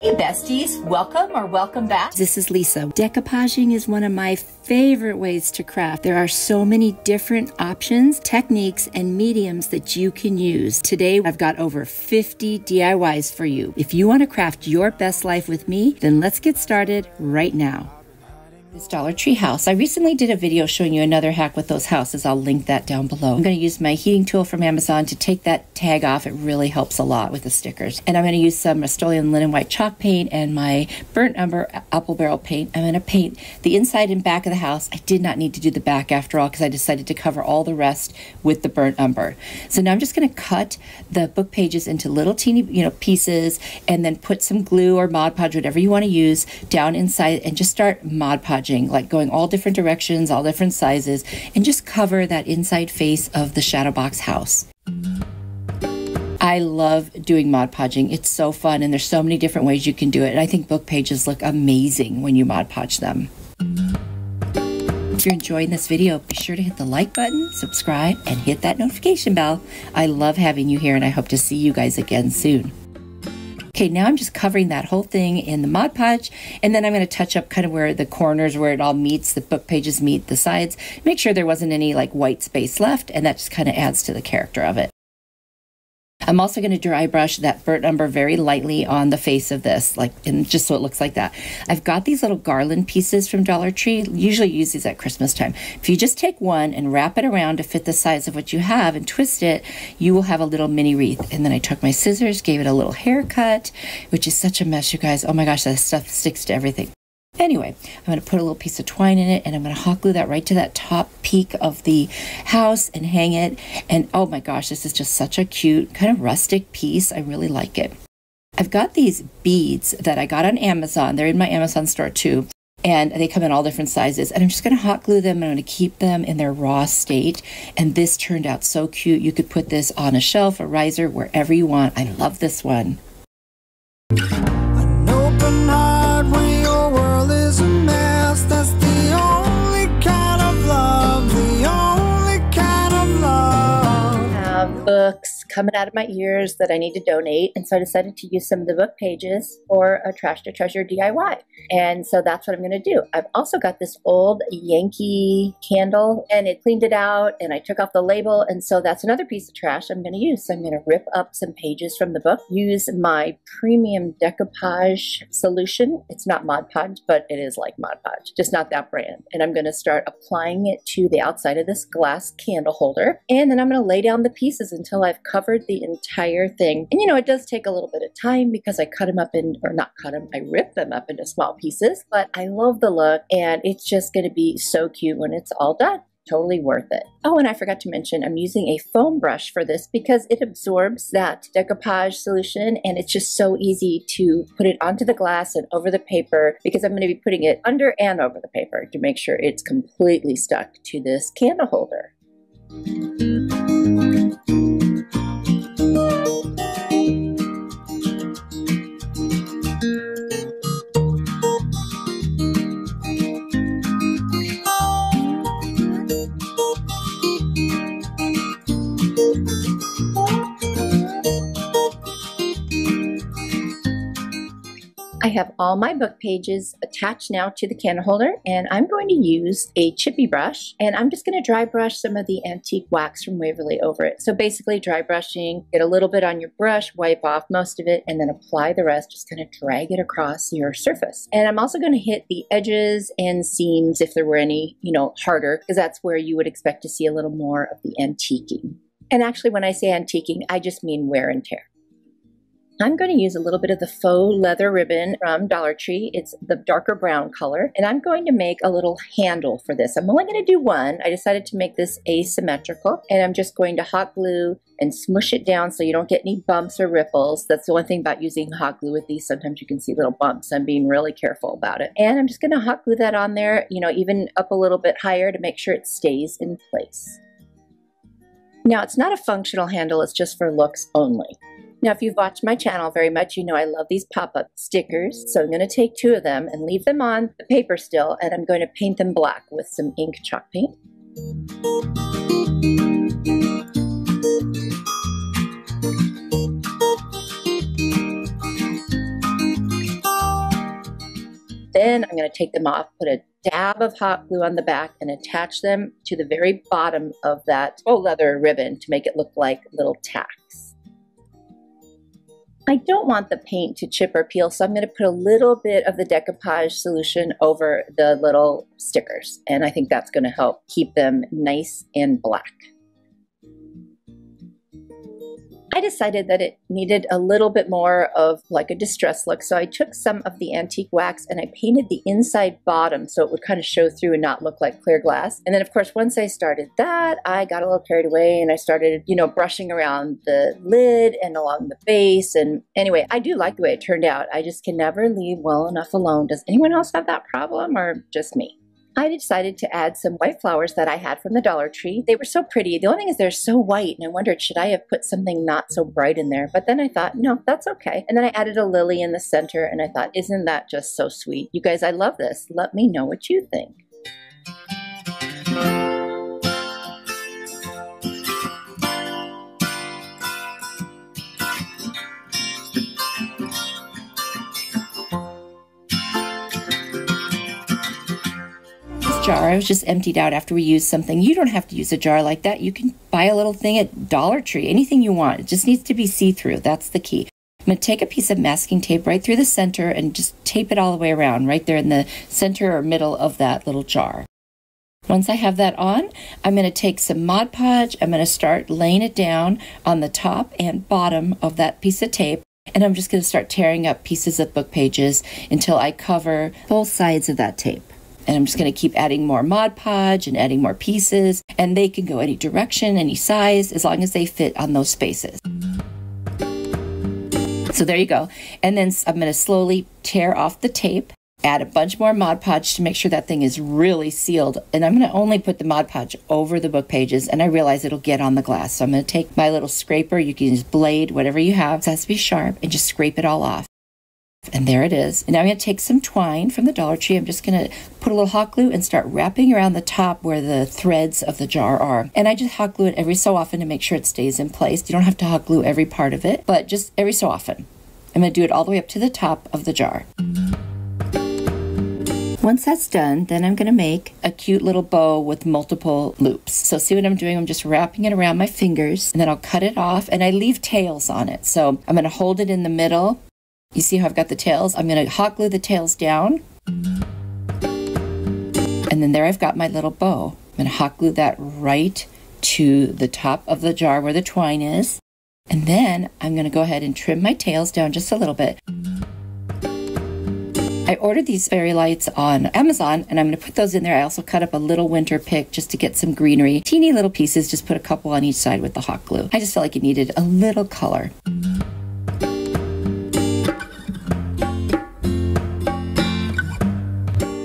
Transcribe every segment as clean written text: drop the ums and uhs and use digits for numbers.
Hey besties, welcome or welcome back. This is Lisa. Decoupaging is one of my favorite ways to craft. There are so many different options, techniques, and mediums that you can use. Today, I've got over 50 DIYs for you. If you want to craft your best life with me, then let's get started right now. This Dollar Tree house. I recently did a video showing you another hack with those houses. I'll link that down below. I'm going to use my heating tool from Amazon to take that tag off. It really helps a lot with the stickers. And I'm going to use some Rust-Oleum linen white chalk paint and my burnt umber apple barrel paint. I'm going to paint the inside and back of the house. I did not need to do the back after all because I decided to cover all the rest with the burnt umber. So now I'm just going to cut the book pages into little teeny pieces and then put some glue or Mod Podge, whatever you want to use, down inside and just start Mod Podging, like going all different directions, all different sizes, and just cover that inside face of the shadow box house. I love doing Mod Podging. It's so fun, and there's so many different ways you can do it. And I think book pages look amazing when you Mod Podge them. If you're enjoying this video, be sure to hit the like button, subscribe, and hit that notification bell. I love having you here, and I hope to see you guys again soon. Okay, now I'm just covering that whole thing in the Mod Podge, and then I'm going to touch up kind of where the corners, where it all meets, the book pages meet the sides. Make sure there wasn't any like white space left, and that just kind of adds to the character of it. I'm also going to dry brush that burnt umber very lightly on the face of this, and just so it looks like that. I've got these little garland pieces from Dollar Tree. Usually use these at Christmas time. If you just take one and wrap it around to fit the size of what you have and twist it, you will have a little mini wreath. And then I took my scissors, gave it a little haircut, which is such a mess, you guys. Oh my gosh, that stuff sticks to everything. Anyway, I'm going to put a little piece of twine in it, and I'm going to hot glue that right to that top peak of the house and hang it. And oh my gosh, this is just such a cute kind of rustic piece. I really like it. I've got these beads that I got on Amazon. They're in my Amazon store too, and they come in all different sizes. And I'm just going to hot glue them, and I'm going to keep them in their raw state. And this turned out so cute. You could put this on a shelf, a riser, wherever you want. I love this one. An open heart when your world is a mess. That's the only kind of love, the only kind of love. I have books coming out of my ears that I need to donate, and so I decided to use some of the book pages for a Trash to Treasure DIY. And so that's what I'm going to do. I've also got this old Yankee candle, and it cleaned it out, and I took off the label, and so that's another piece of trash I'm going to use. So I'm going to rip up some pages from the book, use my premium decoupage solution. It's not Mod Podge, but it is like Mod Podge, just not that brand. And I'm going to start applying it to the outside of this glass candle holder, and then I'm going to lay down the pieces until I've covered the entire thing. And it does take a little bit of time because I cut them up in, or not cut them, I rip them up into small pieces, but I love the look, and it's just going to be so cute when it's all done. Totally worth it. Oh, and I forgot to mention, I'm using a foam brush for this because it absorbs that decoupage solution, and it's just so easy to put it onto the glass and over the paper, because I'm going to be putting it under and over the paper to make sure it's completely stuck to this candle holder. I have all my book pages attached now to the candle holder, and I'm going to use a chippy brush, and I'm just going to dry brush some of the antique wax from Waverly over it. So basically dry brushing, get a little bit on your brush, wipe off most of it, and then apply the rest, just kind of drag it across your surface. And I'm also going to hit the edges and seams if there were any, harder, because that's where you would expect to see a little more of the antiquing. And actually when I say antiquing, I just mean wear and tear. I'm going to use a little bit of the faux leather ribbon from Dollar Tree. It's the darker brown color, and I'm going to make a little handle for this. I'm only going to do one. I decided to make this asymmetrical, and I'm just going to hot glue and smush it down so you don't get any bumps or ripples. That's the one thing about using hot glue with these. Sometimes you can see little bumps. I'm being really careful about it. And I'm just going to hot glue that on there, even up a little bit higher to make sure it stays in place. Now, it's not a functional handle. It's just for looks only. Now, if you've watched my channel very much, you know I love these pop-up stickers. So I'm going to take 2 of them and leave them on the paper still, and I'm going to paint them black with some ink chalk paint. then I'm going to take them off, put a dab of hot glue on the back, and attach them to the very bottom of that faux leather ribbon to make it look like little tacks. I don't want the paint to chip or peel, so I'm going to put a little bit of the decoupage solution over the little stickers, and I think that's going to help keep them nice and black. I decided that it needed a little bit more of like a distress look, so I took some of the antique wax and I painted the inside bottom so it would kind of show through and not look like clear glass. And then of course once I started that, I got a little carried away and I started, brushing around the lid and along the base. And anyway, I do like the way it turned out. I just can never leave well enough alone. Does anyone else have that problem or just me? I decided to add some white flowers that I had from the Dollar Tree. They were so pretty. The only thing is they're so white, and I wondered, should I have put something not so bright in there? But then I thought, no, that's okay. And then I added a lily in the center, and I thought, isn't that just so sweet? You guys, I love this. Let me know what you think. Jar I was just emptied out after we used something. You don't have to use a jar like that. You can buy a little thing at Dollar Tree, anything you want. It just needs to be see-through. That's the key. I'm going to take a piece of masking tape right through the center and just tape it all the way around right there in the center or middle of that little jar. Once I have that on, I'm going to take some Mod Podge. I'm going to start laying it down on the top and bottom of that piece of tape. And I'm just going to start tearing up pieces of book pages until I cover both sides of that tape. And I'm just going to keep adding more Mod Podge and adding more pieces. And they can go any direction, any size, as long as they fit on those spaces. So there you go. And then I'm going to slowly tear off the tape, add a bunch more Mod Podge to make sure that thing is really sealed. And I'm going to only put the Mod Podge over the book pages, and I realize it'll get on the glass. So I'm going to take my little scraper. You can use blade, whatever you have. It has to be sharp, and just scrape it all off. And there it is. And now I'm going to take some twine from the Dollar Tree. I'm just going to put a little hot glue and start wrapping around the top where the threads of the jar are. And I just hot glue it every so often to make sure it stays in place. You don't have to hot glue every part of it, but just every so often. I'm going to do it all the way up to the top of the jar. Once that's done, then I'm going to make a cute little bow with multiple loops. So see what I'm doing? I'm just wrapping it around my fingers, and then I'll cut it off, and I leave tails on it. So I'm going to hold it in the middle. You see how I've got the tails? I'm going to hot glue the tails down. And then there I've got my little bow. I'm going to hot glue that right to the top of the jar where the twine is. And then I'm going to go ahead and trim my tails down just a little bit. I ordered these fairy lights on Amazon, and I'm going to put those in there. I also cut up a little winter pick just to get some greenery. Teeny little pieces, just put a couple on each side with the hot glue. I just felt like it needed a little color.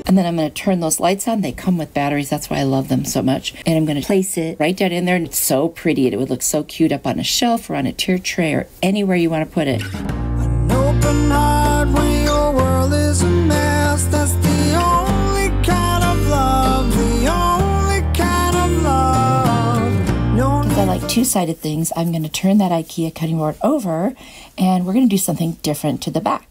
And then I'm going to turn those lights on. They come with batteries. That's why I love them so much. And I'm going to place it right down in there. And it's so pretty. It would look so cute up on a shelf or on a tier tray or anywhere you want to put it. An open heart when your world is a mess. That's the only kind of love. The only kind of love. No. Because I like two-sided things, I'm going to turn that IKEA cutting board over. And we're going to do something different to the back.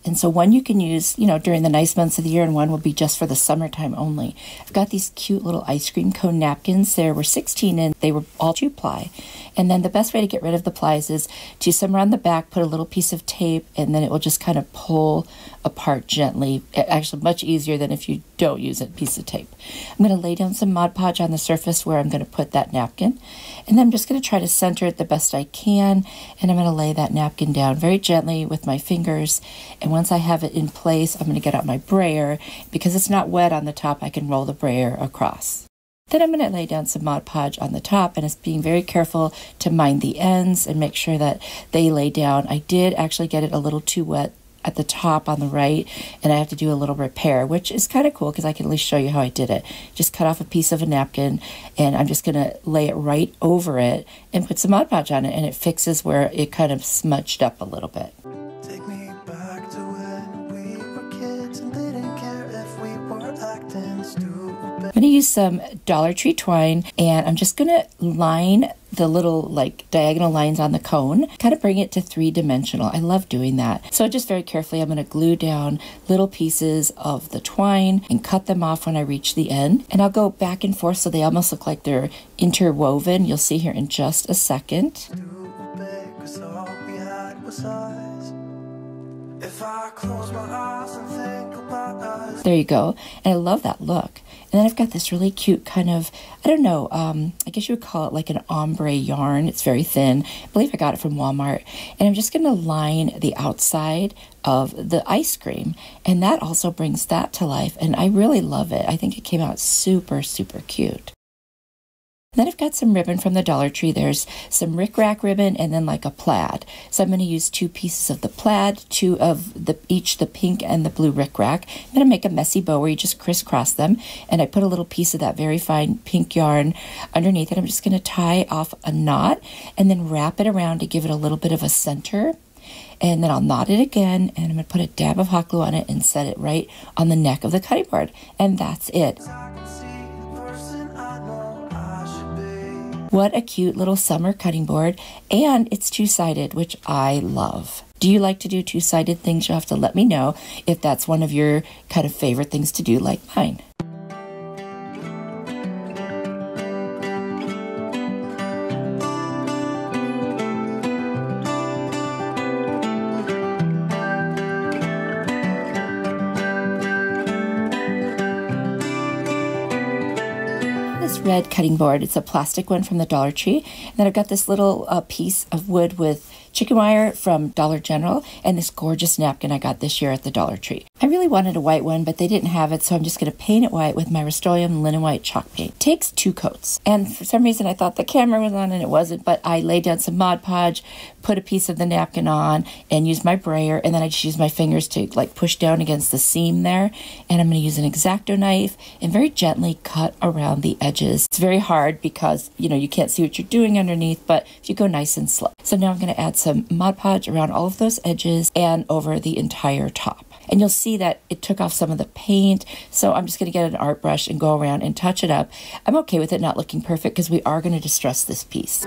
And so one you can use, during the nice months of the year, and one will be just for the summertime only. I've got these cute little ice cream cone napkins. There were 16 and they were all 2-ply. And then the best way to get rid of the plies is to somewhere on the back, put a little piece of tape, and then it will just kind of pull apart gently. Actually, much easier than if you don't use a piece of tape. I'm going to lay down some Mod Podge on the surface where I'm going to put that napkin. And then I'm just going to try to center it the best I can. And I'm going to lay that napkin down very gently with my fingers. And once I have it in place, I'm going to get out my brayer. Because it's not wet on the top, I can roll the brayer across. Then I'm going to lay down some Mod Podge on the top, and it's being very careful to mind the ends and make sure that they lay down. I did actually get it a little too wet at the top on the right, and I have to do a little repair, which is kind of cool because I can at least show you how I did it. Just cut off a piece of a napkin, and I'm just going to lay it right over it and put some Mod Podge on it, and it fixes where it kind of smudged up a little bit. Take me back to when we were kids and didn't care if we were acting stupid. I'm going to use some Dollar Tree twine, and I'm just going to line the little like diagonal lines on the cone, kind of bring it to 3-dimensional. I love doing that. So just very carefully, I'm going to glue down little pieces of the twine and cut them off when I reach the end. And I'll go back and forth so they almost look like they're interwoven. You'll see here in just a second. There you go. And I love that look. And then I've got this really cute kind of, I don't know, I guess you would call it like an ombre yarn. It's very thin. I believe I got it from Walmart. And I'm just going to line the outside of the ice cream. And that also brings that to life. And I really love it. I think it came out super, super cute. Then I've got some ribbon from the Dollar Tree. There's some rickrack ribbon and then like a plaid. So I'm going to use 2 pieces of the plaid, 2 of each the pink and the blue rickrack. I'm going to make a messy bow where you just crisscross them. And I put a little piece of that very fine pink yarn underneath it. I'm just going to tie off a knot and then wrap it around to give it a little bit of a center. And then I'll knot it again, and I'm going to put a dab of hot glue on it and set it right on the neck of the cutting board. And that's it. What a cute little summer cutting board, and it's 2-sided, which I love. Do you like to do 2-sided things? You'll have to let me know if that's one of your kind of favorite things to do, like mine. Red cutting board. It's a plastic one from the Dollar Tree. And then I've got this little piece of wood with chicken wire from Dollar General and this gorgeous napkin I got this year at the Dollar Tree. I really wanted a white one, but they didn't have it, so I'm just going to paint it white with my Rust-Oleum linen white chalk paint. It takes 2 coats. And for some reason I thought the camera was on and it wasn't, but I laid down some Mod Podge, put a piece of the napkin on, and used my brayer, and then I just used my fingers to like push down against the seam there. And I'm going to use an X-Acto knife and very gently cut around the edges. It's very hard because, you know, you can't see what you're doing underneath, but if you go nice and slow. So now I'm going to add some Mod Podge around all of those edges and over the entire top. And you'll see that it took off some of the paint. So I'm just going to get an art brush and go around and touch it up. I'm okay with it not looking perfect because we are going to distress this piece.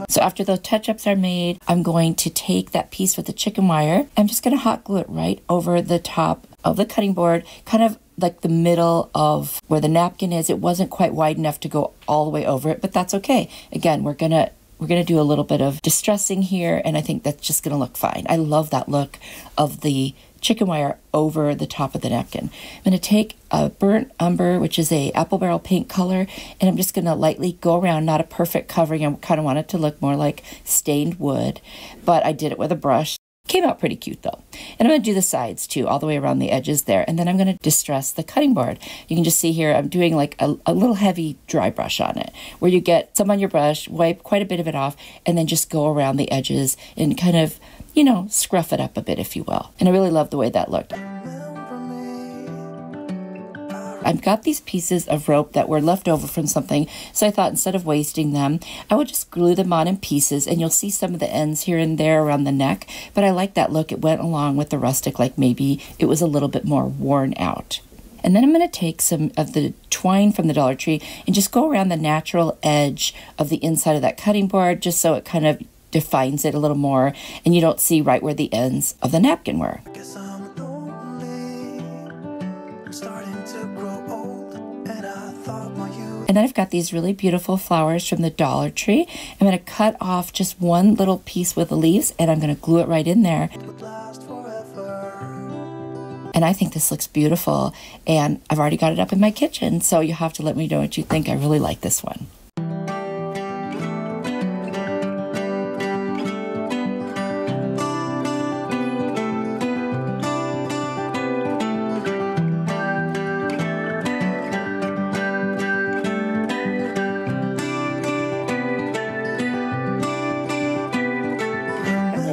So after those touch-ups are made, I'm going to take that piece with the chicken wire. I'm just going to hot glue it right over the top of the cutting board, kind of like the middle of where the napkin is. It wasn't quite wide enough to go all the way over it, but that's okay. Again, we're gonna do a little bit of distressing here, and I think that's just gonna look fine. I love that look of the chicken wire over the top of the napkin. I'm going to take a burnt umber, which is a apple barrel paint color, and I'm just going to lightly go around, not a perfect covering. I kind of want it to look more like stained wood, but I did it with a brush. Came out pretty cute though. And I'm going to do the sides too, all the way around the edges there. And then I'm going to distress the cutting board. You can just see here, I'm doing like a little heavy dry brush on it, where you get some on your brush, wipe quite a bit of it off, and then just go around the edges and kind of, you know, scruff it up a bit, if you will. And I really love the way that looked. I've got these pieces of rope that were left over from something, so I thought instead of wasting them, I would just glue them on in pieces, and you'll see some of the ends here and there around the neck, but I like that look. It went along with the rustic, like maybe it was a little bit more worn out. And then I'm going to take some of the twine from the Dollar Tree and just go around the natural edge of the inside of that cutting board, just so it kind of defines it a little more, and you don't see right where the ends of the napkin were. And then I've got these really beautiful flowers from the Dollar Tree. I'm going to cut off just one little piece with the leaves, and I'm going to glue it right in there. And I think this looks beautiful, and I've already got it up in my kitchen, so you have to let me know what you think. I really like this one.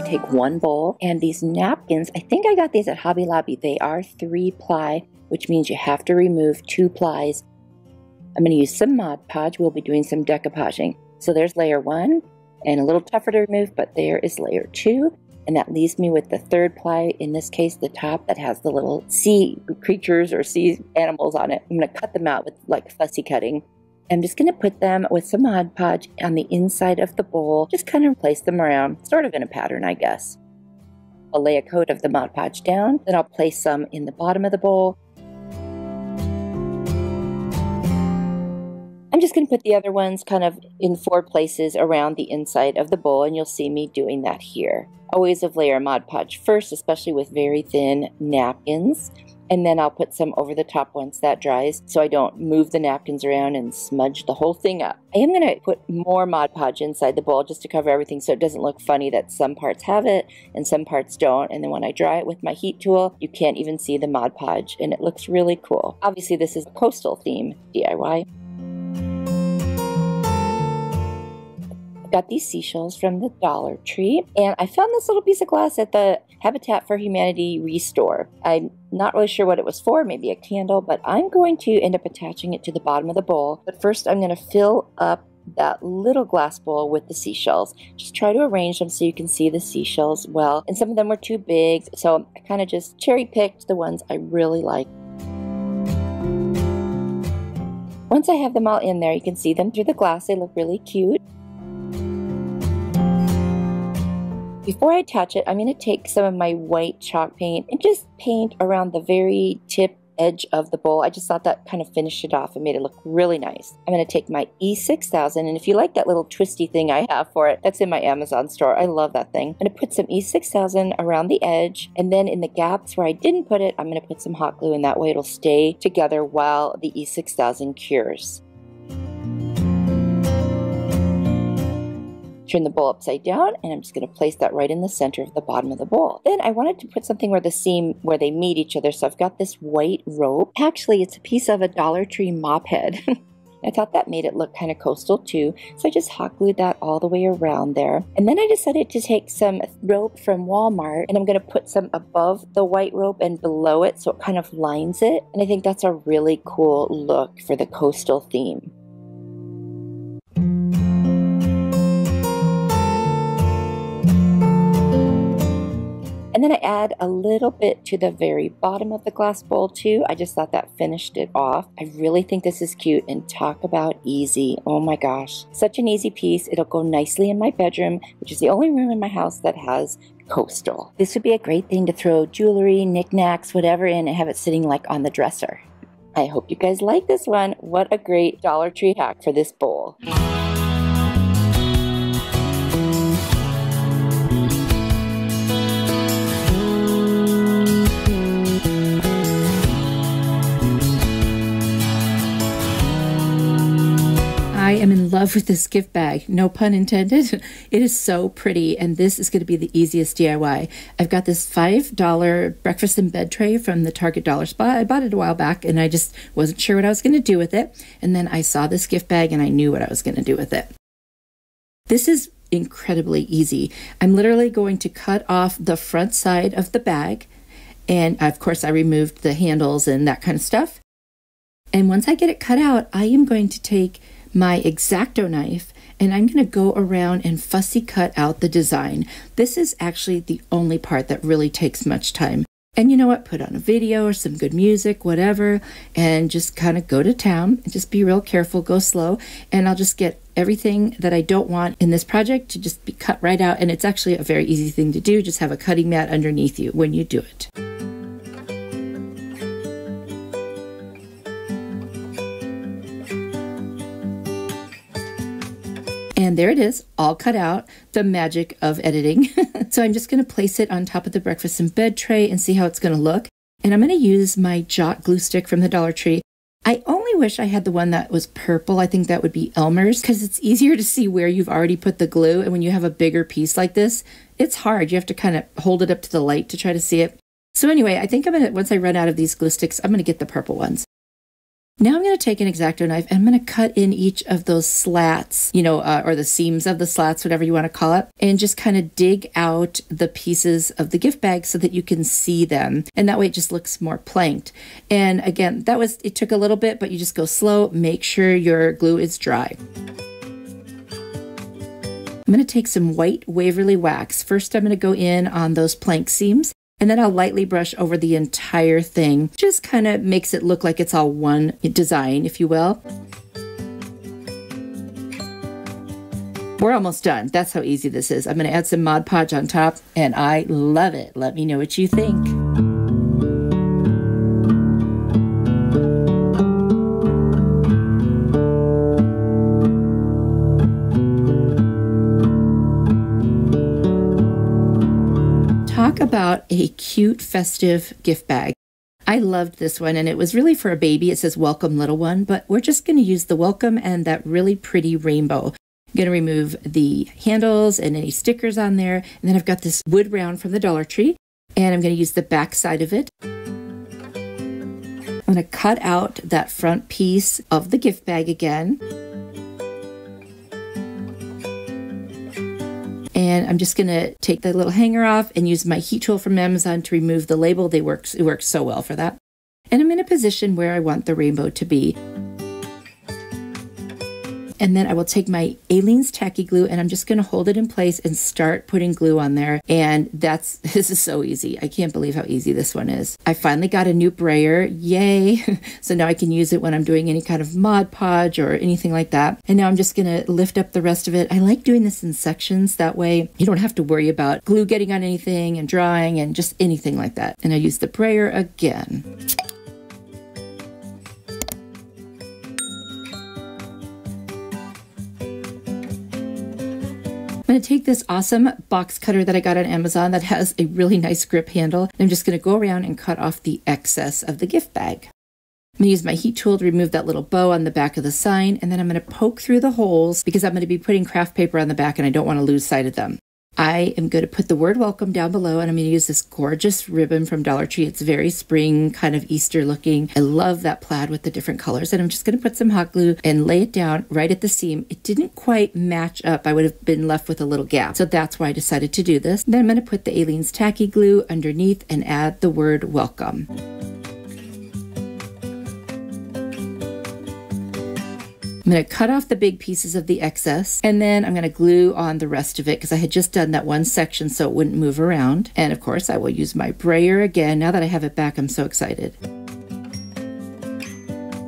Take one bowl, and these napkins, I think I got these at Hobby Lobby. They are 3-ply, which means you have to remove 2 plies. I'm going to use some Mod Podge. We'll be doing some decoupaging. So there's layer 1, and a little tougher to remove, but there is layer 2. And that leaves me with the third ply, in this case the top that has the little sea creatures or sea animals on it. I'm going to cut them out with like fussy cutting. I'm just going to put them with some Mod Podge on the inside of the bowl, just kind of place them around, sort of in a pattern, I guess. I'll lay a coat of the Mod Podge down, then I'll place some in the bottom of the bowl. I'm just going to put the other ones kind of in 4 places around the inside of the bowl, and you'll see me doing that here. Always layer Mod Podge first, especially with very thin napkins, and then I'll put some over the top once that dries so I don't move the napkins around and smudge the whole thing up. I am going to put more Mod Podge inside the bowl just to cover everything so it doesn't look funny that some parts have it and some parts don't, and then when I dry it with my heat tool, you can't even see the Mod Podge, and it looks really cool. Obviously this is a coastal theme DIY. Got these seashells from the Dollar Tree, and I found this little piece of glass at the Habitat for Humanity restore. I'm not really sure what it was for, maybe a candle, but I'm going to end up attaching it to the bottom of the bowl. But first I'm going to fill up that little glass bowl with the seashells. Just try to arrange them so you can see the seashells well, and some of them were too big, so I kind of just cherry picked the ones I really like. Once I have them all in there, you can see them through the glass. They look really cute. Before I attach it, I'm going to take some of my white chalk paint and just paint around the very tip edge of the bowl. I just thought that kind of finished it off and made it look really nice. I'm going to take my E6000, and if you like that little twisty thing I have for it, that's in my Amazon store. I love that thing. I'm going to put some E6000 around the edge, and then in the gaps where I didn't put it, I'm going to put some hot glue, and that way it'll stay together while the E6000 cures. Turn the bowl upside down, and I'm just going to place that right in the center of the bottom of the bowl. Then I wanted to put something where the seam, where they meet each other, so I've got this white rope. Actually, it's a piece of a Dollar Tree mop head. I thought that made it look kind of coastal too, so I just hot glued that all the way around there. And then I decided to take some rope from Walmart, and I'm going to put some above the white rope and below it so it kind of lines it. And I think that's a really cool look for the coastal theme. And then I add a little bit to the very bottom of the glass bowl too. I just thought that finished it off. I really think this is cute, and talk about easy. Oh my gosh. Such an easy piece. It'll go nicely in my bedroom, which is the only room in my house that has coastal. This would be a great thing to throw jewelry, knickknacks, whatever in, and have it sitting like on the dresser. I hope you guys like this one. What a great Dollar Tree hack for this bowl. I am in love with this gift bag, no pun intended. It is so pretty, and this is going to be the easiest DIY. I've got this $5 breakfast in bed tray from the Target Dollar Spot. I bought it a while back, and I just wasn't sure what I was going to do with it. And then I saw this gift bag, and I knew what I was going to do with it. This is incredibly easy. I'm literally going to cut off the front side of the bag, and of course I removed the handles and that kind of stuff. And once I get it cut out, I am going to take my X-Acto knife, and I'm going to go around and fussy cut out the design. This is actually the only part that really takes much time. And you know what? Put on a video or some good music, whatever, and just kind of go to town and just be real careful, go slow, and I'll just get everything that I don't want in this project to just be cut right out. And it's actually a very easy thing to do. Just have a cutting mat underneath you when you do it. And there it is, all cut out, the magic of editing. So I'm just going to place it on top of the breakfast in bed tray and see how it's going to look. And I'm going to use my Jot glue stick from the Dollar Tree. I only wish I had the one that was purple. I think that would be Elmer's, because it's easier to see where you've already put the glue. And when you have a bigger piece like this, it's hard. You have to kind of hold it up to the light to try to see it. So anyway, I think I'm going to, once I run out of these glue sticks, I'm going to get the purple ones. Now I'm going to take an X-Acto knife and I'm going to cut in each of those slats, or the seams of the slats, whatever you want to call it, and just kind of dig out the pieces of the gift bag so that you can see them. And that way it just looks more planked. And again, it took a little bit, but you just go slow. Make sure your glue is dry. I'm going to take some white Waverly wax. First, I'm going to go in on those plank seams, and then I'll lightly brush over the entire thing. Just kind of makes it look like it's all one design, if you will. We're almost done. That's how easy this is. I'm going to add some Mod Podge on top, and I love it. Let me know what you think. Talk about a cute, festive gift bag. I loved this one, and it was really for a baby. It says welcome little one, but we're just going to use the welcome and that really pretty rainbow. I'm going to remove the handles and any stickers on there, and then I've got this wood round from the Dollar Tree, and I'm going to use the back side of it. I'm going to cut out that front piece of the gift bag again. And I'm just going to take the little hanger off and use my heat tool from Amazon to remove the label. It works so well for that. And I'm in a position where I want the rainbow to be. And then I will take my Aleene's tacky glue, and I'm just going to hold it in place and start putting glue on there. And this is so easy. I can't believe how easy this one is. I finally got a new brayer. Yay. So now I can use it when I'm doing any kind of Mod Podge or anything like that. And now I'm just going to lift up the rest of it. I like doing this in sections. That way you don't have to worry about glue getting on anything and drying and just anything like that. And I use the brayer again. I'm going to take this awesome box cutter that I got on Amazon that has a really nice grip handle. I'm just going to go around and cut off the excess of the gift bag. I'm going to use my heat tool to remove that little bow on the back of the sign, and then I'm going to poke through the holes because I'm going to be putting craft paper on the back and I don't want to lose sight of them. I am going to put the word welcome down below, and I'm going to use this gorgeous ribbon from Dollar Tree. It's very spring, kind of Easter looking. I love that plaid with the different colors, and I'm just going to put some hot glue and lay it down right at the seam. It didn't quite match up. I would have been left with a little gap, so that's why I decided to do this. Then I'm going to put the Aleene's tacky glue underneath and add the word welcome. I'm going to cut off the big pieces of the excess, and then I'm going to glue on the rest of it because I had just done that one section so it wouldn't move around. And of course, I will use my brayer again. Now that I have it back, I'm so excited.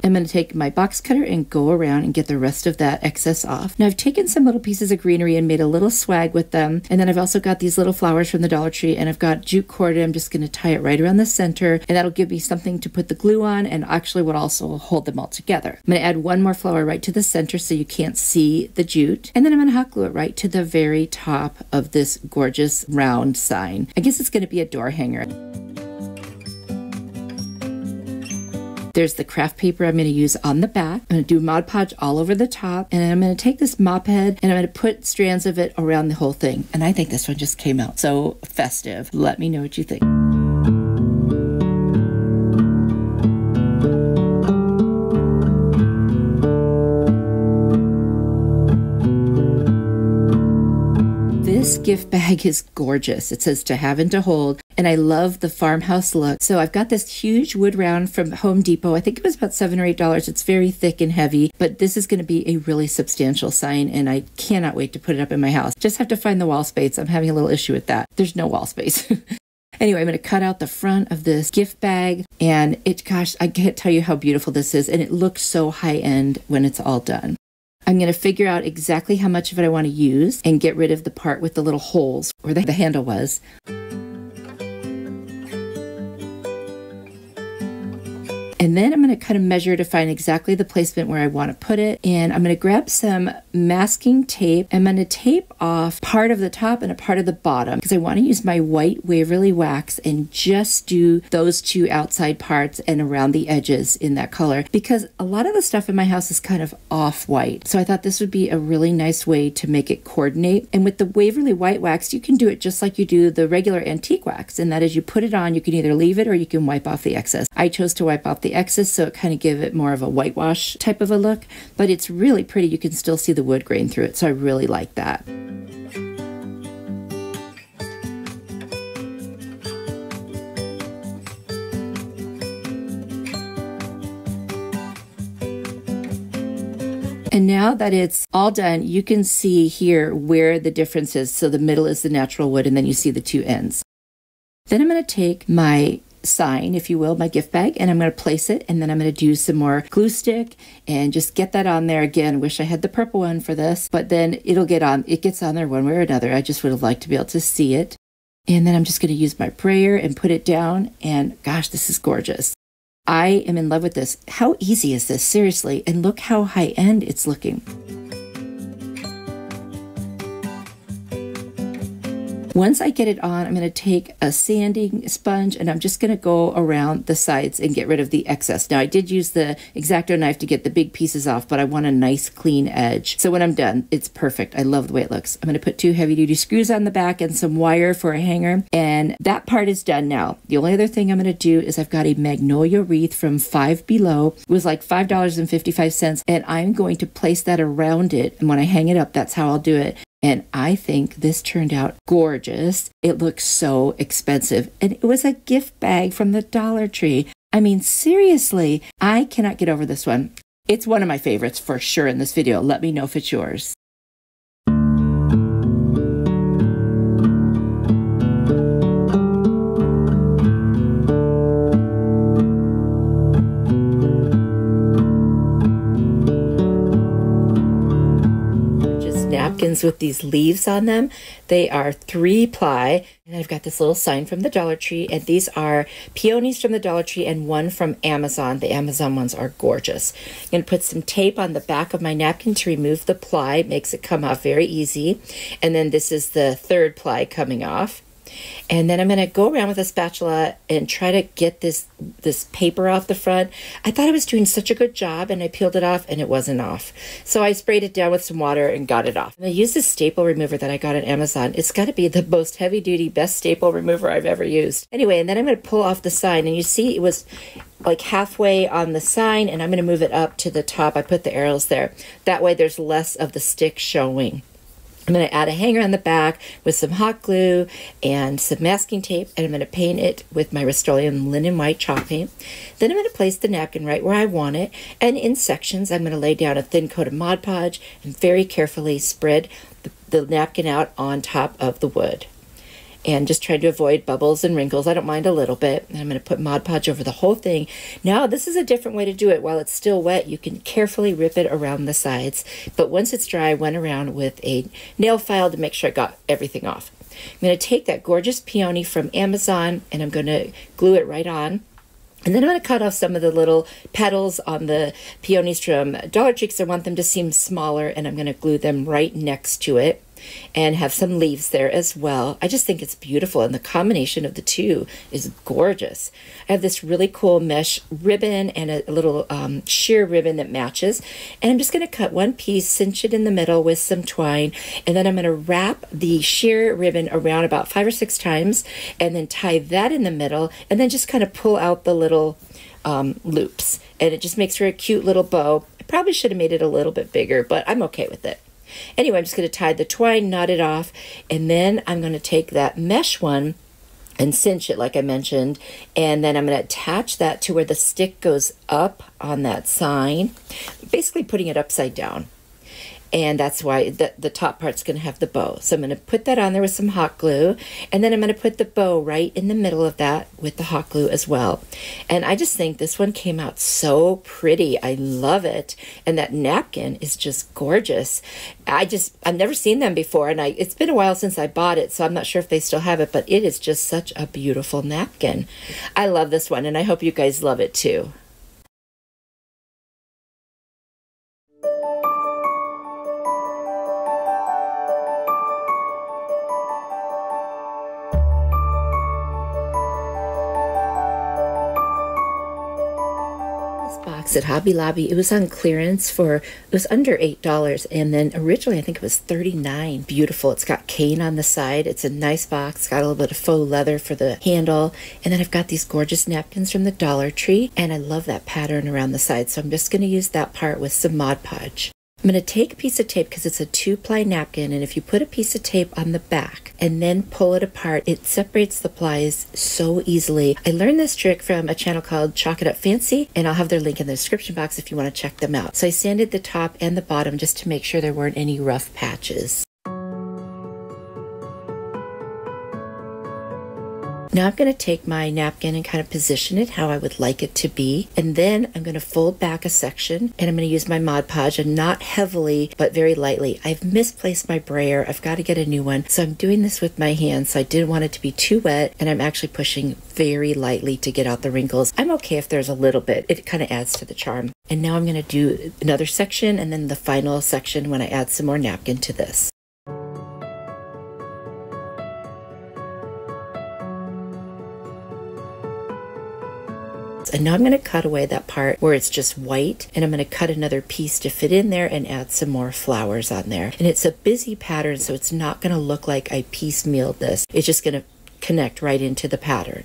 I'm going to take my box cutter and go around and get the rest of that excess off. Now I've taken some little pieces of greenery and made a little swag with them. And then I've also got these little flowers from the Dollar Tree, and I've got jute cord. I'm just going to tie it right around the center, and that'll give me something to put the glue on, and actually would also hold them all together. I'm going to add one more flower right to the center so you can't see the jute. And then I'm going to hot glue it right to the very top of this gorgeous round sign. I guess it's going to be a door hanger. There's the craft paper I'm going to use on the back. I'm going to do Mod Podge all over the top, and I'm going to take this mop head and I'm going to put strands of it around the whole thing. And I think this one just came out so festive. Let me know what you think. This gift bag is gorgeous. It says to have and to hold, and I love the farmhouse look. So I've got this huge wood round from Home Depot. I think it was about $7 or $8. It's very thick and heavy, but this is going to be a really substantial sign, and I cannot wait to put it up in my house. Just have to find the wall space. I'm having a little issue with that. There's no wall space. Anyway, I'm going to cut out the front of this gift bag, and gosh, I can't tell you how beautiful this is, and it looks so high-end when it's all done. I'm going to figure out exactly how much of it I want to use and get rid of the part with the little holes where the handle was. And then I'm going to kind of measure to find exactly the placement where I want to put it. And I'm going to grab some masking tape. I'm going to tape off part of the top and a part of the bottom because I want to use my white Waverly wax and just do those two outside parts and around the edges in that color, because a lot of the stuff in my house is kind of off-white. So I thought this would be a really nice way to make it coordinate. And with the Waverly white wax, you can do it just like you do the regular antique wax. And that is, you put it on, you can either leave it or you can wipe off the excess. I chose to wipe off the excess, so it kind of give it more of a whitewash type of a look, but it's really pretty. You can still see the wood grain through it, so I really like that. And now that it's all done, you can see here where the difference is. So the middle is the natural wood, and then you see the two ends. Then I'm going to take my sign, if you will, my gift bag, and I'm going to place it, and then I'm going to do some more glue stick and just get that on there. Again, wish I had the purple one for this, but then it'll get on. It gets on there one way or another. I just would have liked to be able to see it. And then I'm just going to use my brayer and put it down, and gosh, this is gorgeous. I am in love with this. How easy is this? Seriously. And look how high-end it's looking. Once I get it on, I'm going to take a sanding sponge and I'm just going to go around the sides and get rid of the excess. Now, I did use the X-Acto knife to get the big pieces off, but I want a nice clean edge. So when I'm done, it's perfect. I love the way it looks. I'm going to put 2 heavy-duty screws on the back and some wire for a hanger, and that part is done now. The only other thing I'm going to do is I've got a magnolia wreath from Five Below. It was like $5.55, and I'm going to place that around it, and when I hang it up, that's how I'll do it. And I think this turned out gorgeous. It looks so expensive. And it was a gift bag from the Dollar Tree. I mean, seriously, I cannot get over this one. It's one of my favorites for sure in this video. Let me know if it's yours. Napkins with these leaves on them. They are 3-ply, and I've got this little sign from the Dollar Tree, and these are peonies from the Dollar Tree and one from Amazon. The Amazon ones are gorgeous. I'm going to put some tape on the back of my napkin to remove the ply. It makes it come off very easy. And then this is the 3rd ply coming off. And then I'm going to go around with a spatula and try to get this paper off the front. I thought I was doing such a good job, and I peeled it off and it wasn't off. So I sprayed it down with some water and got it off. I used this staple remover that I got on Amazon. It's got to be the most heavy duty, best staple remover I've ever used. Anyway, and then I'm going to pull off the sign, and you see it was like halfway on the sign, and I'm going to move it up to the top. I put the arrows there. That way there's less of the stick showing. I'm going to add a hanger on the back with some hot glue and some masking tape, and I'm going to paint it with my Rust-Oleum linen white chalk paint. Then I'm going to place the napkin right where I want it, and in sections I'm going to lay down a thin coat of Mod Podge and very carefully spread the napkin out on top of the wood. And just trying to avoid bubbles and wrinkles. I don't mind a little bit. And I'm going to put Mod Podge over the whole thing. Now, this is a different way to do it. While it's still wet, you can carefully rip it around the sides. But once it's dry, I went around with a nail file to make sure I got everything off. I'm going to take that gorgeous peony from Amazon, and I'm going to glue it right on. And then I'm going to cut off some of the little petals on the peonies from Dollar Tree because I want them to seem smaller, and I'm going to glue them right next to it and have some leaves there as well. I just think it's beautiful, and the combination of the two is gorgeous. I have this really cool mesh ribbon and a little sheer ribbon that matches, and I'm just going to cut one piece, cinch it in the middle with some twine, and then I'm going to wrap the sheer ribbon around about 5 or 6 times, and then tie that in the middle, and then just kind of pull out the little loops, and it just makes for a cute little bow. I probably should have made it a little bit bigger, but I'm okay with it. Anyway, I'm just going to tie the twine, knot it off, and then I'm going to take that mesh one and cinch it like I mentioned, and then I'm going to attach that to where the stick goes up on that sign, basically putting it upside down. And that's why the top part's going to have the bow. So I'm going to put that on there with some hot glue, and then I'm going to put the bow right in the middle of that with the hot glue as well. And I just think this one came out so pretty. I love it. And that napkin is just gorgeous. I've never seen them before, and it's been a while since I bought it, so I'm not sure if they still have it, but it is just such a beautiful napkin. I love this one, and I hope you guys love it too. Box at Hobby Lobby. It was on clearance it was under $8, and then originally I think it was $39. Beautiful. It's got cane on the side. It's a nice box. It's got a little bit of faux leather for the handle, and then I've got these gorgeous napkins from the Dollar Tree, and I love that pattern around the side, so I'm just going to use that part with some Mod Podge. I'm going to take a piece of tape because it's a 2-ply napkin, and if you put a piece of tape on the back and then pull it apart, it separates the plies so easily. I learned this trick from a channel called Chalk It Up Fancy, and I'll have their link in the description box if you want to check them out. So I sanded the top and the bottom just to make sure there weren't any rough patches. Now I'm going to take my napkin and kind of position it how I would like it to be. And then I'm going to fold back a section, and I'm going to use my Mod Podge, and not heavily, but very lightly. I've misplaced my brayer. I've got to get a new one. So I'm doing this with my hands. So I didn't want it to be too wet, and I'm actually pushing very lightly to get out the wrinkles. I'm okay if there's a little bit. It kind of adds to the charm. And now I'm going to do another section, and then the final section when I add some more napkin to this. And now I'm going to cut away that part where it's just white, and I'm going to cut another piece to fit in there and add some more flowers on there. And it's a busy pattern, so it's not going to look like I piecemealed this. It's just going to connect right into the pattern.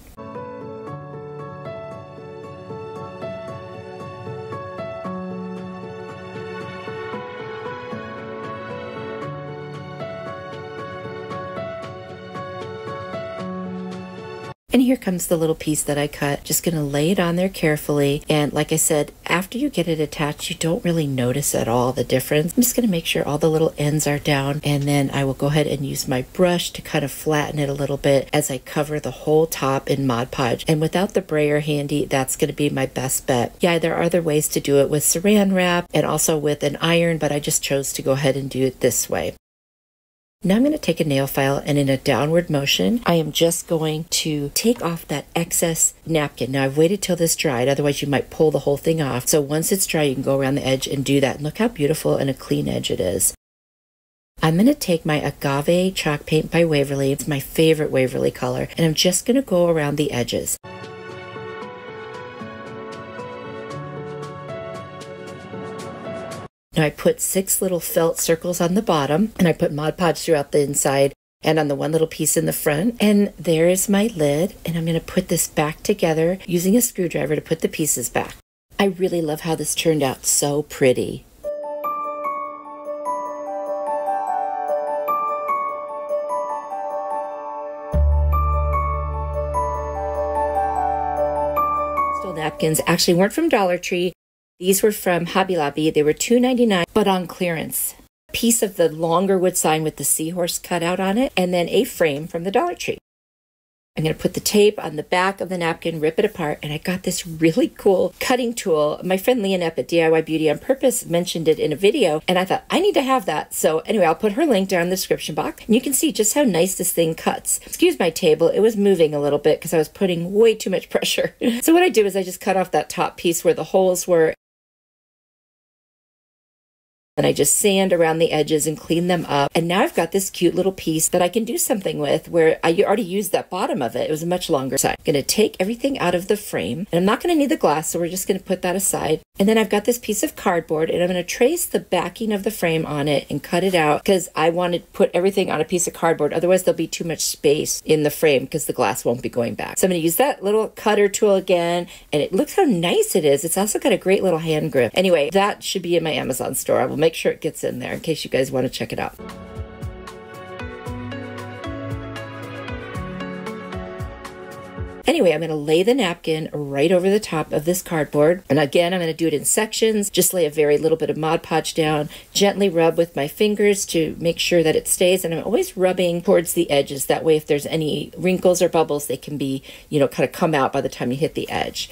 And here comes the little piece that I cut. Just going to lay it on there carefully. And like I said, after you get it attached, you don't really notice at all the difference. I'm just going to make sure all the little ends are down. And then I will go ahead and use my brush to kind of flatten it a little bit as I cover the whole top in Mod Podge. And without the brayer handy, that's going to be my best bet. Yeah, there are other ways to do it with saran wrap and also with an iron, but I just chose to go ahead and do it this way. Now I'm going to take a nail file, and in a downward motion, I am just going to take off that excess napkin. Now I've waited till this dried, otherwise you might pull the whole thing off. So once it's dry, you can go around the edge and do that. And look how beautiful and a clean edge it is. I'm going to take my Agave chalk paint by Waverly. It's my favorite Waverly color. And I'm just going to go around the edges. Now I put 6 little felt circles on the bottom, and I put Mod Podge throughout the inside and on the one little piece in the front. And there is my lid, and I'm going to put this back together using a screwdriver to put the pieces back. I really love how this turned out so pretty. Napkins actually weren't from Dollar Tree. These were from Hobby Lobby. They were $2.99, but on clearance. A piece of the longer wood sign with the seahorse cut out on it, and then a frame from the Dollar Tree. I'm going to put the tape on the back of the napkin, rip it apart, and I got this really cool cutting tool. My friend Leonette at DIY Beauty on Purpose mentioned it in a video, and I thought, I need to have that. So anyway, I'll put her link down in the description box, and you can see just how nice this thing cuts. Excuse my table, it was moving a little bit because I was putting way too much pressure. So what I do is I just cut off that top piece where the holes were, and I just sand around the edges and clean them up. And now I've got this cute little piece that I can do something with, where I already used that bottom of it. It was a much longer side. I'm going to take everything out of the frame, and I'm not going to need the glass, so we're just going to put that aside. And then I've got this piece of cardboard, and I'm going to trace the backing of the frame on it and cut it out because I want to put everything on a piece of cardboard. Otherwise, there'll be too much space in the frame because the glass won't be going back. So I'm going to use that little cutter tool again, and it looks how nice it is. It's also got a great little hand grip. Anyway, that should be in my Amazon store. I will make sure it gets in there in case you guys want to check it out. Anyway, I'm going to lay the napkin right over the top of this cardboard. And again, I'm going to do it in sections. Just lay a very little bit of Mod Podge down, gently rub with my fingers to make sure that it stays. And I'm always rubbing towards the edges. That way, if there's any wrinkles or bubbles, they can be, kind of come out by the time you hit the edge.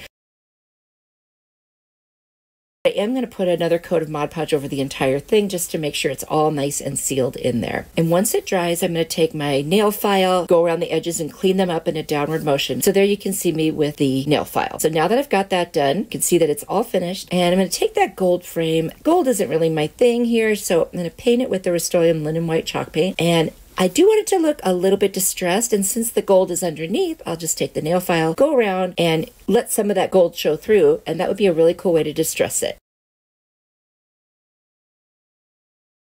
I am going to put another coat of Mod Podge over the entire thing just to make sure it's all nice and sealed in there. And once it dries, I'm going to take my nail file, go around the edges and clean them up in a downward motion. So there you can see me with the nail file. So now that I've got that done, you can see that it's all finished. And I'm going to take that gold frame. Gold isn't really my thing here, so I'm going to paint it with the Rust-Oleum Linen White chalk paint. And I do want it to look a little bit distressed, and since the gold is underneath, I'll just take the nail file, go around, and let some of that gold show through, and that would be a really cool way to distress it.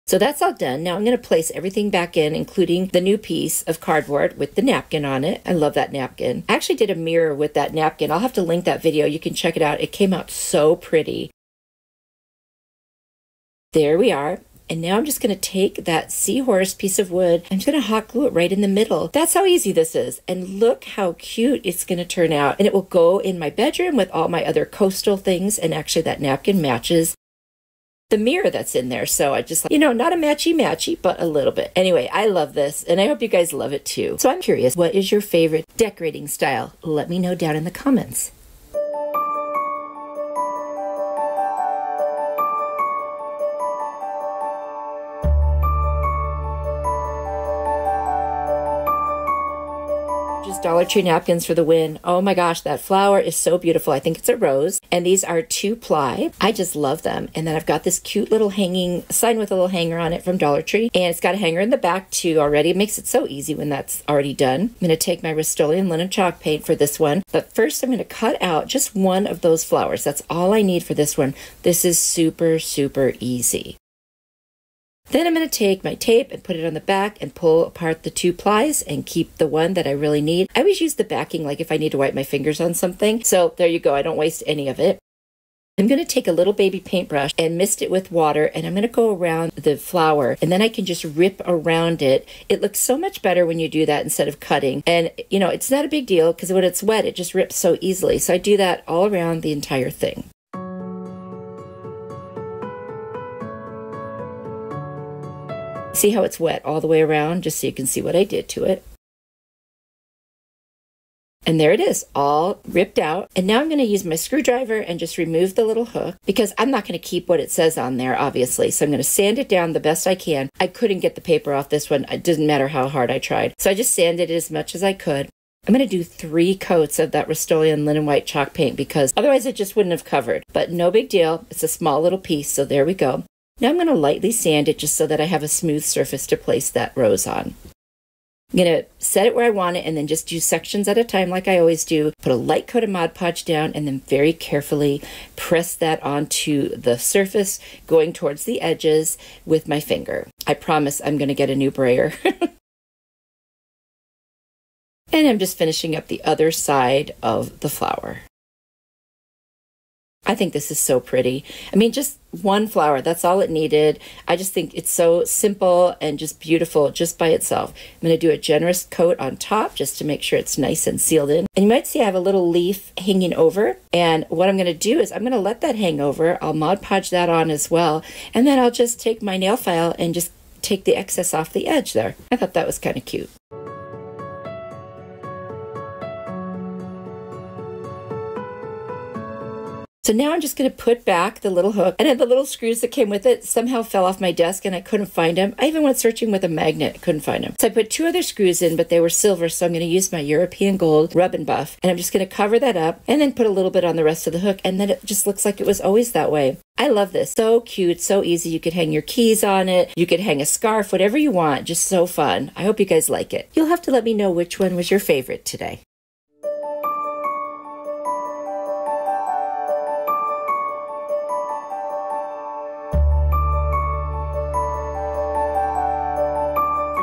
So that's all done. Now I'm going to place everything back in, including the new piece of cardboard with the napkin on it. I love that napkin. I actually did a mirror with that napkin. I'll have to link that video. You can check it out. It came out so pretty. There we are. And now I'm just going to take that seahorse piece of wood. I'm just going to hot glue it right in the middle. That's how easy this is. And look how cute it's going to turn out. And it will go in my bedroom with all my other coastal things. And actually that napkin matches the mirror that's in there. So I just, not a matchy, but a little bit. Anyway, I love this. And I hope you guys love it too. So I'm curious, what is your favorite decorating style? Let me know down in the comments. Dollar Tree napkins for the win. Oh my gosh, that flower is so beautiful. I think it's a rose. And these are 2-ply. I just love them. And then I've got this cute little hanging sign with a little hanger on it from Dollar Tree. And it's got a hanger in the back too already. It makes it so easy when that's already done. I'm going to take my Rust-Oleum linen chalk paint for this one. But first I'm going to cut out just one of those flowers. That's all I need for this one. This is super, super easy. Then I'm going to take my tape and put it on the back and pull apart the 2 plies and keep the one that I really need. I always use the backing like if I need to wipe my fingers on something. So there you go. I don't waste any of it. I'm going to take a little baby paintbrush and mist it with water, and I'm going to go around the flower, and then I can just rip around it. It looks so much better when you do that instead of cutting. And it's not a big deal because when it's wet, it just rips so easily. So I do that all around the entire thing. See how it's wet all the way around, just so you can see what I did to it. And there it is, all ripped out. And now I'm going to use my screwdriver and just remove the little hook, because I'm not going to keep what it says on there, obviously. So I'm going to sand it down the best I can. I couldn't get the paper off this one. It didn't matter how hard I tried. So I just sanded it as much as I could. I'm going to do 3 coats of that Rust-Oleum linen white chalk paint, because otherwise it just wouldn't have covered. But no big deal. It's a small little piece, so there we go. Now I'm going to lightly sand it just so that I have a smooth surface to place that rose on. I'm going to set it where I want it and then just do sections at a time like I always do. Put a light coat of Mod Podge down and then very carefully press that onto the surface, going towards the edges with my finger. I promise I'm going to get a new brayer. And I'm just finishing up the other side of the flower. I think this is so pretty. I mean, just one flower, that's all it needed. I just think it's so simple and just beautiful just by itself. I'm going to do a generous coat on top just to make sure it's nice and sealed in. And you might see I have a little leaf hanging over. And what I'm going to do is I'm going to let that hang over. I'll Mod Podge that on as well. And then I'll just take my nail file and just take the excess off the edge there. I thought that was kind of cute. So now I'm just going to put back the little hook, and then the little screws that came with it somehow fell off my desk and I couldn't find them. I even went searching with a magnet, couldn't find them. So I put 2 other screws in, but they were silver, so I'm going to use my European gold rub and buff, and I'm just going to cover that up and then put a little bit on the rest of the hook, and then it just looks like it was always that way. I love this. So cute, so easy. You could hang your keys on it. You could hang a scarf, whatever you want. Just so fun. I hope you guys like it. You'll have to let me know which one was your favorite today.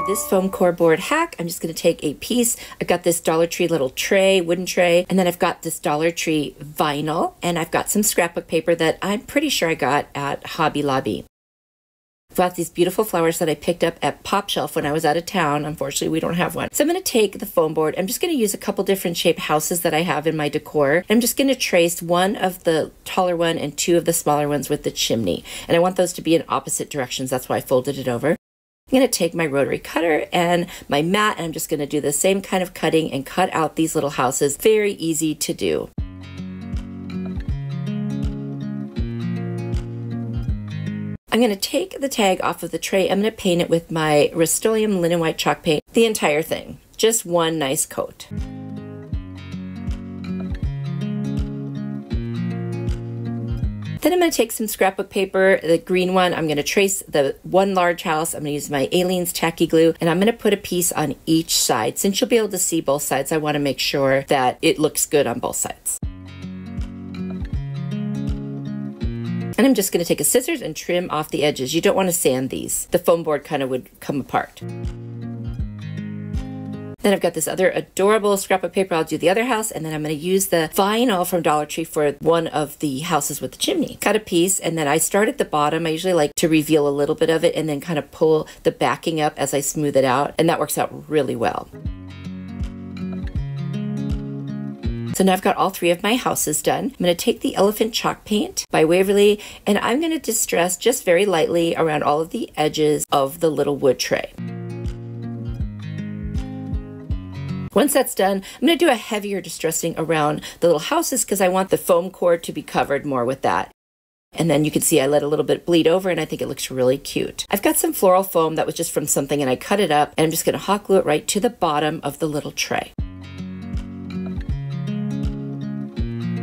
This foam core board hack, I'm just going to take a piece. I've got this Dollar Tree little tray, wooden tray, and then I've got this Dollar Tree vinyl, and I've got some scrapbook paper that I'm pretty sure I got at Hobby Lobby. I've got these beautiful flowers that I picked up at Pop Shelf when I was out of town. Unfortunately, we don't have one. So I'm going to take the foam board. I'm just going to use a couple different shaped houses that I have in my decor. I'm just going to trace one of the taller one and 2 of the smaller ones with the chimney. And I want those to be in opposite directions. That's why I folded it over. I'm going to take my rotary cutter and my mat, and I'm just going to do the same kind of cutting and cut out these little houses. Very easy to do. I'm going to take the tag off of the tray. I'm going to paint it with my Rust-Oleum linen white chalk paint, the entire thing. Just one nice coat. Then I'm going to take some scrapbook paper, the green one. I'm going to trace the one large house. I'm going to use my Aleene's tacky glue, and I'm going to put a piece on each side. Since you'll be able to see both sides, I want to make sure that it looks good on both sides. And I'm just going to take a scissors and trim off the edges. You don't want to sand these. The foam board kind of would come apart. Then I've got this other adorable scrap of paper. I'll do the other house, and then I'm going to use the vinyl from Dollar Tree for one of the houses with the chimney. Cut a piece, and then I start at the bottom. I usually like to reveal a little bit of it and then kind of pull the backing up as I smooth it out, and that works out really well. So now I've got all three of my houses done. I'm going to take the elephant chalk paint by Waverly, and I'm going to distress just very lightly around all of the edges of the little wood tray. Once that's done, I'm going to do a heavier distressing around the little houses because I want the foam core to be covered more with that. And then you can see I let a little bit bleed over, and I think it looks really cute. I've got some floral foam that was just from something, and I cut it up, and I'm just going to hot glue it right to the bottom of the little tray.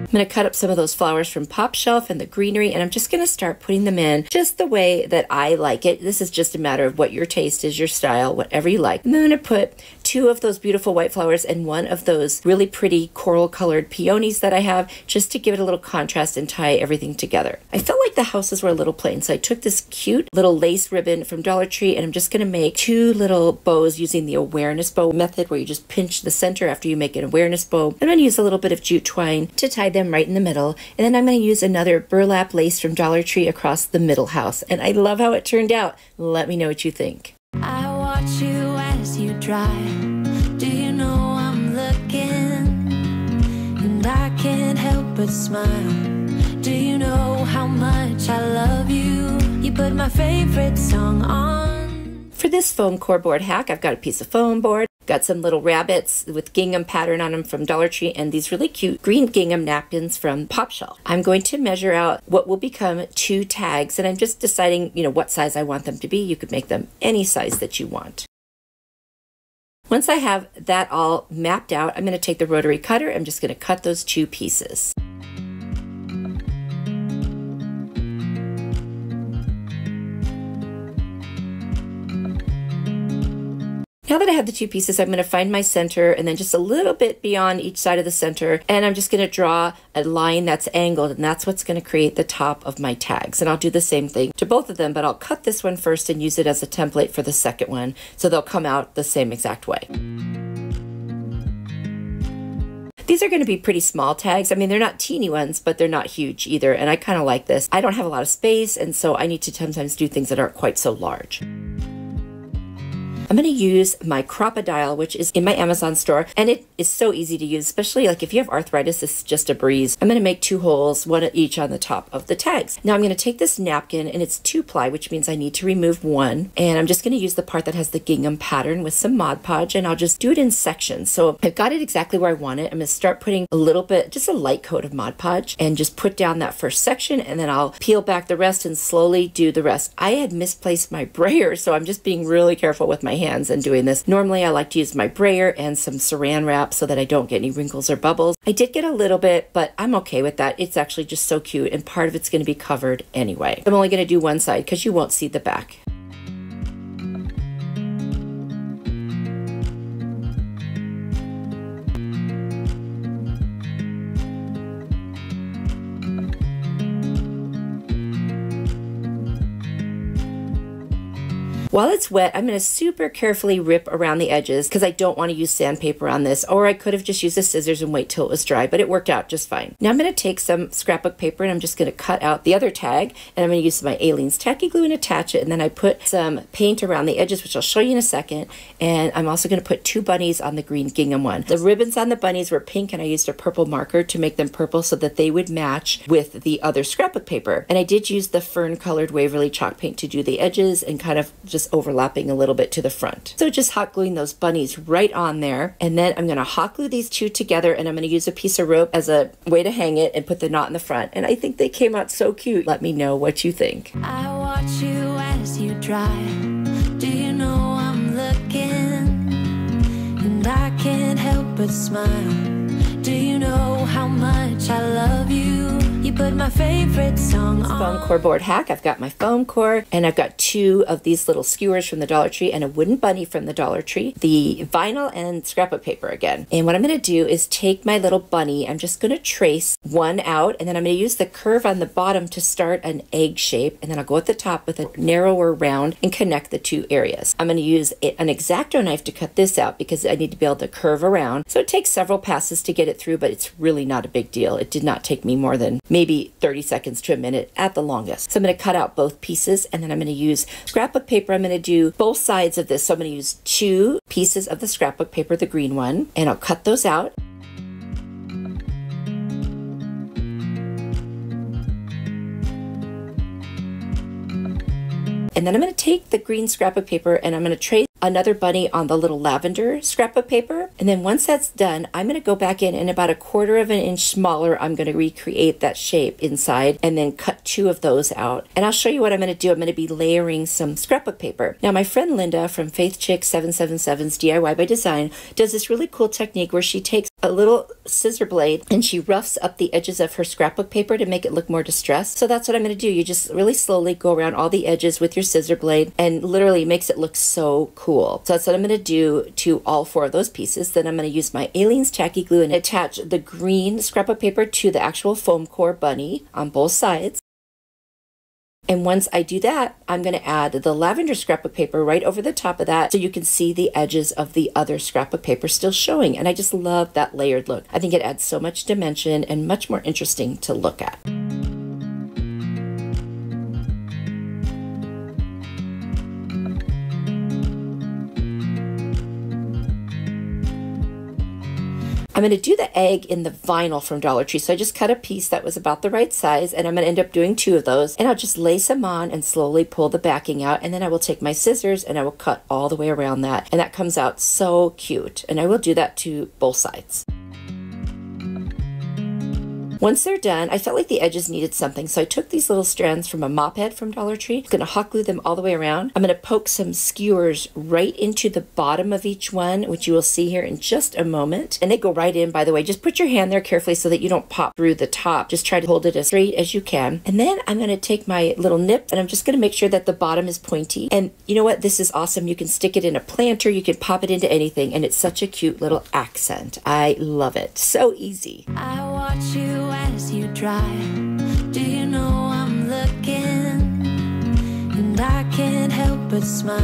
I'm going to cut up some of those flowers from Pop Shelf and the greenery, and I'm just going to start putting them in just the way that I like it. This is just a matter of what your taste is, your style, whatever you like. And then I'm going to put two of those beautiful white flowers and one of those really pretty coral colored peonies that I have, just to give it a little contrast and tie everything together. I felt like the houses were a little plain, so I took this cute little lace ribbon from Dollar Tree, and I'm just going to make two little bows using the awareness bow method, where you just pinch the center after you make an awareness bow. I'm going to use a little bit of jute twine to tie them right in the middle, and then I'm going to use another burlap lace from Dollar Tree across the middle house, and I love how it turned out. Let me know what you think. I watch you as you drive. Do you know I'm looking? And I can't help but smile. Do you know how much I love you? You put my favorite song on. For this foam core board hack, I've got a piece of foam board, got some little rabbits with gingham pattern on them from Dollar Tree, and these really cute green gingham napkins from Pop Shelf. I'm going to measure out what will become 2 tags, and I'm just deciding, what size I want them to be. You could make them any size that you want. Once I have that all mapped out, I'm going to take the rotary cutter. I'm just going to cut those 2 pieces. Now that I have the 2 pieces, I'm going to find my center, and then just a little bit beyond each side of the center, and I'm just going to draw a line that's angled, and that's what's going to create the top of my tags. And I'll do the same thing to both of them, but I'll cut this one first and use it as a template for the second one, so they'll come out the same exact way. These are going to be pretty small tags. I mean, they're not teeny ones, but they're not huge either, and I kind of like this. I don't have a lot of space, and so I need to sometimes do things that aren't quite so large. I'm going to use my Crop-A-Dial, which is in my Amazon store, and it is so easy to use, especially like if you have arthritis, this is just a breeze. I'm going to make 2 holes, one each on the top of the tags. Now I'm going to take this napkin, and it's 2-ply, which means I need to remove one, and I'm just going to use the part that has the gingham pattern with some Mod Podge, and I'll just do it in sections. So I've got it exactly where I want it. I'm going to start putting a little bit, just a light coat of Mod Podge, and just put down that first section, and then I'll peel back the rest and slowly do the rest. I had misplaced my brayer, so I'm just being really careful with my hands and doing this. Normally I like to use my brayer and some saran wrap so that I don't get any wrinkles or bubbles. I did get a little bit, but I'm okay with that. It's actually just so cute, and part of it's going to be covered anyway. I'm only going to do one side because you won't see the back. While it's wet, I'm going to super carefully rip around the edges because I don't want to use sandpaper on this, or I could have just used the scissors and wait till it was dry, but it worked out just fine. Now I'm going to take some scrapbook paper, and I'm just going to cut out the other tag, and I'm going to use my Aleene's tacky glue and attach it, and then I put some paint around the edges, which I'll show you in a second, and I'm also going to put 2 bunnies on the green gingham one. The ribbons on the bunnies were pink, and I used a purple marker to make them purple so that they would match with the other scrapbook paper. And I did use the fern colored Waverly chalk paint to do the edges and kind of just overlapping a little bit to the front. So just hot gluing those bunnies right on there, and then I'm going to hot glue these 2 together, and I'm going to use a piece of rope as a way to hang it and put the knot in the front. And I think they came out so cute. Let me know what you think. I watch you as you drive. Do you know I'm looking? And I can't help but smile. Do you know how much I love you? You put my favorite song on. Foam core board hack. I've got my foam core, and I've got 2 of these little skewers from the Dollar Tree and a wooden bunny from the Dollar Tree, the vinyl and scrapbook paper again. And what I'm going to do is take my little bunny, I'm just going to trace one out, and then I'm going to use the curve on the bottom to start an egg shape, and then I'll go at the top with a narrower round and connect the 2 areas. I'm going to use an X-Acto knife to cut this out because I need to be able to curve around. So it takes several passes to get it through, but it's really not a big deal. It did not take me more than maybe 30 seconds to a minute at the longest. So I'm going to cut out both pieces, and then I'm going to use scrapbook paper. I'm going to do both sides of this. So I'm going to use 2 pieces of the scrapbook paper, the green one, and I'll cut those out. And then I'm going to take the green scrapbook paper and I'm going to trace another bunny on the little lavender scrapbook paper. And then once that's done, I'm going to go back in and about 1/4 of an inch smaller, I'm going to recreate that shape inside and then cut 2 of those out. And I'll show you what I'm going to do. I'm going to be layering some scrapbook paper. Now, my friend Linda from Faith Chick 777's DIY by Design does this really cool technique where she takes a little scissor blade and she roughs up the edges of her scrapbook paper to make it look more distressed. So that's what I'm going to do. You just really slowly go around all the edges with your scissor blade and literally makes it look so cool. So that's what I'm going to do to all 4 of those pieces. Then I'm going to use my Aleene's tacky glue and attach the green scrapbook paper to the actual foam core bunny on both sides. And once I do that, I'm going to add the lavender scrapbook paper right over the top of that so you can see the edges of the other scrapbook paper still showing. And I just love that layered look. I think it adds so much dimension and much more interesting to look at. I'm going to do the egg in the vinyl from Dollar Tree. So I just cut a piece that was about the right size, and I'm going to end up doing 2 of those. And I'll just lace them on and slowly pull the backing out. And then I will take my scissors and I will cut all the way around that. And that comes out so cute. And I will do that to both sides. Once they're done, I felt like the edges needed something, so I took these little strands from a mop head from Dollar Tree. I'm going to hot glue them all the way around. I'm going to poke some skewers right into the bottom of each one, which you will see here in just a moment. And they go right in, by the way. Just put your hand there carefully so that you don't pop through the top. Just try to hold it as straight as you can. And then I'm going to take my little nip and I'm just going to make sure that the bottom is pointy. And you know what? This is awesome. You can stick it in a planter. You can pop it into anything. And it's such a cute little accent. I love it. So easy. I watch you as you drive. Do you know I'm looking? And I can't help but smile.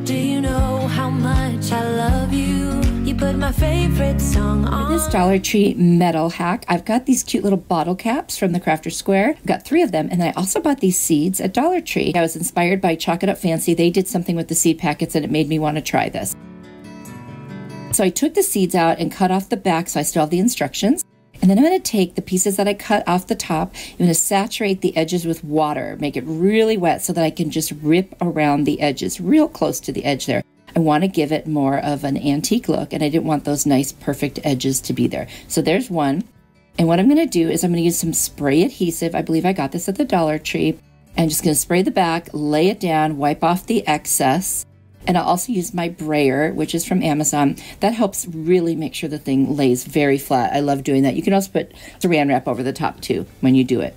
Do you know how much I love you? You put my favorite song on. For this Dollar Tree metal hack, I've got these cute little bottle caps from the Crafter Square. I've got 3 of them, and I also bought these seeds at Dollar Tree. I was inspired by Chalk It Up Fancy. They did something with the seed packets, and it made me want to try this. So I took the seeds out and cut off the back, so I still have the instructions. And then I'm going to take the pieces that I cut off the top. I'm going to saturate the edges with water, make it really wet so that I can just rip around the edges, real close to the edge there. I want to give it more of an antique look, and I didn't want those nice, perfect edges to be there. So there's one. And what I'm going to do is I'm going to use some spray adhesive. I believe I got this at the Dollar Tree. I'm just going to spray the back, lay it down, wipe off the excess. And I'll also use my brayer, which is from Amazon. That helps really make sure the thing lays very flat. I love doing that. You can also put saran wrap over the top too when you do it.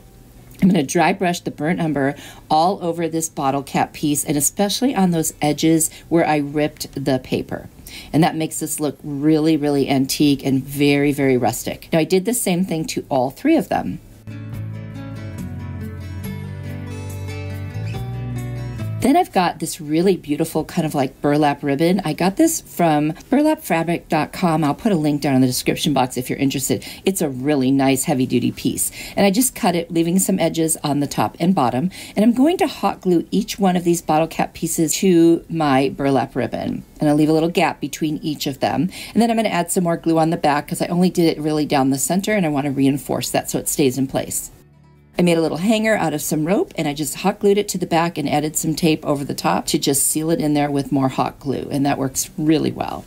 I'm going to dry brush the burnt umber all over this bottle cap piece, and especially on those edges where I ripped the paper. And that makes this look really, really antique and very, very rustic. Now I did the same thing to all 3 of them. Then I've got this really beautiful kind of like burlap ribbon. I got this from burlapfabric.com. I'll put a link down in the description box if you're interested. It's a really nice heavy-duty piece. And I just cut it, leaving some edges on the top and bottom. And I'm going to hot glue each one of these bottle cap pieces to my burlap ribbon. And I'll leave a little gap between each of them. And then I'm going to add some more glue on the back because I only did it really down the center, and I want to reinforce that so it stays in place. I made a little hanger out of some rope, and I just hot glued it to the back and added some tape over the top to just seal it in there with more hot glue, and that works really well.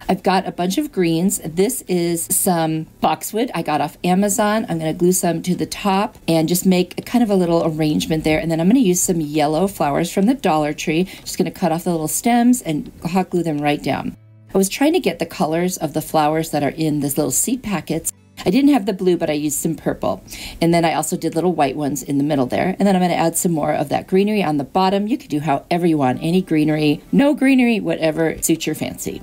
I've got a bunch of greens. This is some boxwood I got off Amazon. I'm going to glue some to the top and just make kind of a little arrangement there, and then I'm going to use some yellow flowers from the Dollar Tree. Just going to cut off the little stems and hot glue them right down. I was trying to get the colors of the flowers that are in these little seed packets, I didn't have the blue, but I used some purple. And then I also did little white ones in the middle there. And then I'm going to add some more of that greenery on the bottom. You could do however you want, any greenery, no greenery, whatever suits your fancy.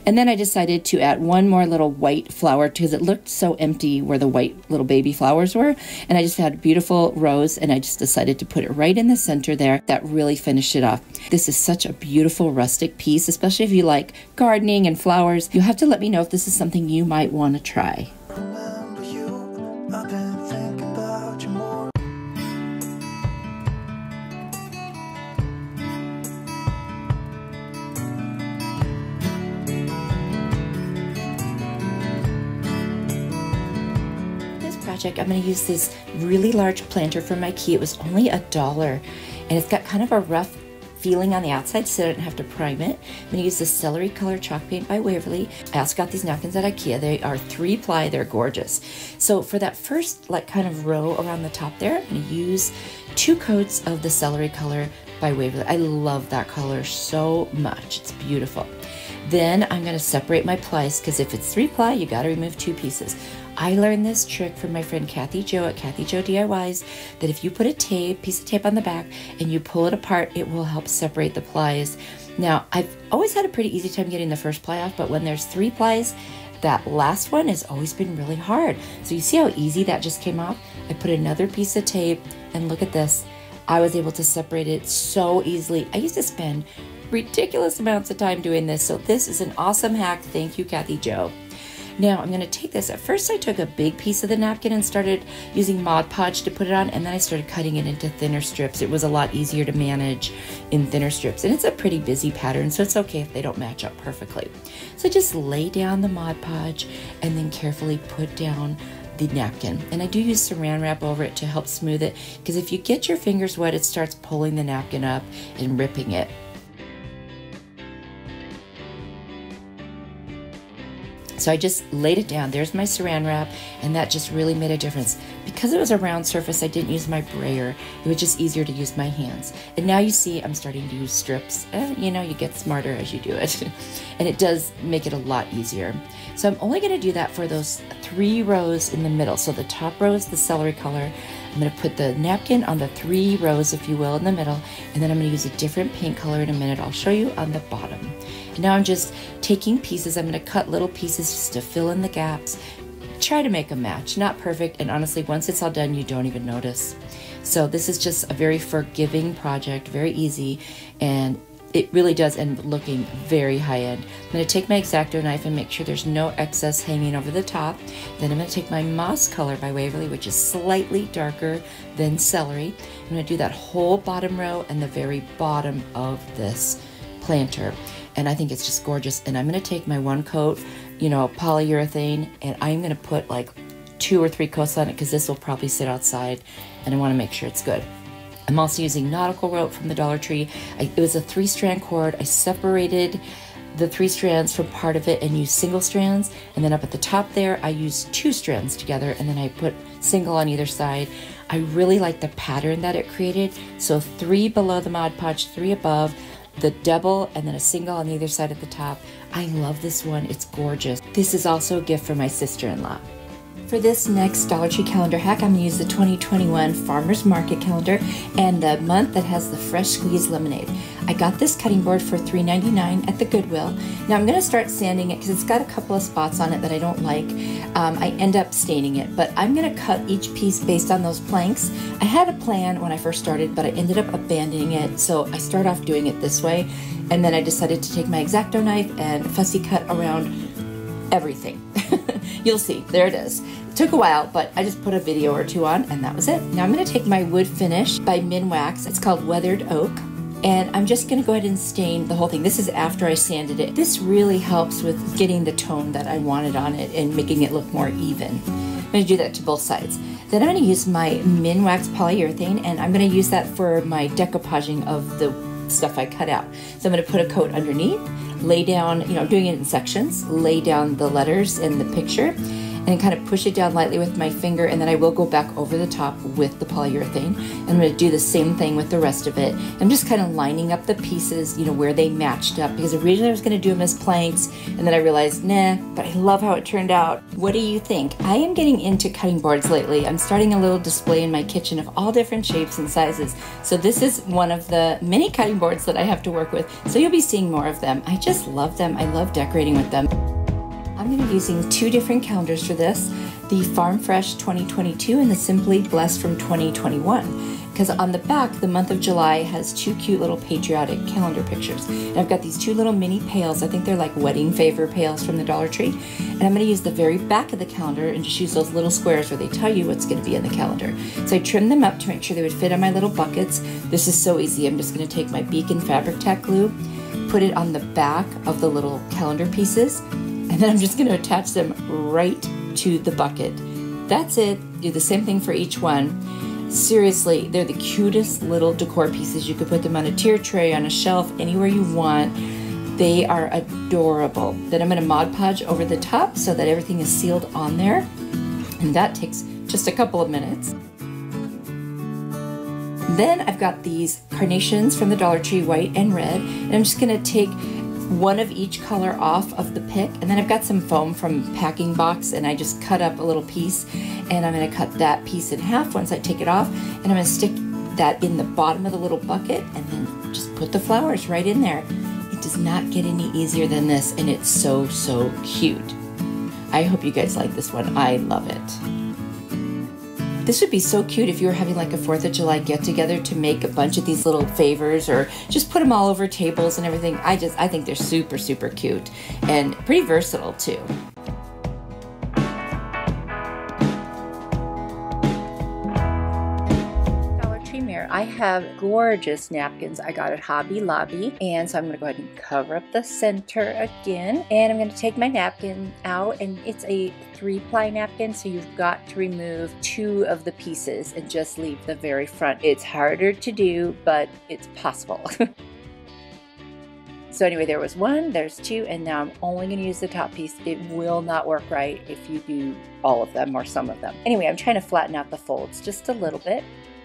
And then I decided to add one more little white flower because it looked so empty where the white little baby flowers were. And I just had a beautiful rose and I just decided to put it right in the center there. That really finished it off. This is such a beautiful rustic piece, especially if you like gardening and flowers. You'll have to let me know if this is something you might want to try. Remember you, I've been thinking about you more. Project, I'm going to use this really large planter from IKEA. It was only $1 and it's got kind of a rough feeling on the outside so I don't have to prime it. I'm going to use the Celery Color Chalk Paint by Waverly. I also got these napkins at IKEA. They are 3-ply. They're gorgeous. So for that first like kind of row around the top there, I'm going to use 2 coats of the Celery Color by Waverly. I love that color so much. It's beautiful. Then I'm going to separate my plies because if it's 3-ply, you got to remove 2 pieces. I learned this trick from my friend Kathy Jo at Kathy Jo DIYs, that if you put a piece of tape on the back and you pull it apart, it will help separate the plies. Now, I've always had a pretty easy time getting the first ply off, but when there's 3 plies, that last one has always been really hard. So you see how easy that just came off? I put another piece of tape and look at this. I was able to separate it so easily. I used to spend ridiculous amounts of time doing this, so this is an awesome hack. Thank you, Kathy Jo. Now I'm going to take this. At first I took a big piece of the napkin and started using Mod Podge to put it on, and then I started cutting it into thinner strips. It was a lot easier to manage in thinner strips, and it's a pretty busy pattern, so it's okay if they don't match up perfectly. So just lay down the Mod Podge and then carefully put down the napkin. And I do use saran wrap over it to help smooth it, because if you get your fingers wet, it starts pulling the napkin up and ripping it. So I just laid it down. There's my saran wrap, and that just really made a difference. Because it was a round surface, I didn't use my brayer. It was just easier to use my hands. And now you see I'm starting to use strips. You know, you get smarter as you do it. And it does make it a lot easier. So I'm only going to do that for those 3 rows in the middle. So the top row is the celery color. I'm going to put the napkin on the 3 rows, if you will, in the middle. And then I'm going to use a different paint color in a minute. I'll show you on the bottom. And now I'm just taking pieces. I'm going to cut little pieces just to fill in the gaps. Try to make a match. Not perfect, and honestly, once it's all done, you don't even notice. So this is just a very forgiving project, very easy, and it really does end up looking very high-end. I'm going to take my X-Acto knife and make sure there's no excess hanging over the top. Then I'm going to take my Moss Color by Waverly, which is slightly darker than celery. I'm going to do that whole bottom row and the very bottom of this planter. And I think it's just gorgeous. And I'm going to take my 1 coat, you know, polyurethane, and I'm going to put like 2 or 3 coats on it because this will probably sit outside, and I want to make sure it's good. I'm also using nautical rope from the Dollar Tree. It was a 3-strand cord. I separated the 3 strands from part of it and used single strands. And then up at the top there, I used 2 strands together, and then I put single on either side. I really like the pattern that it created. So 3 below the Mod Podge, 3 above, the double, and then a single on either side at the top. I love this one. It's gorgeous. This is also a gift for my sister-in-law. For this next Dollar Tree calendar hack, I'm going to use the 2021 Farmers Market calendar and the month that has the fresh squeezed lemonade. I got this cutting board for $3.99 at the Goodwill. Now I'm going to start sanding it because it's got a couple of spots on it that I don't like. I end up staining it, but I'm going to cut each piece based on those planks. I had a plan when I first started, but I ended up abandoning it, so I started off doing it this way, and then I decided to take my X-Acto knife and fussy cut around everything. You'll see, there it is. It took a while, but I just put a video or 2 on, and that was it. Now I'm going to take my wood finish by Minwax. It's called Weathered Oak, and I'm just going to go ahead and stain the whole thing. This is after I sanded it. This really helps with getting the tone that I wanted on it and making it look more even. I'm going to do that to both sides. Then I'm going to use my Minwax polyurethane, and I'm going to use that for my decoupaging of the stuff I cut out. So I'm going to put a coat underneath, lay down, you know, doing it in sections, lay down the letters and the picture, and kind of push it down lightly with my finger, and then I will go back over the top with the polyurethane. And I'm going to do the same thing with the rest of it. I'm just kind of lining up the pieces, you know, where they matched up, because originally I was going to do them as planks, and then I realized, nah, but I love how it turned out. What do you think? I am getting into cutting boards lately. I'm starting a little display in my kitchen of all different shapes and sizes. So this is one of the many cutting boards that I have to work with. So you'll be seeing more of them. I just love them. I love decorating with them. I'm going to be using two different calendars for this, the Farm Fresh 2022 and the Simply Blessed from 2021. Because on the back, the month of July has two cute little patriotic calendar pictures. And I've got these two little mini pails. I think they're like wedding favor pails from the Dollar Tree. And I'm going to use the very back of the calendar and just use those little squares where they tell you what's going to be in the calendar. So I trimmed them up to make sure they would fit on my little buckets. This is so easy. I'm just going to take my Beacon fabric tack glue, put it on the back of the little calendar pieces, and then I'm just going to attach them right to the bucket. That's it. Do the same thing for each one. Seriously, they're the cutest little decor pieces. You could put them on a tier tray, on a shelf, anywhere you want. They are adorable. Then I'm going to Mod Podge over the top so that everything is sealed on there. And that takes just a couple of minutes. Then I've got these carnations from the Dollar Tree, white and red. And I'm just going to take one of each color off of the pick, and then I've got some foam from Packing Box, and I just cut up a little piece, and I'm going to cut that piece in half once I take it off, and I'm going to stick that in the bottom of the little bucket, and then just put the flowers right in there. It does not get any easier than this, and it's so, so cute. I hope you guys like this one. I love it. This would be so cute if you were having like a 4th of July get-together to make a bunch of these little favors, or just put them all over tables and everything. I think they're super, super cute and pretty versatile too. I have gorgeous napkins I got at Hobby Lobby, and so I'm going to go ahead and cover up the center again, and I'm going to take my napkin out, and it's a 3-ply napkin, so you've got to remove 2 of the pieces and just leave the very front. It's harder to do, but it's possible. So anyway, there was 1, there's 2, and now I'm only going to use the top piece. It will not work right if you do all of them or some of them. Anyway, I'm trying to flatten out the folds just a little bit.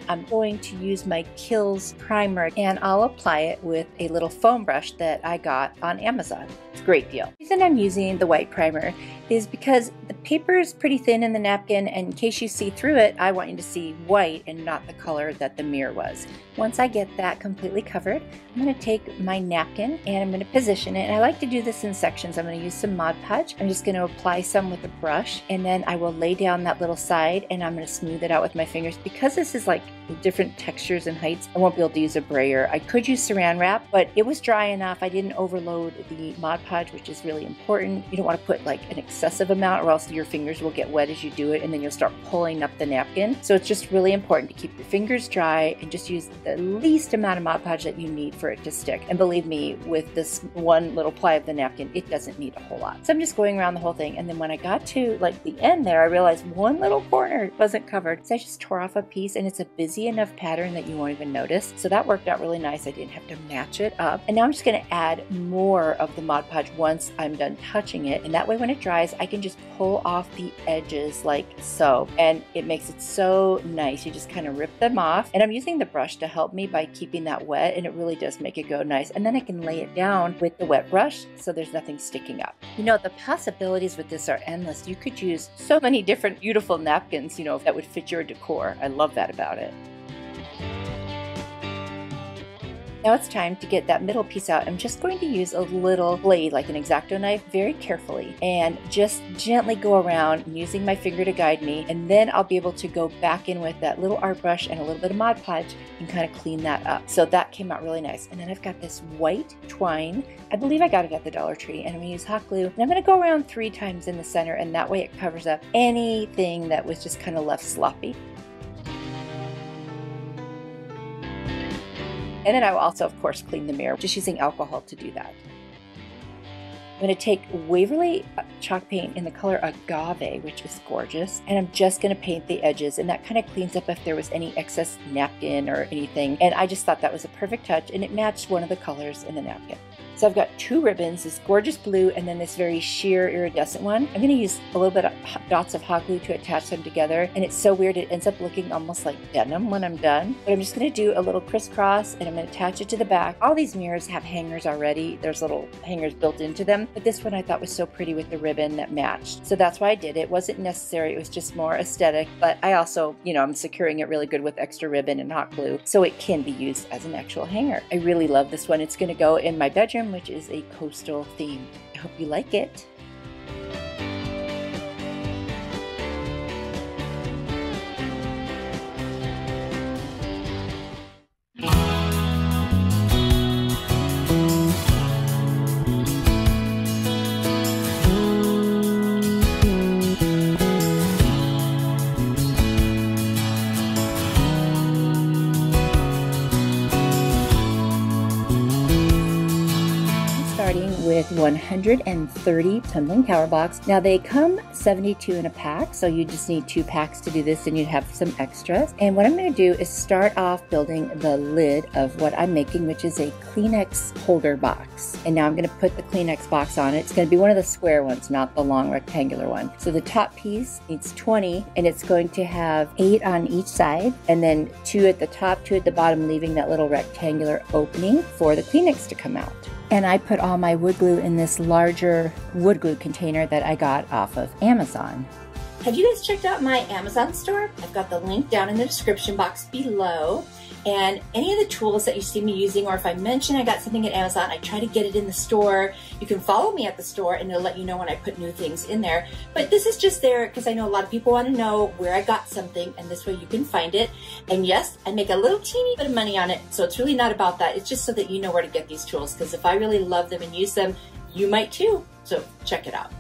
I'm going to use my Kills primer, and I'll apply it with a little foam brush that I got on Amazon. It's a great deal. The reason I'm using the white primer is because the paper is pretty thin in the napkin, and in case you see through it, I want you to see white and not the color that the mirror was. Once I get that completely covered, I'm going to take my napkin and I'm going to position it. And I like to do this in sections. I'm going to use some Mod Podge. I'm just going to apply some with a brush, and then I will lay down that little side, and I'm going to smooth it out with my fingers. Because this is like different textures and heights, I won't be able to use a brayer. I could use saran wrap, but it was dry enough. I didn't overload the Mod Podge, which is really important. You don't want to put like an excessive amount, or else your fingers will get wet as you do it, and then you'll start pulling up the napkin. So it's just really important to keep your fingers dry and just use the least amount of Mod Podge that you need for it to stick. And believe me, with this one little ply of the napkin, it doesn't need a whole lot. So I'm just going around the whole thing, and then when I got to like the end there, I realized one little corner wasn't covered. So I just tore off a piece, and it's a busy enough pattern that you won't even notice. So that worked out really nice. I didn't have to match it up. And now I'm just going to add more of the Mod Podge once I'm done touching it. And that way when it dries, I can just pull off the edges like so. And it makes it so nice. You just kind of rip them off. And I'm using the brush to help me by keeping that wet, and it really does make it go nice. And then I can lay it down with the wet brush so there's nothing sticking up. You know, the possibilities with this are endless. You could use so many different beautiful napkins, you know, that would fit your decor. I love that about it. Now it's time to get that middle piece out. I'm just going to use a little blade, like an X-Acto knife, very carefully, and just gently go around using my finger to guide me, and then I'll be able to go back in with that little art brush and a little bit of Mod Podge and kind of clean that up. So that came out really nice. And then I've got this white twine. I believe I got it at the Dollar Tree, and I'm going to use hot glue. And I'm going to go around 3 times in the center, and that way it covers up anything that was just kind of left sloppy. And then I will also, of course, clean the mirror, just using alcohol to do that. I'm going to take Waverly chalk paint in the color Agave, which is gorgeous, and I'm just going to paint the edges, and that kind of cleans up if there was any excess napkin or anything. And I just thought that was a perfect touch, and it matched one of the colors in the napkin. So I've got two ribbons, this gorgeous blue and then this very sheer iridescent one. I'm going to use a little bit of dots of hot glue to attach them together, and it's so weird, it ends up looking almost like denim when I'm done. But I'm just going to do a little crisscross and I'm going to attach it to the back. All these mirrors have hangers already. There's little hangers built into them, but this one I thought was so pretty with the ribbon that matched. So that's why I did it. It wasn't necessary, it was just more aesthetic, but I also, you know, I'm securing it really good with extra ribbon and hot glue, so it can be used as an actual hanger. I really love this one. It's going to go in my bedroom, which is a coastal theme. I hope you like it. With 130 tumbling power blocks. Now they come 72 in a pack, so you just need 2 packs to do this and you'd have some extras. And what I'm going to do is start off building the lid of what I'm making, which is a Kleenex Holder Box. And now I'm going to put the Kleenex box on it. It's going to be one of the square ones, not the long rectangular one. So the top piece needs 20 and it's going to have 8 on each side and then 2 at the top, 2 at the bottom, leaving that little rectangular opening for the Kleenex to come out. And I put all my wood glue in this larger wood glue container that I got off of Amazon. Have you guys checked out my Amazon store? I've got the link down in the description box below. And any of the tools that you see me using, or if I mention I got something at Amazon, I try to get it in the store. You can follow me at the store and it'll let you know when I put new things in there. But this is just there because I know a lot of people want to know where I got something, and this way you can find it. And yes, I make a little teeny bit of money on it, so it's really not about that. It's just so that you know where to get these tools, because if I really love them and use them, you might too. So check it out.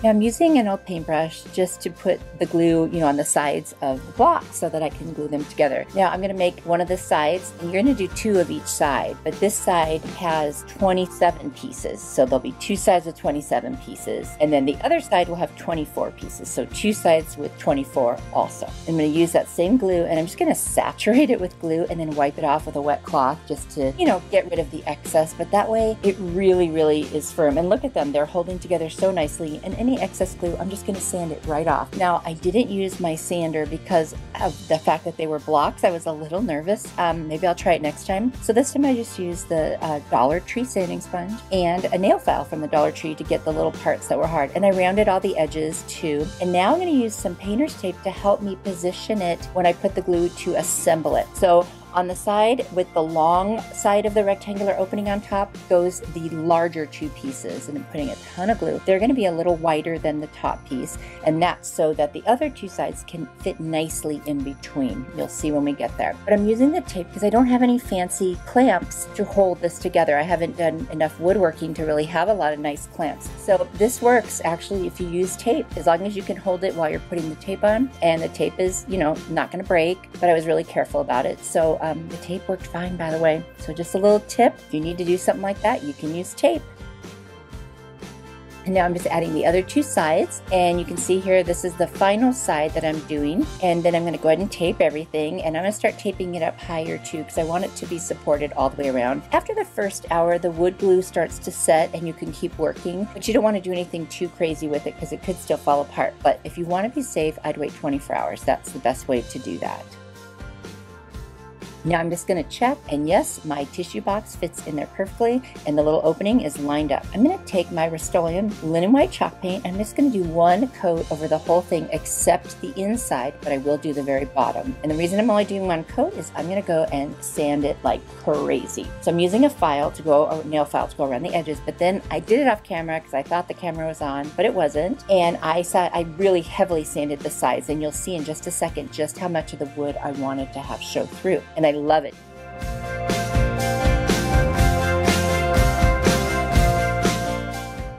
Now I'm using an old paintbrush just to put the glue, you know, on the sides of the blocks so that I can glue them together. Now I'm going to make one of the sides, and you're going to do 2 of each side, but this side has 27 pieces, so there'll be 2 sides with 27 pieces, and then the other side will have 24 pieces, so 2 sides with 24 also. I'm going to use that same glue, and I'm just going to saturate it with glue and then wipe it off with a wet cloth just to, you know, get rid of the excess, but that way it really, really is firm. And look at them, they're holding together so nicely, and any excess glue, I'm just going to sand it right off. Now, I didn't use my sander because of the fact that they were blocks. I was a little nervous. Maybe I'll try it next time. So this time I just used the Dollar Tree sanding sponge and a nail file from the Dollar Tree to get the little parts that were hard. And I rounded all the edges too. And now I'm going to use some painter's tape to help me position it when I put the glue to assemble it. So on the side with the long side of the rectangular opening on top goes the larger 2 pieces, and I'm putting a ton of glue. They're going to be a little wider than the top piece, and that's so that the other 2 sides can fit nicely in between. You'll see when we get there. But I'm using the tape because I don't have any fancy clamps to hold this together. I haven't done enough woodworking to really have a lot of nice clamps. So this works actually if you use tape, as long as you can hold it while you're putting the tape on, and the tape is, you know, not going to break, but I was really careful about it. So the tape worked fine, by the way. So just a little tip, if you need to do something like that, you can use tape. And now I'm just adding the other 2 sides, and you can see here this is the final side that I'm doing, and then I'm going to go ahead and tape everything, and I'm going to start taping it up higher too because I want it to be supported all the way around. After the first hour, the wood glue starts to set and you can keep working, but you don't want to do anything too crazy with it because it could still fall apart. But if you want to be safe, I'd wait 24 hours. That's the best way to do that. Now I'm just going to check, and yes, my tissue box fits in there perfectly and the little opening is lined up. I'm going to take my Rust-Oleum linen white chalk paint. I'm just going to do 1 coat over the whole thing except the inside, but I will do the very bottom. And the reason I'm only doing 1 coat is I'm going to go and sand it like crazy. So I'm using a file to go, or nail file to go around the edges, but then I did it off camera because I thought the camera was on, but it wasn't. And I really heavily sanded the sides, and you'll see in just a second just how much of the wood I wanted to have show through. And I love it.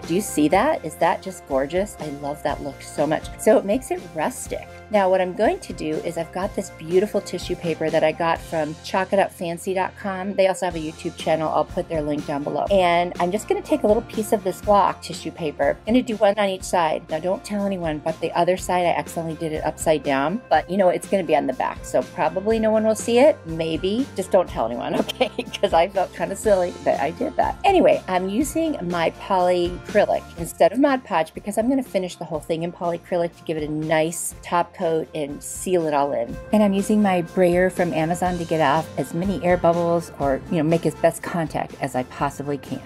Do you see that? Is that just gorgeous? I love that look so much. So it makes it rustic. Now what I'm going to do is I've got this beautiful tissue paper that I got from chalkitupfancy.com. They also have a YouTube channel. I'll put their link down below. And I'm just going to take a little piece of this block tissue paper. I'm going to do one on each side. Now don't tell anyone, but the other side I accidentally did it upside down. But you know, it's going to be on the back, so probably no one will see it. Maybe. Just don't tell anyone, okay? Because I felt kind of silly that I did that. Anyway, I'm using my polyacrylic instead of Mod Podge because I'm going to finish the whole thing in polyacrylic to give it a nice top coat and seal it all in. And I'm using my brayer from Amazon to get off as many air bubbles or, you know, make as best contact as I possibly can.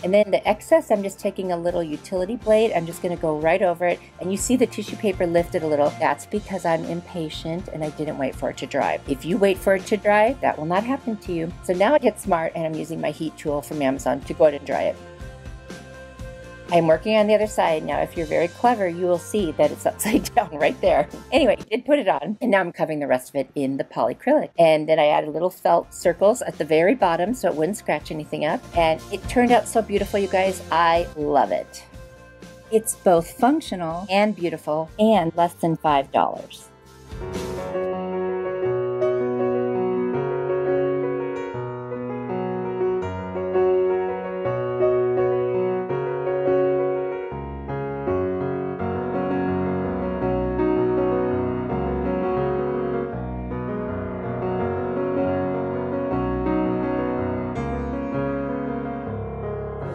And then the excess, I'm just taking a little utility blade. I'm just going to go right over it. And you see the tissue paper lifted a little. That's because I'm impatient and I didn't wait for it to dry. If you wait for it to dry, that will not happen to you. So now I get smart and I'm using my heat tool from Amazon to go ahead and dry it. I'm working on the other side. Now, if you're very clever, you will see that it's upside down right there. Anyway, I did put it on, and now I'm covering the rest of it in the polyacrylic. And then I added little felt circles at the very bottom so it wouldn't scratch anything up. And it turned out so beautiful, you guys. I love it. It's both functional and beautiful and less than $5.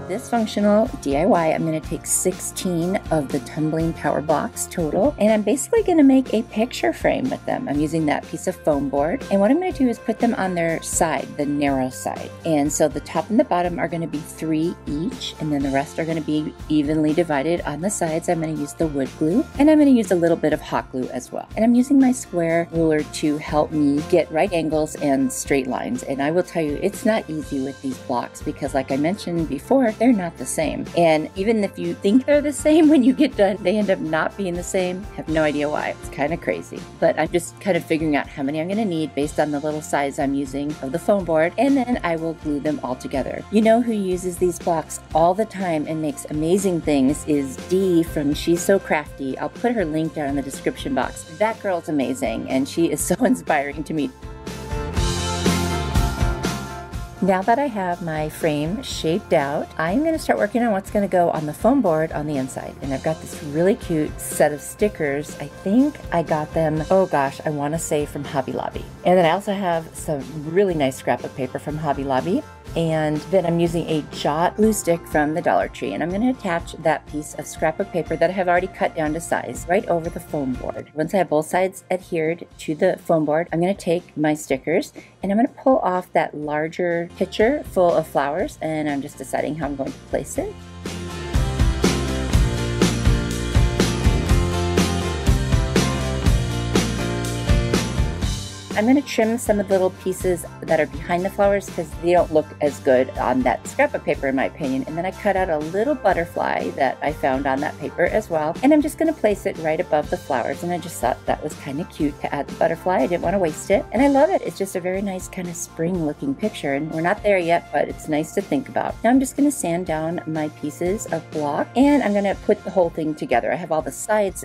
This functional DIY, I'm going to take 16 of the tumbling power blocks total, and I'm basically going to make a picture frame with them. I'm using that piece of foam board, and what I'm going to do is put them on their side, the narrow side. And so the top and the bottom are going to be 3 each, and then the rest are going to be evenly divided on the sides. I'm going to use the wood glue, and I'm going to use a little bit of hot glue as well. And I'm using my square ruler to help me get right angles and straight lines. And I will tell you, it's not easy with these blocks because, like I mentioned before, they're not the same. And even if you think they're the same, when you get done, they end up not being the same. Have no idea why. It's kind of crazy. But I'm just kind of figuring out how many I'm going to need based on the little size I'm using of the foam board, and then I will glue them all together. You know who uses these blocks all the time and makes amazing things is Dee from She's So Crafty. I'll put her link down in the description box. That girl's amazing, and she is so inspiring to me. Now that I have my frame shaped out, I'm going to start working on what's going to go on the foam board on the inside. And I've got this really cute set of stickers. I think I got them, oh gosh, I want to say from Hobby Lobby. And then I also have some really nice scrapbook paper from Hobby Lobby. And then I'm using a jot glue stick from the Dollar Tree, and I'm going to attach that piece of scrapbook paper that I have already cut down to size right over the foam board. Once I have both sides adhered to the foam board, I'm going to take my stickers and I'm going to pull off that larger pitcher full of flowers, and I'm just deciding how I'm going to place it. I'm going to trim some of the little pieces that are behind the flowers because they don't look as good on that scrapbook paper in my opinion. And then I cut out a little butterfly that I found on that paper as well. And I'm just going to place it right above the flowers. And I just thought that was kind of cute to add the butterfly. I didn't want to waste it. And I love it. It's just a very nice kind of spring looking picture. And we're not there yet, but it's nice to think about. Now I'm just going to sand down my pieces of block and I'm going to put the whole thing together. I have all the sides,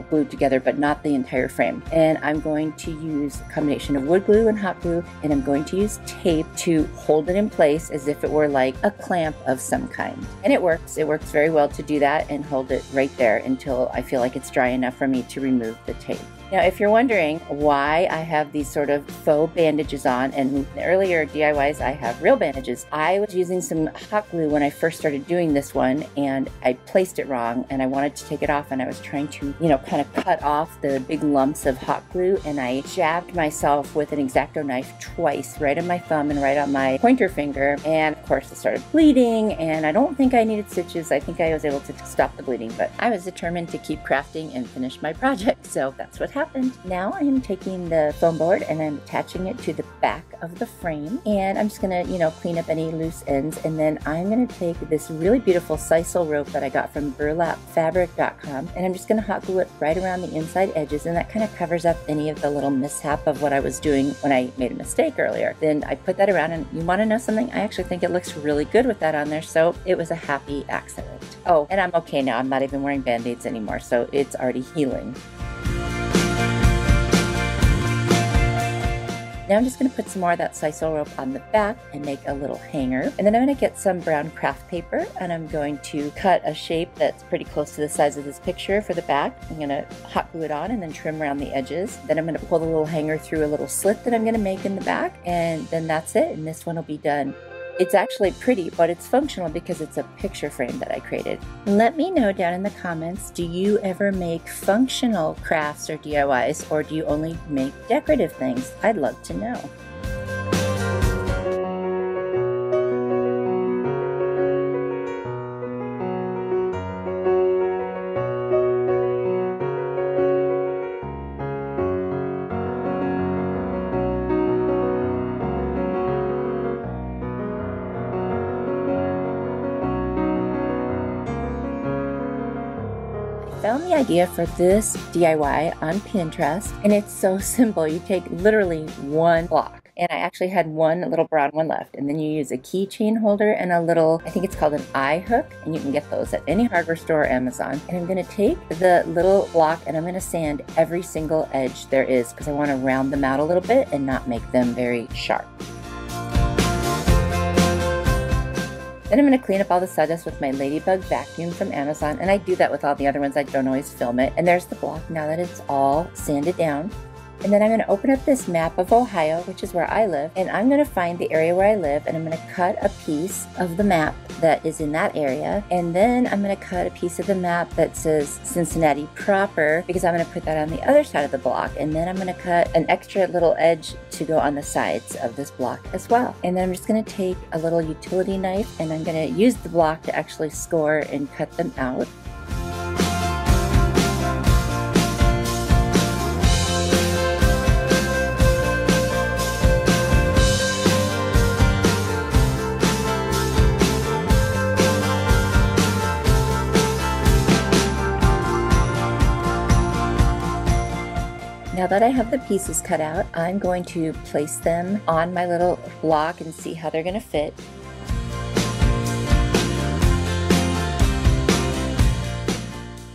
glued together, but not the entire frame. And I'm going to use a combination of wood glue and hot glue, and I'm going to use tape to hold it in place as if it were like a clamp of some kind. And it works very well to do that and hold it right there until I feel like it's dry enough for me to remove the tape. Now, if you're wondering why I have these sort of faux bandages on, and in earlier DIYs I have real bandages, I was using some hot glue when I first started doing this one, and I placed it wrong, and I wanted to take it off, and I was trying to, kind of cut off the big lumps of hot glue, and I jabbed myself with an X-Acto knife twice, right on my thumb and right on my pointer finger, and of course it started bleeding, and I don't think I needed stitches. I think I was able to stop the bleeding, but I was determined to keep crafting and finish my project, so that's what happened. Now I am taking the foam board and I'm attaching it to the back of the frame, and I'm just gonna, clean up any loose ends, and then I'm gonna take this really beautiful sisal rope that I got from burlapfabric.com, and I'm just gonna hot glue it right around the inside edges, and that kind of covers up any of the little mishap of what I was doing when I made a mistake earlier. Then I put that around, and you want to know something? I actually think it looks really good with that on there, so it was a happy accident. Oh, and I'm okay now. I'm not even wearing band-aids anymore, so it's already healing. Now I'm just going to put some more of that sisal rope on the back and make a little hanger. And then I'm going to get some brown craft paper and I'm going to cut a shape that's pretty close to the size of this picture for the back. I'm going to hot glue it on and then trim around the edges. Then I'm going to pull the little hanger through a little slit that I'm going to make in the back, and then that's it, and this one will be done. It's actually pretty, but it's functional because it's a picture frame that I created. Let me know down in the comments, do you ever make functional crafts or DIYs, or do you only make decorative things? I'd love to know. Found the idea for this DIY on Pinterest, and it's so simple. You take literally one block, and I actually had one little brown one left, and then you use a keychain holder and a little, I think it's called an eye hook, and you can get those at any hardware store or Amazon. And I'm going to take the little block and I'm going to sand every single edge there is because I want to round them out a little bit and not make them very sharp. Then I'm going to clean up all the sawdust with my Ladybug vacuum from Amazon, and I do that with all the other ones. I don't always film it. And there's the block now that it's all sanded down. And then I'm going to open up this map of Ohio, which is where I live, and I'm going to find the area where I live, and I'm going to cut a piece of the map that is in that area. And then I'm going to cut a piece of the map that says Cincinnati proper, because I'm going to put that on the other side of the block. And then I'm going to cut an extra little edge to go on the sides of this block as well. And then I'm just going to take a little utility knife, and I'm going to use the block to actually score and cut them out. Now that I have the pieces cut out, I'm going to place them on my little block and see how they're going to fit.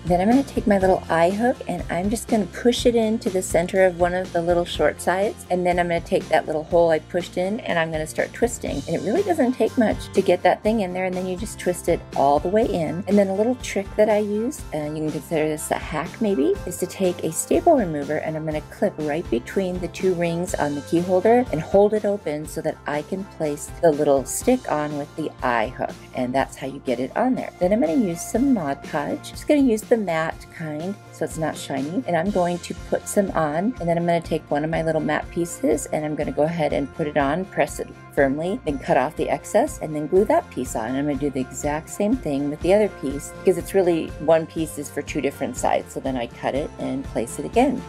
Then I'm going to take my little eye hook and I'm just going to push it into the center of one of the little short sides, and then I'm going to take that little hole I pushed in and I'm going to start twisting. And it really doesn't take much to get that thing in there, and then you just twist it all the way in. And then a little trick that I use, and you can consider this a hack maybe, is to take a staple remover and I'm going to clip right between the two rings on the key holder and hold it open so that I can place the little stick on with the eye hook, and that's how you get it on there. Then I'm going to use some Mod Podge. Just going to use the matte kind so it's not shiny, and I'm going to put some on, and then I'm going to take one of my little matte pieces and I'm going to go ahead and put it on, press it firmly, then cut off the excess and then glue that piece on. And I'm going to do the exact same thing with the other piece because it's really one piece is for two different sides. So then I cut it and place it again.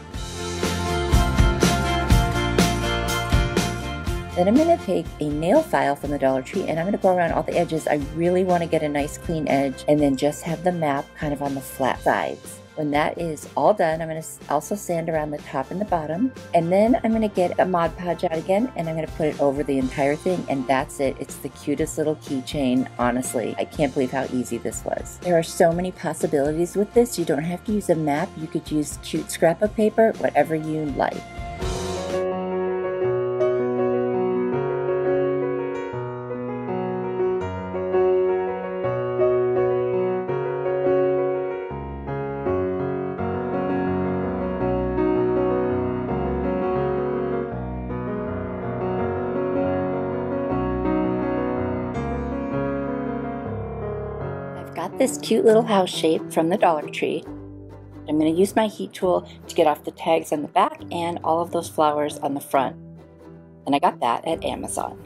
Then I'm going to take a nail file from the Dollar Tree and I'm going to go around all the edges. I really want to get a nice clean edge and then just have the map kind of on the flat sides. When that is all done, I'm going to also sand around the top and the bottom. And then I'm going to get a Mod Podge out again and I'm going to put it over the entire thing, and that's it. It's the cutest little keychain, honestly. I can't believe how easy this was. There are so many possibilities with this. You don't have to use a map. You could use cute scrap of paper, whatever you like. Got this cute little house shape from the Dollar Tree. I'm going to use my heat tool to get off the tags on the back and all of those flowers on the front. And I got that at Amazon.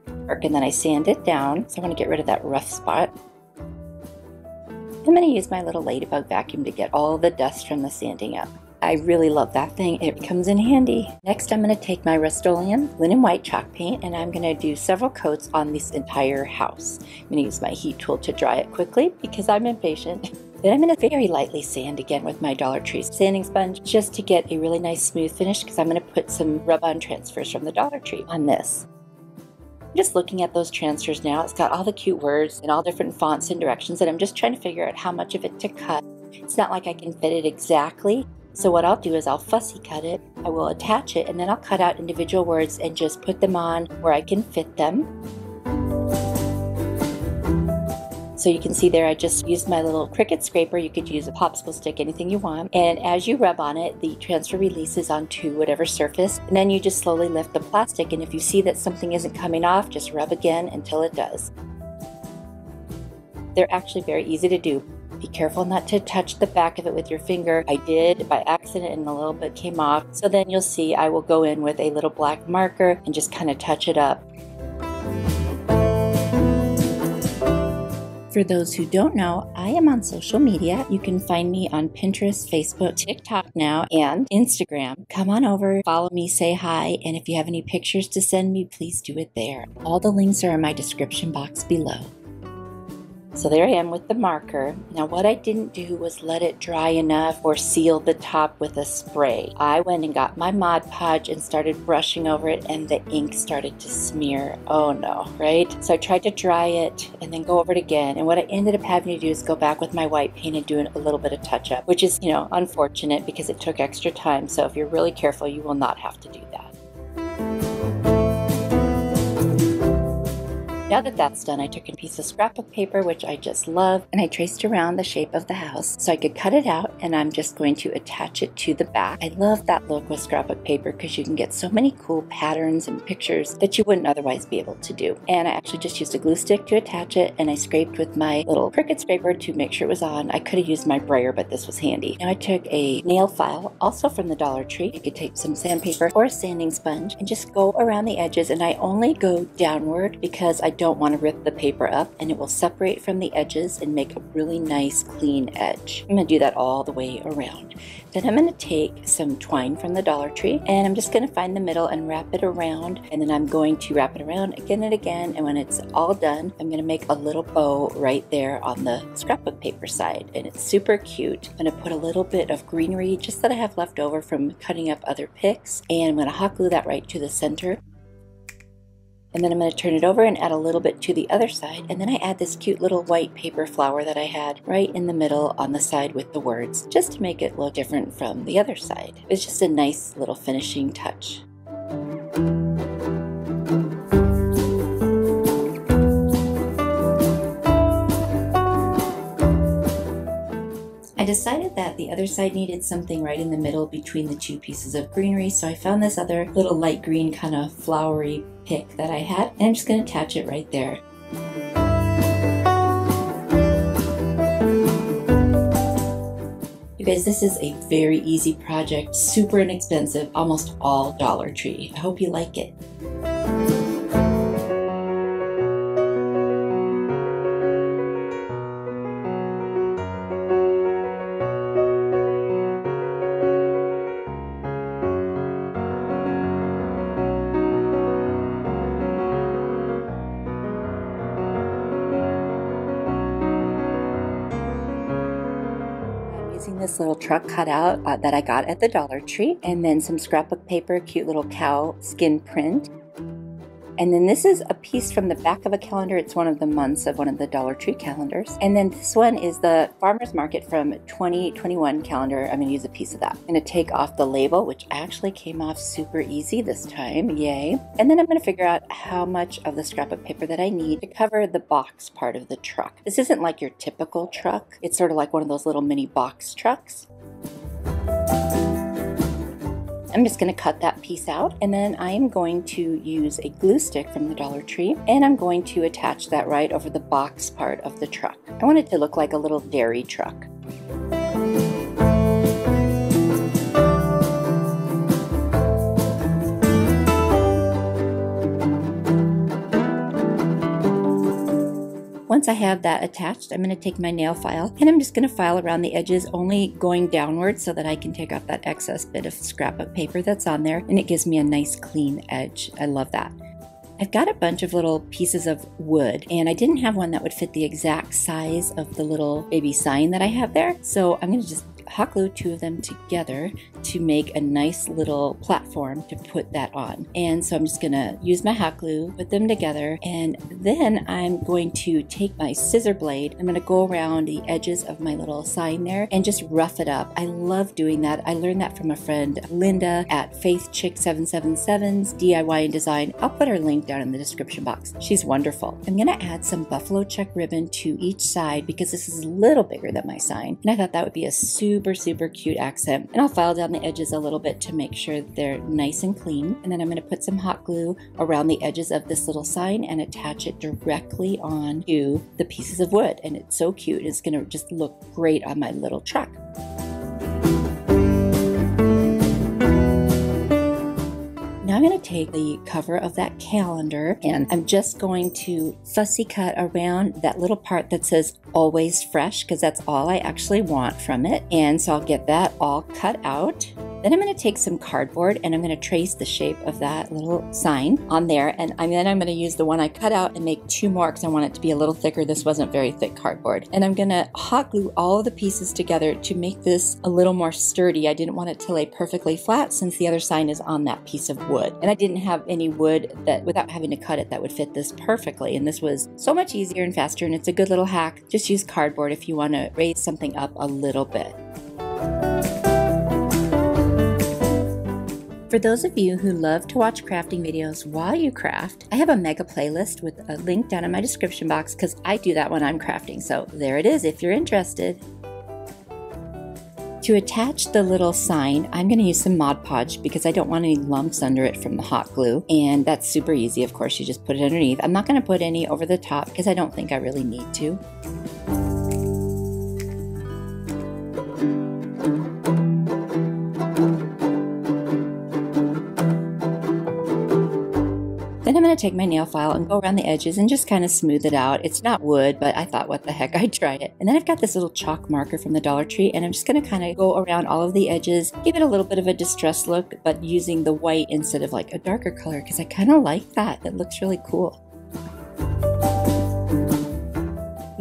And then I sand it down, so I'm going to get rid of that rough spot. I'm going to use my little Ladybug vacuum to get all the dust from the sanding up. I really love that thing. It comes in handy. Next, I'm going to take my Rust-Oleum linen white chalk paint and I'm going to do several coats on this entire house. I'm going to use my heat tool to dry it quickly because I'm impatient. Then I'm going to very lightly sand again with my Dollar Tree sanding sponge just to get a really nice smooth finish, because I'm going to put some rub-on transfers from the Dollar Tree on this. I'm just looking at those transfers now. It's got all the cute words in all different fonts and directions, and I'm just trying to figure out how much of it to cut. It's not like I can fit it exactly, So what I'll do is I'll fussy cut it, I will attach it, and then I'll cut out individual words and just put them on where I can fit them. So you can see there I just used my little Cricut scraper. You could use a popsicle stick, anything you want. And as you rub on it, the transfer releases onto whatever surface. And then you just slowly lift the plastic. And if you see that something isn't coming off, just rub again until it does. They're actually very easy to do. Be careful not to touch the back of it with your finger. I did by accident and a little bit came off. So then you'll see I will go in with a little black marker and just kind of touch it up. For those who don't know, I am on social media. You can find me on Pinterest, Facebook, TikTok now, and Instagram. Come on over, follow me, say hi, and if you have any pictures to send me, please do it there. All the links are in my description box below. So there I am with the marker. Now what I didn't do was let it dry enough or seal the top with a spray. I went and got my Mod Podge and started brushing over it and the ink started to smear. Oh no, right? So I tried to dry it and then go over it again. And what I ended up having to do is go back with my white paint and do a little bit of touch up, which is, unfortunate because it took extra time. So if you're really careful, you will not have to do that. Now that that's done, I took a piece of scrapbook paper, which I just love, and I traced around the shape of the house so I could cut it out, and I'm just going to attach it to the back. I love that look with scrapbook paper because you can get so many cool patterns and pictures that you wouldn't otherwise be able to do. And I actually just used a glue stick to attach it, and I scraped with my little Cricut scraper to make sure it was on. I could have used my brayer, but this was handy. Now I took a nail file, also from the Dollar Tree. You could take some sandpaper or a sanding sponge and just go around the edges, and I only go downward because I don't want to rip the paper up, and it will separate from the edges and make a really nice clean edge. I'm going to do that all the way around. Then I'm going to take some twine from the Dollar Tree and I'm just going to find the middle and wrap it around, and then I'm going to wrap it around again and again, and when it's all done I'm going to make a little bow right there on the scrapbook paper side, and it's super cute. I'm going to put a little bit of greenery just that I have left over from cutting up other pics, and I'm going to hot glue that right to the center. And then I'm going to turn it over and add a little bit to the other side. And then I add this cute little white paper flower that I had right in the middle on the side with the words, just to make it look different from the other side. It's just a nice little finishing touch. I decided that the other side needed something right in the middle between the two pieces of greenery, so I found this other little light green kind of flowery pick that I had, and I'm just going to attach it right there. You guys, this is a very easy project, super inexpensive, almost all Dollar Tree. I hope you like it. This little truck cutout that I got at the Dollar Tree, and then some scrapbook paper, cute little cow skin print. And then this is a piece from the back of a calendar. It's one of the months of one of the Dollar Tree calendars. And then this one is the Farmer's Market from 2021 calendar. I'm going to use a piece of that. I'm going to take off the label, which actually came off super easy this time. Yay. And then I'm going to figure out how much of the scrapbook paper that I need to cover the box part of the truck. This isn't like your typical truck. It's sort of like one of those little mini box trucks. I'm just going to cut that piece out, and then I am going to use a glue stick from the Dollar Tree, and I'm going to attach that right over the box part of the truck. I want it to look like a little dairy truck. Once I have that attached, I'm going to take my nail file and I'm just going to file around the edges, only going downward so that I can take off that excess bit of scrapbook paper that's on there, and it gives me a nice clean edge. I love that. I've got a bunch of little pieces of wood, and I didn't have one that would fit the exact size of the little baby sign that I have there, so I'm going to just hot glue two of them together to make a nice little platform to put that on. And so I'm just gonna use my hot glue, put them together, and then I'm going to take my scissor blade. I'm gonna go around the edges of my little sign there and just rough it up. I love doing that. I learned that from a friend, Linda at FaithChick777's DIY and Design. I'll put her link down in the description box. She's wonderful. I'm gonna add some buffalo check ribbon to each side because this is a little bigger than my sign. And I thought that would be a super, super cute accent. And I'll file down the edges a little bit to make sure they're nice and clean. And then I'm gonna put some hot glue around the edges of this little sign and attach it directly on to the pieces of wood. And it's so cute. It's gonna just look great on my little truck. Now I'm going to take the cover of that calendar and I'm just going to fussy cut around that little part that says always fresh because that's all I actually want from it. And so I'll get that all cut out. Then I'm going to take some cardboard and I'm going to trace the shape of that little sign on there. And then I'm going to use the one I cut out and make two more because I want it to be a little thicker. This wasn't very thick cardboard. And I'm going to hot glue all of the pieces together to make this a little more sturdy. I didn't want it to lay perfectly flat since the other sign is on that piece of wood. And I didn't have any wood that, without having to cut it, that would fit this perfectly. And this was so much easier and faster. And it's a good little hack. Just use cardboard if you want to raise something up a little bit. For those of you who love to watch crafting videos while you craft, I have a mega playlist with a link down in my description box because I do that when I'm crafting. So there it is if you're interested. To attach the little sign, I'm going to use some Mod Podge because I don't want any lumps under it from the hot glue. And that's super easy, of course, you just put it underneath. I'm not going to put any over the top because I don't think I really need to. Then I'm going to take my nail file and go around the edges and just kind of smooth it out. It's not wood, but I thought, what the heck, I'd try it. And then I've got this little chalk marker from the Dollar Tree, and I'm just going to kind of go around all of the edges, give it a little bit of a distressed look, but using the white instead of like a darker color because I kind of like that. It looks really cool.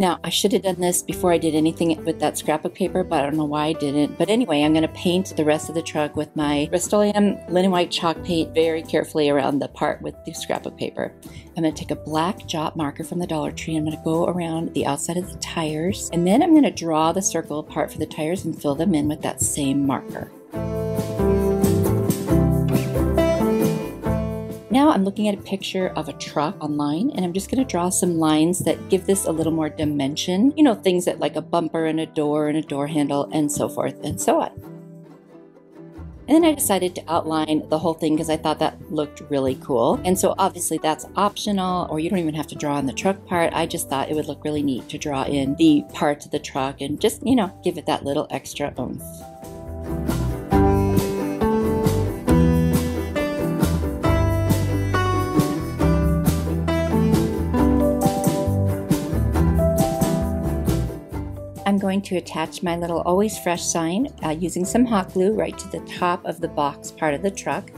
Now, I should have done this before I did anything with that scrapbook paper, but I don't know why I didn't. But anyway, I'm going to paint the rest of the truck with my Rust-Oleum linen white chalk paint very carefully around the part with the scrapbook paper. I'm going to take a black jot marker from the Dollar Tree. I'm going to go around the outside of the tires, and then I'm going to draw the circle part for the tires and fill them in with that same marker. Now I'm looking at a picture of a truck online and I'm just going to draw some lines that give this a little more dimension. You know, things that like a bumper and a door handle and so forth and so on. And then I decided to outline the whole thing because I thought that looked really cool. And so obviously that's optional, or you don't even have to draw on the truck part. I just thought it would look really neat to draw in the parts of the truck and just, you know, give it that little extra oomph. I'm going to attach my little always fresh sign using some hot glue right to the top of the box part of the truck.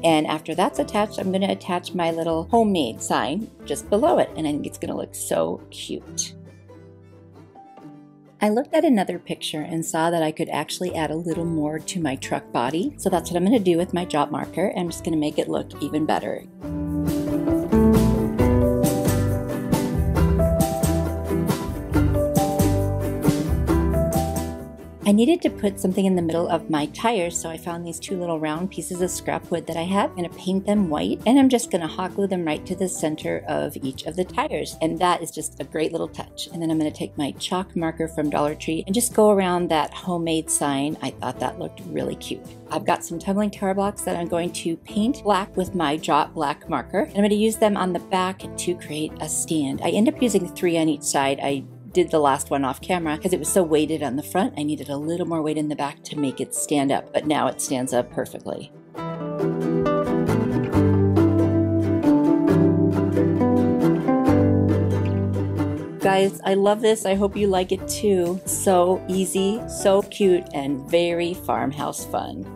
And after that's attached, I'm going to attach my little homemade sign just below it, and I think it's going to look so cute. I looked at another picture and saw that I could actually add a little more to my truck body. So that's what I'm going to do with my jot marker. I'm just going to make it look even better. I needed to put something in the middle of my tires, so I found these two little round pieces of scrap wood that I have. I'm going to paint them white, and I'm just going to hot glue them right to the center of each of the tires. And that is just a great little touch. And then I'm going to take my chalk marker from Dollar Tree and just go around that homemade sign. I thought that looked really cute. I've got some tumbling tower blocks that I'm going to paint black with my jot black marker. And I'm going to use them on the back to create a stand. I end up using 3 on each side. I did the last one off camera because it was so weighted on the front. I needed a little more weight in the back to make it stand up, but now it stands up perfectly. Guys, I love this. I hope you like it too. So easy, so cute, and very farmhouse fun.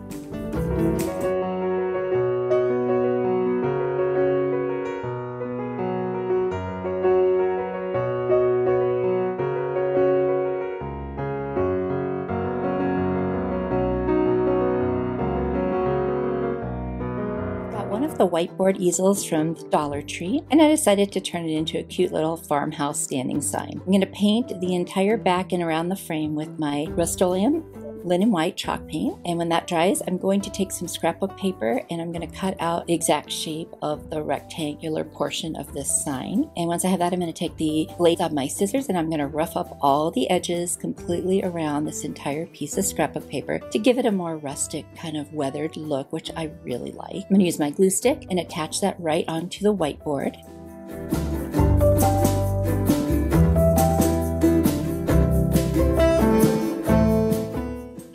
of the whiteboard easels from the Dollar Tree, and I decided to turn it into a cute little farmhouse standing sign. I'm going to paint the entire back and around the frame with my Rust-Oleum linen white chalk paint, and when that dries I'm going to take some scrapbook paper and I'm going to cut out the exact shape of the rectangular portion of this sign. And once I have that, I'm going to take the blades of my scissors and I'm going to rough up all the edges completely around this entire piece of scrapbook paper to give it a more rustic kind of weathered look, which I really like. I'm going to use my glue stick and attach that right onto the whiteboard.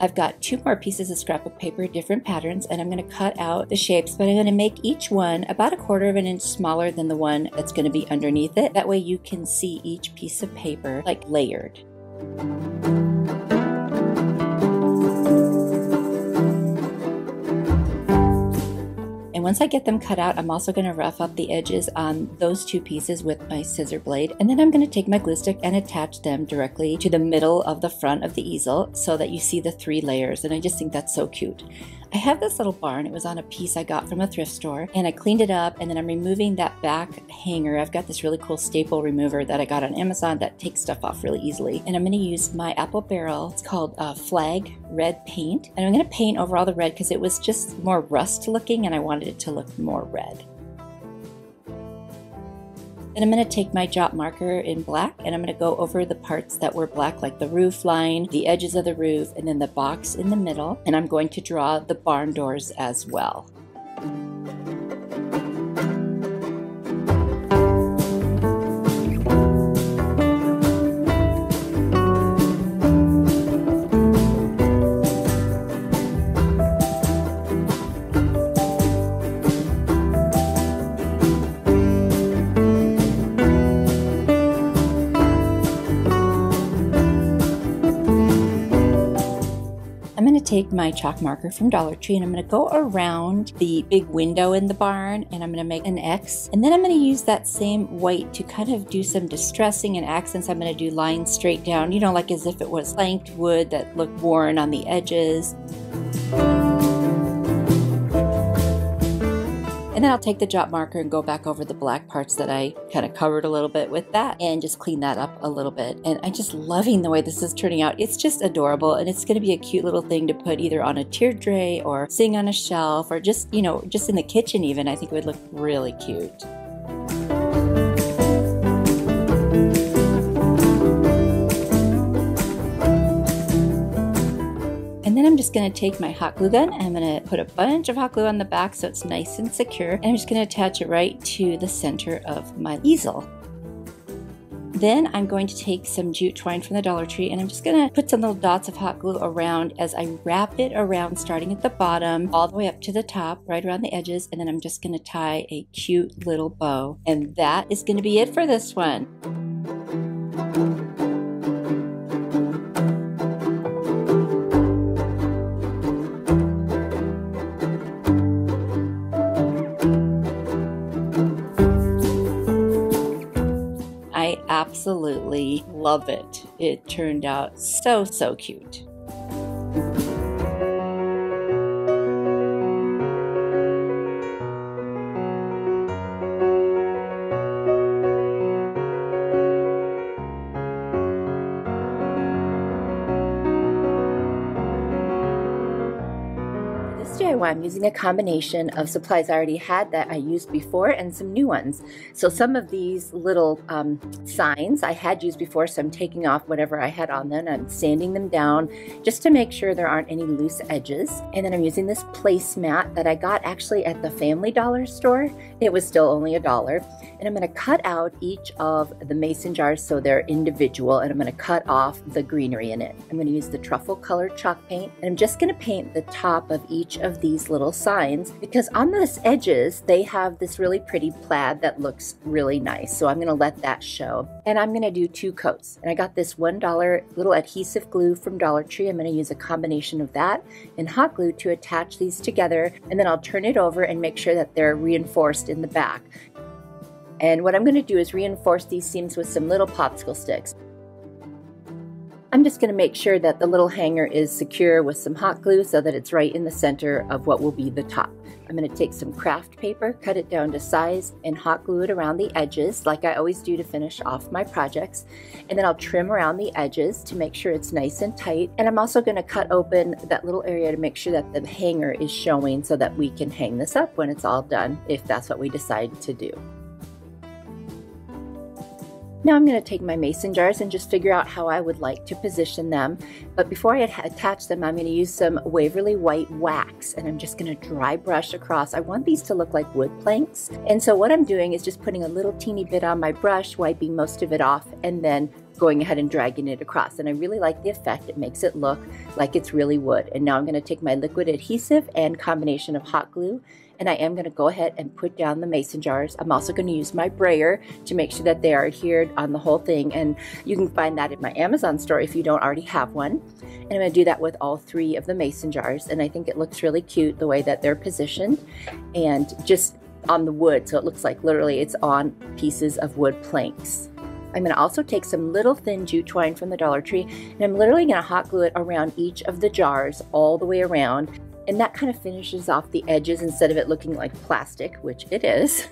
I've got 2 more pieces of scrapbook paper, different patterns, and I'm going to cut out the shapes, but I'm going to make each one about 1/4 of an inch smaller than the one that's going to be underneath it. That way you can see each piece of paper like layered. And once I get them cut out, I'm also going to rough up the edges on those 2 pieces with my scissor blade. And then I'm going to take my glue stick and attach them directly to the middle of the front of the easel so that you see the 3 layers. And I just think that's so cute. I have this little barn. It was on a piece I got from a thrift store, and I cleaned it up, and then I'm removing that back hanger. I've got this really cool staple remover that I got on Amazon that takes stuff off really easily. And I'm going to use my apple barrel. It's called Flag Red Paint. And I'm going to paint over all the red because it was just more rust looking and I wanted it to look more red. Then I'm going to take my jot marker in black and I'm going to go over the parts that were black, like the roof line, the edges of the roof, and then the box in the middle. And I'm going to draw the barn doors as well. Take my chalk marker from Dollar Tree and I'm going to go around the big window in the barn and I'm going to make an X, and then I'm going to use that same white to kind of do some distressing and accents. I'm going to do lines straight down, you know, like as if it was planked wood that looked worn on the edges. And then I'll take the jot marker and go back over the black parts that I kind of covered a little bit with that and just clean that up a little bit. And I'm just loving the way this is turning out. It's just adorable, and it's going to be a cute little thing to put either on a tiered tray or sing on a shelf or just, you know, just in the kitchen even. I think it would look really cute. And then I'm just going to take my hot glue gun and I'm going to put a bunch of hot glue on the back so it's nice and secure. And I'm just going to attach it right to the center of my easel. Then I'm going to take some jute twine from the Dollar Tree and I'm just going to put some little dots of hot glue around as I wrap it around, starting at the bottom all the way up to the top, right around the edges. And then I'm just going to tie a cute little bow. And that is going to be it for this one. I absolutely love it. It turned out so cute. I'm using a combination of supplies I already had that I used before and some new ones. So some of these little signs I had used before, so I'm taking off whatever I had on them. I'm sanding them down just to make sure there aren't any loose edges. And then I'm using this placemat that I got actually at the Family Dollar store. It was still only $1. And I'm going to cut out each of the mason jars so they're individual, and I'm going to cut off the greenery in it. I'm going to use the truffle colored chalk paint, and I'm just going to paint the top of each of these little signs because on those edges they have this really pretty plaid that looks really nice. So I'm going to let that show, and I'm going to do 2 coats. And I got this $1 little adhesive glue from Dollar Tree. I'm going to use a combination of that and hot glue to attach these together, and then I'll turn it over and make sure that they're reinforced in the back. And what I'm going to do is reinforce these seams with some little popsicle sticks. I'm just going to make sure that the little hanger is secure with some hot glue so that it's right in the center of what will be the top. I'm going to take some craft paper, cut it down to size, and hot glue it around the edges like I always do to finish off my projects. And then I'll trim around the edges to make sure it's nice and tight. And I'm also going to cut open that little area to make sure that the hanger is showing so that we can hang this up when it's all done, if that's what we decide to do. Now I'm going to take my mason jars and just figure out how I would like to position them. But before I attach them, I'm going to use some Waverly White wax, and I'm just going to dry brush across. I want these to look like wood planks. And so what I'm doing is just putting a little teeny bit on my brush, wiping most of it off, and then going ahead and dragging it across. And I really like the effect. It makes it look like it's really wood. And now I'm going to take my liquid adhesive and combination of hot glue, and I am going to go ahead and put down the mason jars. I'm also going to use my brayer to make sure that they are adhered on the whole thing, and you can find that in my Amazon store if you don't already have one. And I'm going to do that with all 3 of the mason jars, and I think it looks really cute the way that they're positioned and just on the wood, so it looks like literally it's on pieces of wood planks. I'm going to also take some little thin jute twine from the Dollar Tree, and I'm literally going to hot glue it around each of the jars all the way around. And that kind of finishes off the edges instead of it looking like plastic, which it is.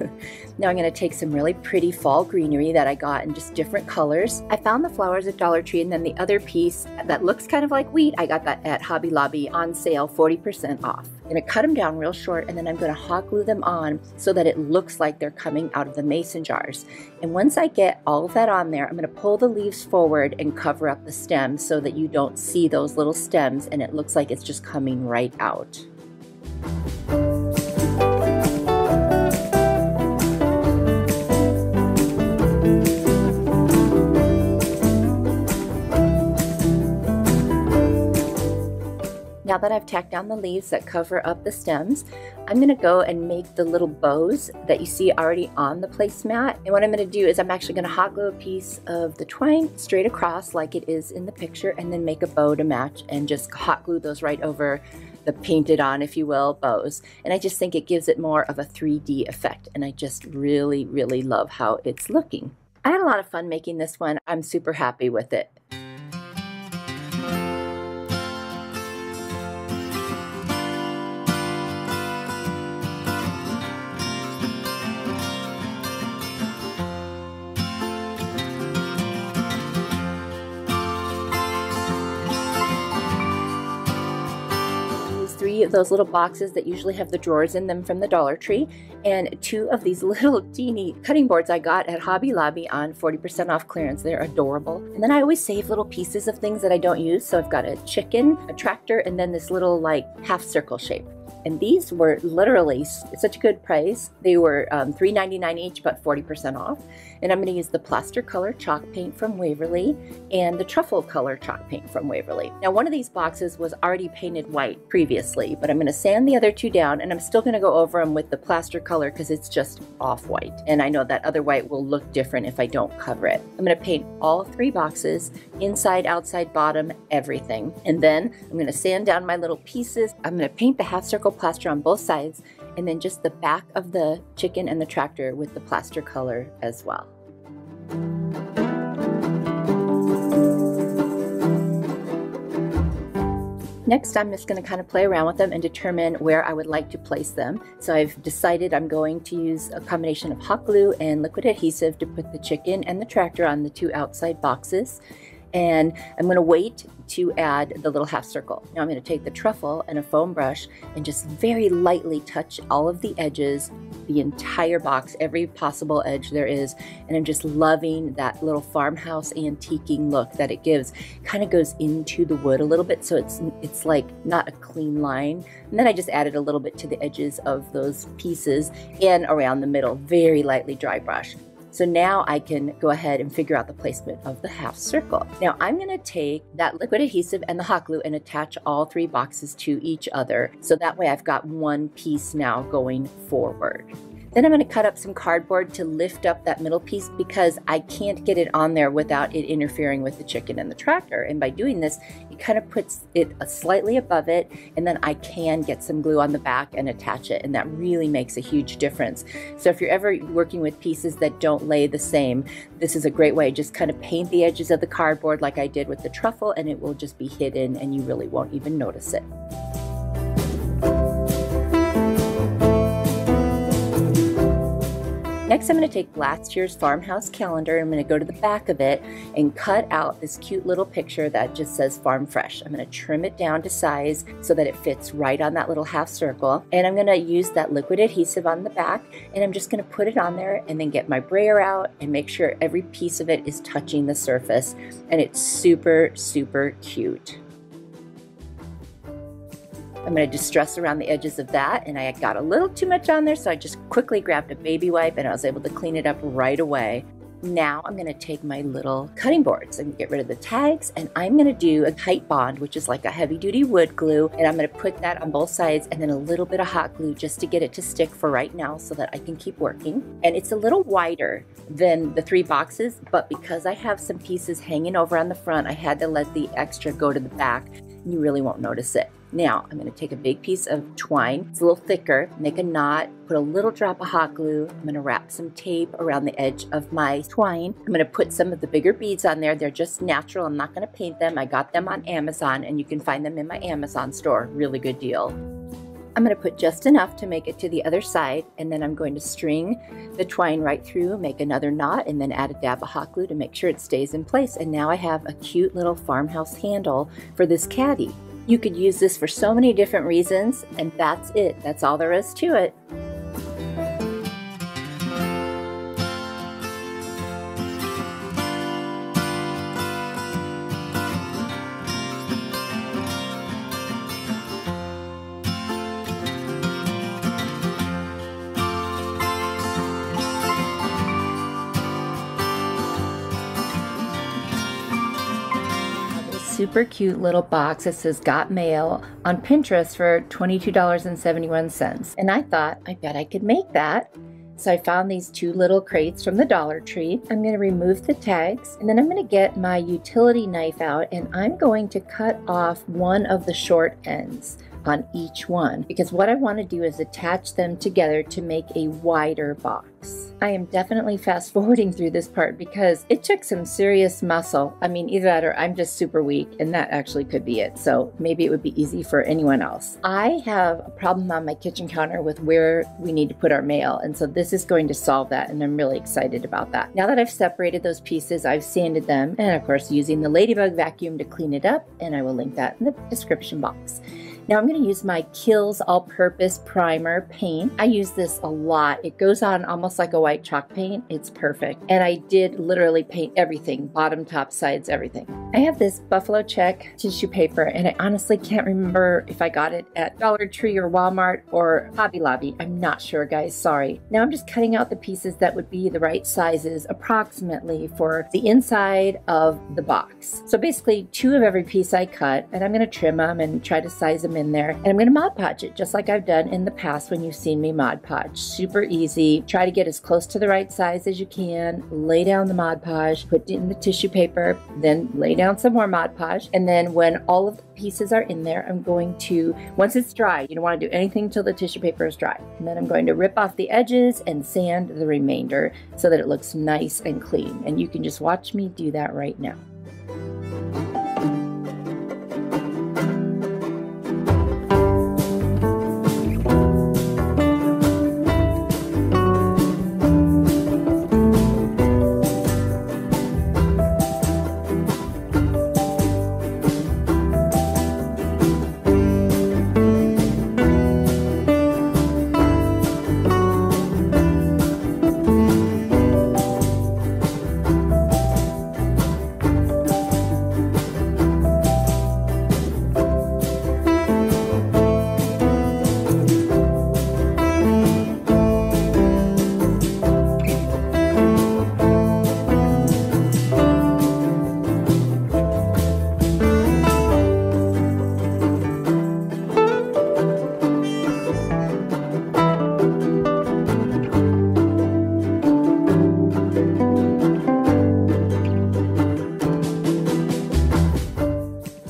Now I'm going to take some really pretty fall greenery that I got in just different colors. I found the flowers at Dollar Tree, and then the other piece that looks kind of like wheat, I got that at Hobby Lobby on sale, 40% off. I'm going to cut them down real short, and then I'm going to hot glue them on so that it looks like they're coming out of the mason jars. And once I get all of that on there, I'm going to pull the leaves forward and cover up the stems so that you don't see those little stems and it looks like it's just coming right out. Now that I've tacked down the leaves that cover up the stems, I'm going to go and make the little bows that you see already on the placemat. And what I'm going to do is I'm actually going to hot glue a piece of the twine straight across like it is in the picture, and then make a bow to match and just hot glue those right over the painted on, if you will, bows. And I just think it gives it more of a 3D effect, and I just really, really love how it's looking. I had a lot of fun making this one. I'm super happy with it. Of those little boxes that usually have the drawers in them from the Dollar Tree, and 2 of these little teeny cutting boards I got at Hobby Lobby on 40% off clearance. They're adorable. And then I always save little pieces of things that I don't use, so I've got a chicken, a tractor, and then this little like half circle shape. And these were literally such a good price. They were $3.99 each, but 40% off. And I'm going to use the plaster color chalk paint from Waverly and the truffle color chalk paint from Waverly. Now, one of these boxes was already painted white previously, but I'm going to sand the other 2 down, and I'm still going to go over them with the plaster color because it's just off-white. And I know that other white will look different if I don't cover it. I'm going to paint all 3 boxes, inside, outside, bottom, everything. And then I'm going to sand down my little pieces. I'm going to paint the half circle plaster on both sides, and then just the back of the chicken and the tractor with the plaster color as well. Next, I'm just going to kind of play around with them and determine where I would like to place them. So I've decided I'm going to use a combination of hot glue and liquid adhesive to put the chicken and the tractor on the 2 outside boxes. And I'm going to wait to add the little half circle. Now I'm going to take the truffle and a foam brush and just very lightly touch all of the edges, the entire box, every possible edge there is. And I'm just loving that little farmhouse antiquing look that it gives. Kind of goes into the wood a little bit, so it's like not a clean line. And then I just added a little bit to the edges of those pieces and around the middle, very lightly dry brush. So now I can go ahead and figure out the placement of the half circle. Now I'm going to take that liquid adhesive and the hot glue and attach all 3 boxes to each other. So that way I've got one piece now going forward. Then I'm going to cut up some cardboard to lift up that middle piece because I can't get it on there without it interfering with the chicken and the tractor. And by doing this, it kind of puts it slightly above it, and then I can get some glue on the back and attach it, and that really makes a huge difference. So if you're ever working with pieces that don't lay the same, this is a great way. Just kind of paint the edges of the cardboard like I did with the truffle, and it will just be hidden and you really won't even notice it. Next, I'm going to take last year's farmhouse calendar. I'm going to go to the back of it and cut out this cute little picture that just says Farm Fresh. I'm going to trim it down to size so that it fits right on that little half circle. And I'm going to use that liquid adhesive on the back, and I'm just going to put it on there and then get my brayer out and make sure every piece of it is touching the surface. And it's super, super cute. I'm going to distress around the edges of that, and I got a little too much on there, so I just quickly grabbed a baby wipe and I was able to clean it up right away. Now I'm going to take my little cutting boards and get rid of the tags, and I'm going to do a tight bond, which is like a heavy-duty wood glue, and I'm going to put that on both sides and then a little bit of hot glue just to get it to stick for right now so that I can keep working. And it's a little wider than the 3 boxes, but because I have some pieces hanging over on the front, I had to let the extra go to the back. You really won't notice it. Now I'm going to take a big piece of twine, it's a little thicker, make a knot, put a little drop of hot glue. I'm going to wrap some tape around the edge of my twine. I'm going to put some of the bigger beads on there. They're just natural. I'm not going to paint them. I got them on Amazon, and you can find them in my Amazon store. Really good deal. I'm going to put just enough to make it to the other side, and then I'm going to string the twine right through, make another knot, and then add a dab of hot glue to make sure it stays in place. And now I have a cute little farmhouse handle for this caddy. You could use this for so many different reasons, and that's it. That's all there is to it. Super cute little box that says Got Mail on Pinterest for $22.71. And I thought, I bet I could make that. So I found these 2 little crates from the Dollar Tree. I'm going to remove the tags, and then I'm going to get my utility knife out, and I'm going to cut off one of the short ends on each one, because what I want to do is attach them together to make a wider box. I am definitely fast forwarding through this part because it took some serious muscle. I mean, either that or I'm just super weak, and that actually could be it. So maybe it would be easy for anyone else. I have a problem on my kitchen counter with where we need to put our mail, and so this is going to solve that, and I'm really excited about that. Now that I've separated those pieces, I've sanded them, and of course using the Ladybug vacuum to clean it up, and I will link that in the description box. Now I'm going to use my Kills All-Purpose Primer paint. I use this a lot. It goes on almost like a white chalk paint. It's perfect. And I did literally paint everything, bottom, top, sides, everything. I have this Buffalo Check tissue paper, and I honestly can't remember if I got it at Dollar Tree or Walmart or Hobby Lobby. I'm not sure, guys. Sorry. Now I'm just cutting out the pieces that would be the right sizes approximately for the inside of the box. So basically 2 of every piece I cut, and I'm going to trim them and try to size them in there, and I'm going to Mod Podge it just like I've done in the past when you've seen me Mod Podge. Super easy. Try to get as close to the right size as you can. Lay down the Mod Podge, put it in the tissue paper, then lay down some more Mod Podge, and then when all of the pieces are in there, I'm going to, once it's dry, you don't want to do anything until the tissue paper is dry, and then I'm going to rip off the edges and sand the remainder so that it looks nice and clean, and you can just watch me do that right now.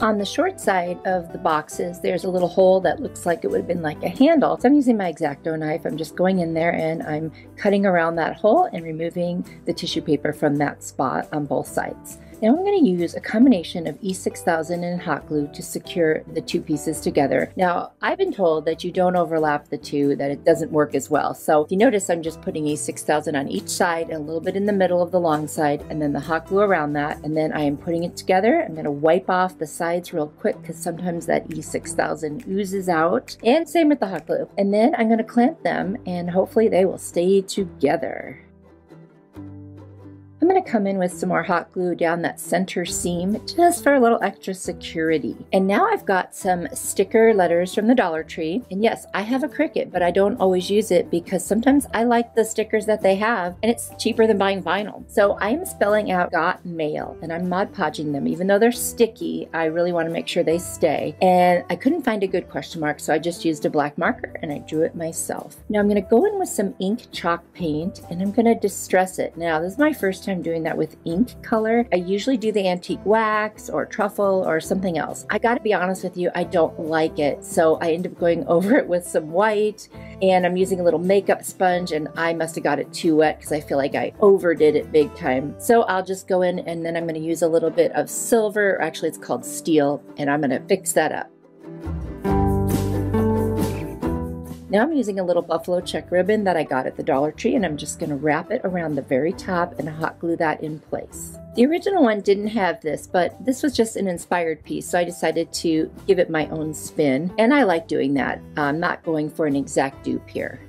On the short side of the boxes, there's a little hole that looks like it would have been like a handle. So I'm using my X-Acto knife. I'm just going in there and I'm cutting around that hole and removing the tissue paper from that spot on both sides. Now I'm going to use a combination of E6000 and hot glue to secure the two pieces together. Now I've been told that you don't overlap the two, that it doesn't work as well. So if you notice, I'm just putting E6000 on each side and a little bit in the middle of the long side, and then the hot glue around that, and then I am putting it together. I'm going to wipe off the sides real quick because sometimes that E6000 oozes out, and same with the hot glue. And then I'm going to clamp them and hopefully they will stay together. I'm going to come in with some more hot glue down that center seam just for a little extra security. And now I've got some sticker letters from the Dollar Tree. And yes, I have a Cricut, but I don't always use it because sometimes I like the stickers that they have and it's cheaper than buying vinyl. So I am spelling out Got Mail and I'm Mod Podging them. Even though they're sticky, I really want to make sure they stay. And I couldn't find a good question mark, so I just used a black marker and I drew it myself. Now I'm going to go in with some ink chalk paint and I'm going to distress it. Now this is my first time doing that with ink color. I usually do the antique wax or truffle or something else. I gotta be honest with you, I don't like it. So I end up going over it with some white and I'm using a little makeup sponge and I must have got it too wet because I feel like I overdid it big time. So I'll just go in and then I'm gonna use a little bit of silver, or actually it's called steel, and I'm gonna fix that up. Now I'm using a little buffalo check ribbon that I got at the Dollar Tree and I'm just going to wrap it around the very top and hot glue that in place. The original one didn't have this, but this was just an inspired piece, so I decided to give it my own spin, and I like doing that. I'm not going for an exact dupe here.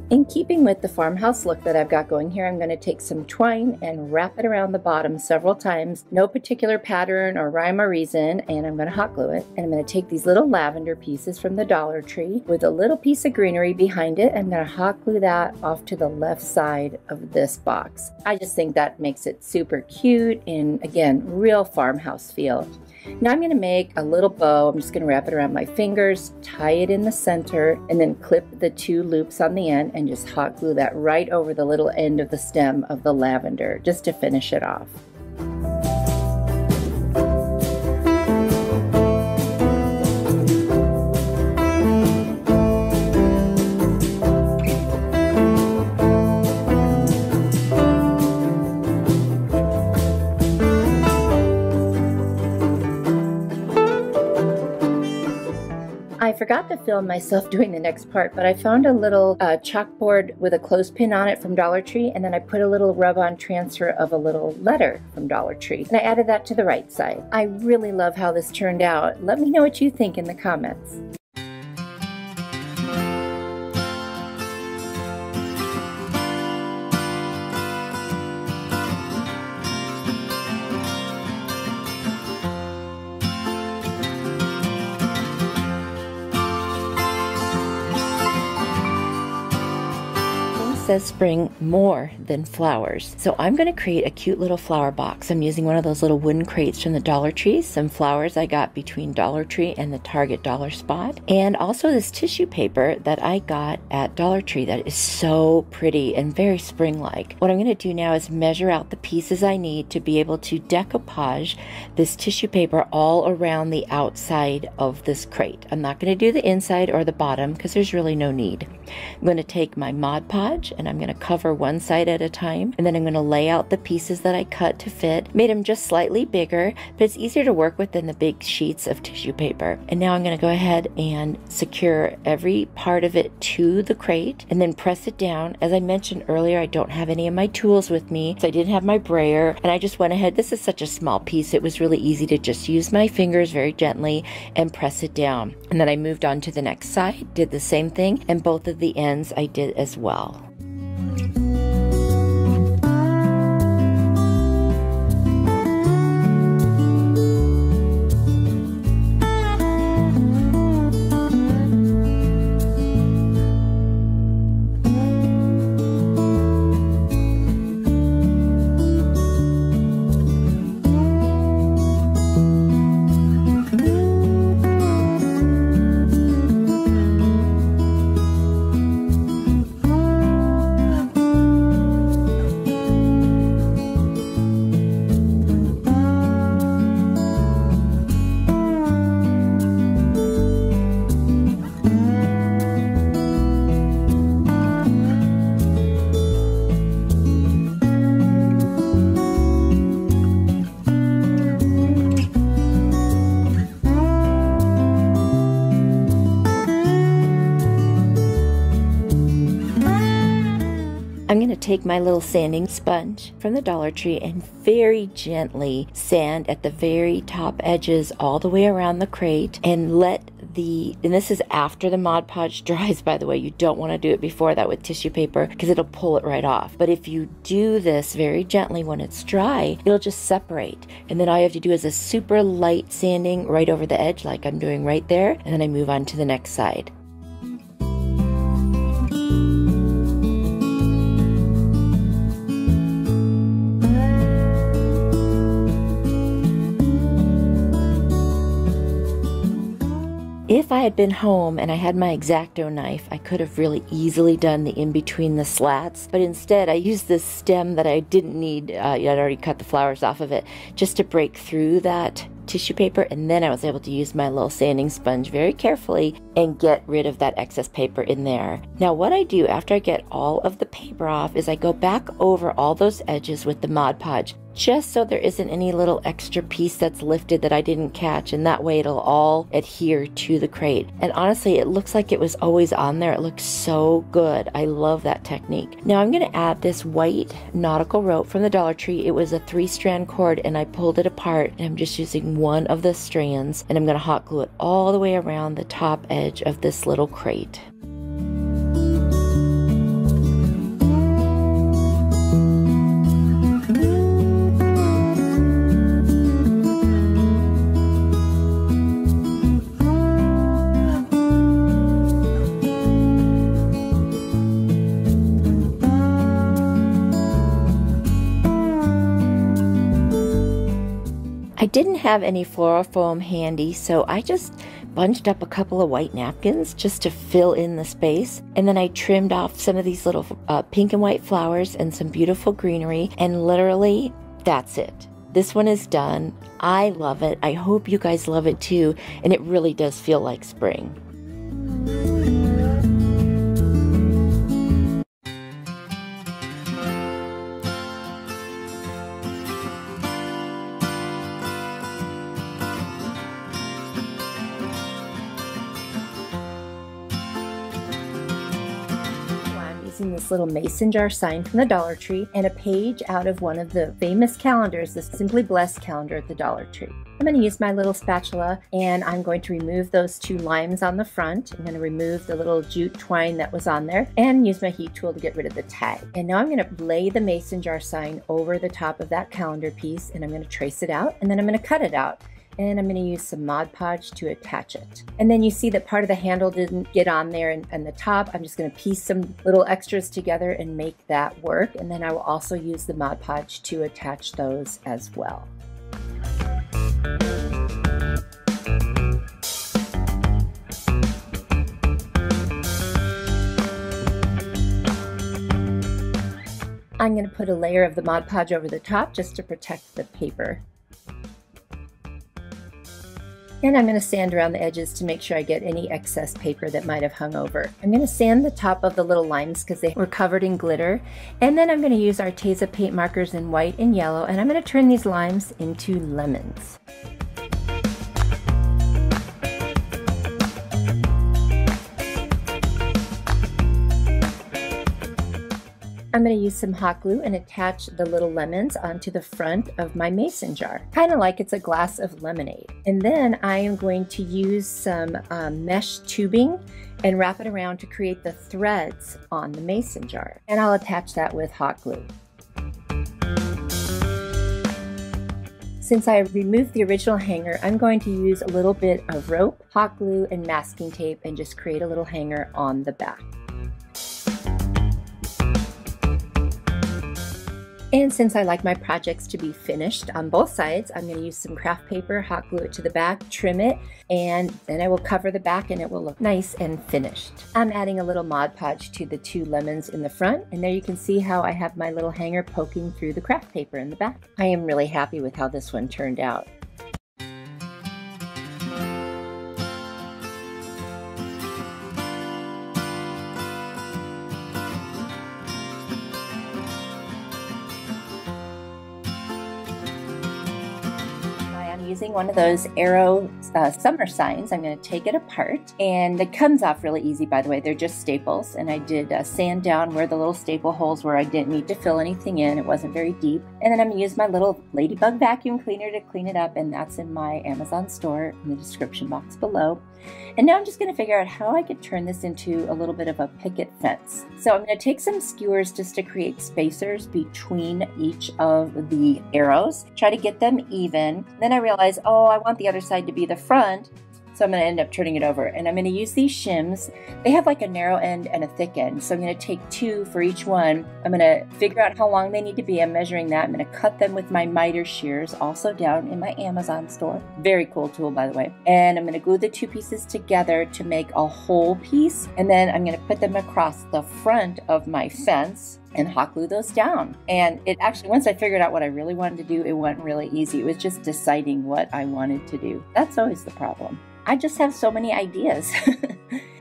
In keeping with the farmhouse look that I've got going here, I'm going to take some twine and wrap it around the bottom several times. No particular pattern or rhyme or reason, and I'm going to hot glue it. And I'm going to take these little lavender pieces from the Dollar Tree with a little piece of greenery behind it. I'm going to hot glue that off to the left side of this box. I just think that makes it super cute and, again, real farmhouse feel. Now I'm going to make a little bow. I'm just going to wrap it around my fingers, tie it in the center, and then clip the two loops on the end and just hot glue that right over the little end of the stem of the lavender just to finish it off. I forgot to film myself doing the next part, but I found a little chalkboard with a clothespin on it from Dollar Tree, and then I put a little rub-on transfer of a little letter from Dollar Tree, and I added that to the right side. I really love how this turned out. Let me know what you think in the comments. Says spring more than flowers. So I'm going to create a cute little flower box. I'm using one of those little wooden crates from the Dollar Tree, some flowers I got between Dollar Tree and the Target dollar spot, and also this tissue paper that I got at Dollar Tree that is so pretty and very spring-like. What I'm going to do now is measure out the pieces I need to be able to decoupage this tissue paper all around the outside of this crate. I'm not going to do the inside or the bottom because there's really no need. I'm going to take my Mod Podge and I'm going to cover one side at a time, and then I'm going to lay out the pieces that I cut to fit. Made them just slightly bigger, but it's easier to work with than the big sheets of tissue paper. And now I'm going to go ahead and secure every part of it to the crate and then press it down. As I mentioned earlier, I don't have any of my tools with me, so I didn't have my brayer, and I just went ahead. This is such a small piece, it was really easy to just use my fingers very gently and press it down. And then I moved on to the next side, did the same thing, and both of the ends I did as well. I'm going to take my little sanding sponge from the Dollar Tree and very gently sand at the very top edges all the way around the crate, and and this is after the Mod Podge dries, by the way. You don't want to do it before that with tissue paper because it'll pull it right off. But if you do this very gently when it's dry, it'll just separate. And then all you have to do is a super light sanding right over the edge like I'm doing right there, and then I move on to the next side. If I had been home and I had my X-Acto knife, I could have really easily done the in-between the slats, but instead I used this stem that I didn't need, I'd already cut the flowers off of it, just to break through that tissue paper, and then I was able to use my little sanding sponge very carefully and get rid of that excess paper in there. Now what I do after I get all of the paper off is I go back over all those edges with the Mod Podge, just so there isn't any little extra piece that's lifted that I didn't catch, and that way it'll all adhere to the crate. And honestly, it looks like it was always on there. It looks so good. I love that technique. Now I'm going to add this white nautical rope from the Dollar Tree. It was a 3-strand cord and I pulled it apart, and I'm just using one of the strands, and I'm going to hot glue it all the way around the top edge of this little crate. I didn't have any floral foam handy, so I just bunched up a couple of white napkins just to fill in the space, and then I trimmed off some of these little pink and white flowers and some beautiful greenery, and literally that's it. This one is done. I love it. I hope you guys love it too, and it really does feel like spring. This little mason jar sign from the Dollar Tree and a page out of one of the famous calendars, the Simply Blessed calendar at the Dollar Tree. I'm going to use my little spatula, and I'm going to remove those 2 limes on the front. I'm going to remove the little jute twine that was on there and use my heat tool to get rid of the tag. And now I'm going to lay the mason jar sign over the top of that calendar piece, and I'm going to trace it out, and then I'm going to cut it out. And I'm going to use some Mod Podge to attach it. And then you see that part of the handle didn't get on there, and the top, I'm just going to piece some little extras together and make that work. And then I will also use the Mod Podge to attach those as well. I'm going to put a layer of the Mod Podge over the top just to protect the paper. And I'm going to sand around the edges to make sure I get any excess paper that might have hung over. I'm going to sand the top of the little limes because they were covered in glitter. And then I'm going to use Arteza paint markers in white and yellow, and I'm going to turn these limes into lemons. I'm going to use some hot glue and attach the little lemons onto the front of my mason jar, kind of like it's a glass of lemonade. And then I am going to use some mesh tubing and wrap it around to create the threads on the mason jar. And I'll attach that with hot glue. Since I removed the original hanger, I'm going to use a little bit of rope, hot glue, and masking tape and just create a little hanger on the back. And since I like my projects to be finished on both sides, I'm going to use some craft paper, hot glue it to the back, trim it, and then I will cover the back and it will look nice and finished. I'm adding a little Mod Podge to the 2 lemons in the front, and there you can see how I have my little hanger poking through the craft paper in the back. I am really happy with how this one turned out. using one of those arrow summer signs. I'm going to take it apart, and it comes off really easy, by the way. They're just staples, and I did sand down where the little staple holes were. I didn't need to fill anything in. It wasn't very deep. And then I'm going to use my little ladybug vacuum cleaner to clean it up, and that's in my Amazon store in the description box below. And now I'm just going to figure out how I could turn this into a little bit of a picket fence. So I'm going to take some skewers just to create spacers between each of the arrows, try to get them even. Then I realize, oh, I want the other side to be the front. So I'm going to end up turning it over, and I'm going to use these shims. They have like a narrow end and a thick end, so I'm going to take 2 for each one. I'm going to figure out how long they need to be. I'm measuring that. I'm going to cut them with my miter shears, also down in my Amazon store. Very cool tool, by the way. And I'm going to glue the 2 pieces together to make a whole piece, and then I'm going to put them across the front of my fence and hot glue those down. And it actually, once I figured out what I really wanted to do, it went really easy. It was just deciding what I wanted to do. That's always the problem. I just have so many ideas.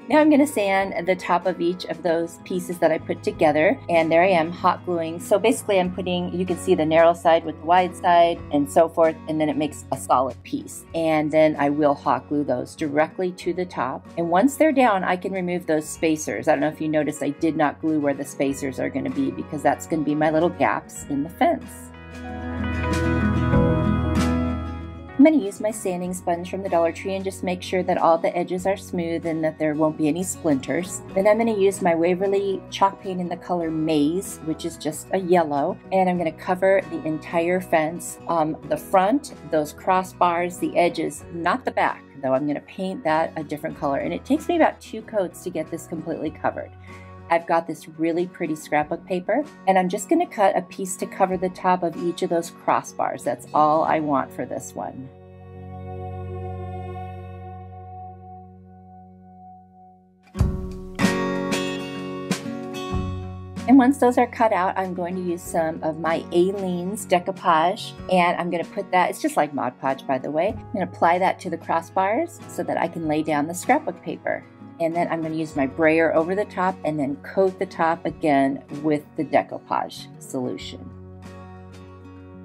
Now I'm going to sand the top of each of those pieces that I put together, and there I am hot gluing. So basically I'm putting, you can see the narrow side with the wide side and so forth, and then it makes a solid piece. And then I will hot glue those directly to the top. And once they're down, I can remove those spacers. I don't know if you noticed, I did not glue where the spacers are going to be, because that's going to be my little gaps in the fence. I'm going to use my sanding sponge from the Dollar Tree and just make sure that all the edges are smooth and that there won't be any splinters. Then I'm going to use my Waverly chalk paint in the color Maize, which is just a yellow, and I'm going to cover the entire fence. The front, those crossbars, the edges, not the back, though I'm going to paint that a different color, and it takes me about 2 coats to get this completely covered. I've got this really pretty scrapbook paper, and I'm just going to cut a piece to cover the top of each of those crossbars. That's all I want for this one. And once those are cut out, I'm going to use some of my Aleene's Decoupage, and I'm going to put that, it's just like Mod Podge, by the way. I'm going to apply that to the crossbars so that I can lay down the scrapbook paper. And then I'm going to use my brayer over the top and then coat the top again with the Decoupage solution.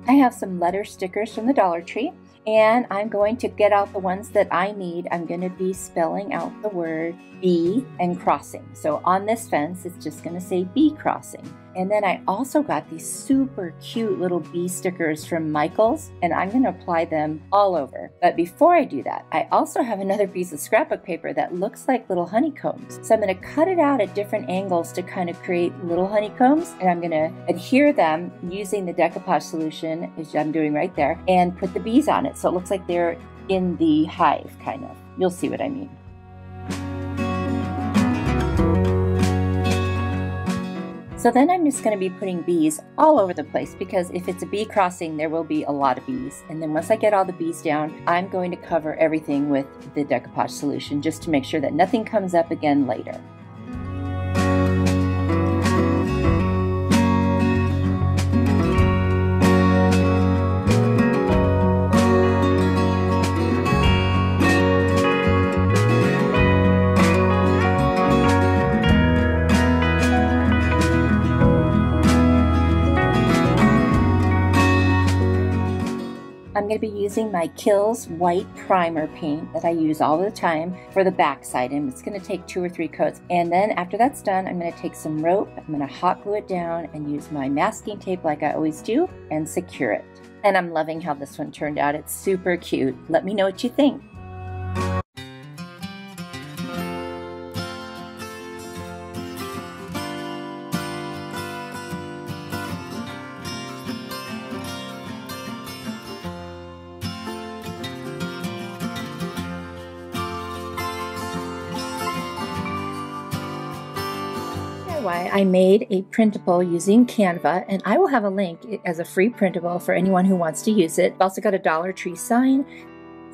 I have some letter stickers from the Dollar Tree, and I'm going to get out the ones that I need. I'm going to be spelling out the word bee and crossing. So on this fence, it's just going to say bee crossing. And then I also got these super cute little bee stickers from Michaels, and I'm going to apply them all over. But before I do that, I also have another piece of scrapbook paper that looks like little honeycombs. So I'm going to cut it out at different angles to kind of create little honeycombs, and I'm going to adhere them using the decoupage solution, which I'm doing right there, and put the bees on it so it looks like they're in the hive, kind of. You'll see what I mean. So then I'm just going to be putting bees all over the place, because if it's a bee crossing, there will be a lot of bees. And then once I get all the bees down, I'm going to cover everything with the decoupage solution just to make sure that nothing comes up again later. I'm going to be using my Kills white primer paint that I use all the time for the back side, and it's going to take 2 or 3 coats. And then after that's done, I'm going to take some rope, I'm going to hot glue it down and use my masking tape like I always do and secure it. And I'm loving how this one turned out. It's super cute. Let me know what you think. Why I made a printable using Canva, and I will have a link as a free printable for anyone who wants to use it. I've also got a Dollar Tree sign.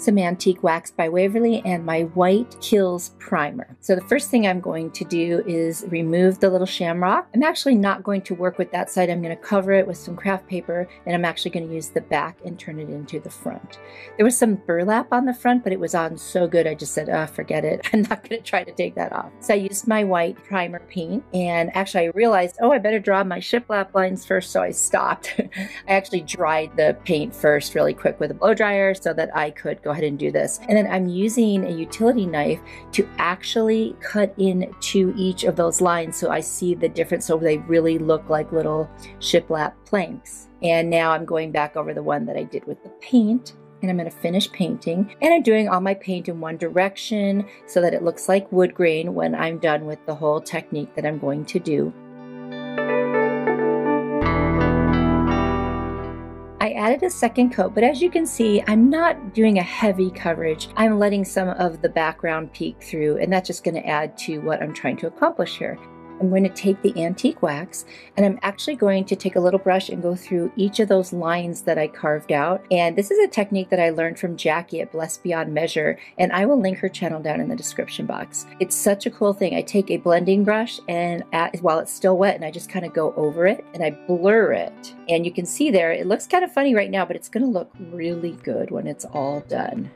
some antique wax by Waverly, and my white Kills primer. So the first thing I'm going to do is remove the little shamrock. I'm actually not going to work with that side. I'm going to cover it with some craft paper, and I'm actually going to use the back and turn it into the front. There was some burlap on the front, but it was on so good I just said, forget it. I'm not going to try to take that off. So I used my white primer paint, and actually I realized, I better draw my shiplap lines first, so I stopped. I actually dried the paint first really quick with a blow dryer so that I could go ahead and do this. And then I'm using a utility knife to actually cut into each of those lines so I see the difference, so they really look like little shiplap planks. And now I'm going back over the one that I did with the paint, and I'm going to finish painting. And I'm doing all my paint in one direction so that it looks like wood grain when I'm done with the whole technique that I'm going to do. I added a second coat, but as you can see, I'm not doing a heavy coverage. I'm letting some of the background peek through, and that's just going to add to what I'm trying to accomplish here. I'm going to take the antique wax, and I'm actually going to take a little brush and go through each of those lines that I carved out. And this is a technique that I learned from Jackie at Blessed Beyond Measure, and I will link her channel down in the description box. It's such a cool thing. I take a blending brush, and while it's still wet, and I just kind of go over it and I blur it. And you can see there, it looks kind of funny right now, but it's going to look really good when it's all done.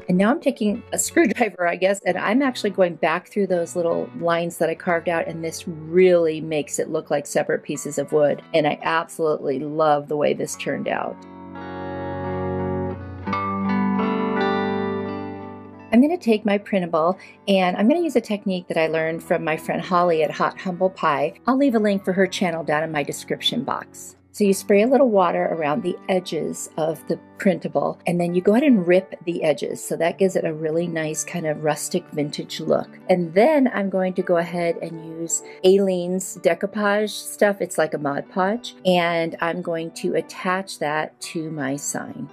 And now I'm taking a screwdriver, I guess, and I'm actually going back through those little lines that I carved out, and this really makes it look like separate pieces of wood. And I absolutely love the way this turned out. I'm going to take my printable, and I'm going to use a technique that I learned from my friend Holly at Hot Humble Pie. I'll leave a link for her channel down in my description box. So you spray a little water around the edges of the printable, and then you go ahead and rip the edges. So that gives it a really nice kind of rustic vintage look. And then I'm going to go ahead and use Aileen's decoupage stuff. It's like a Mod Podge. And I'm going to attach that to my sign.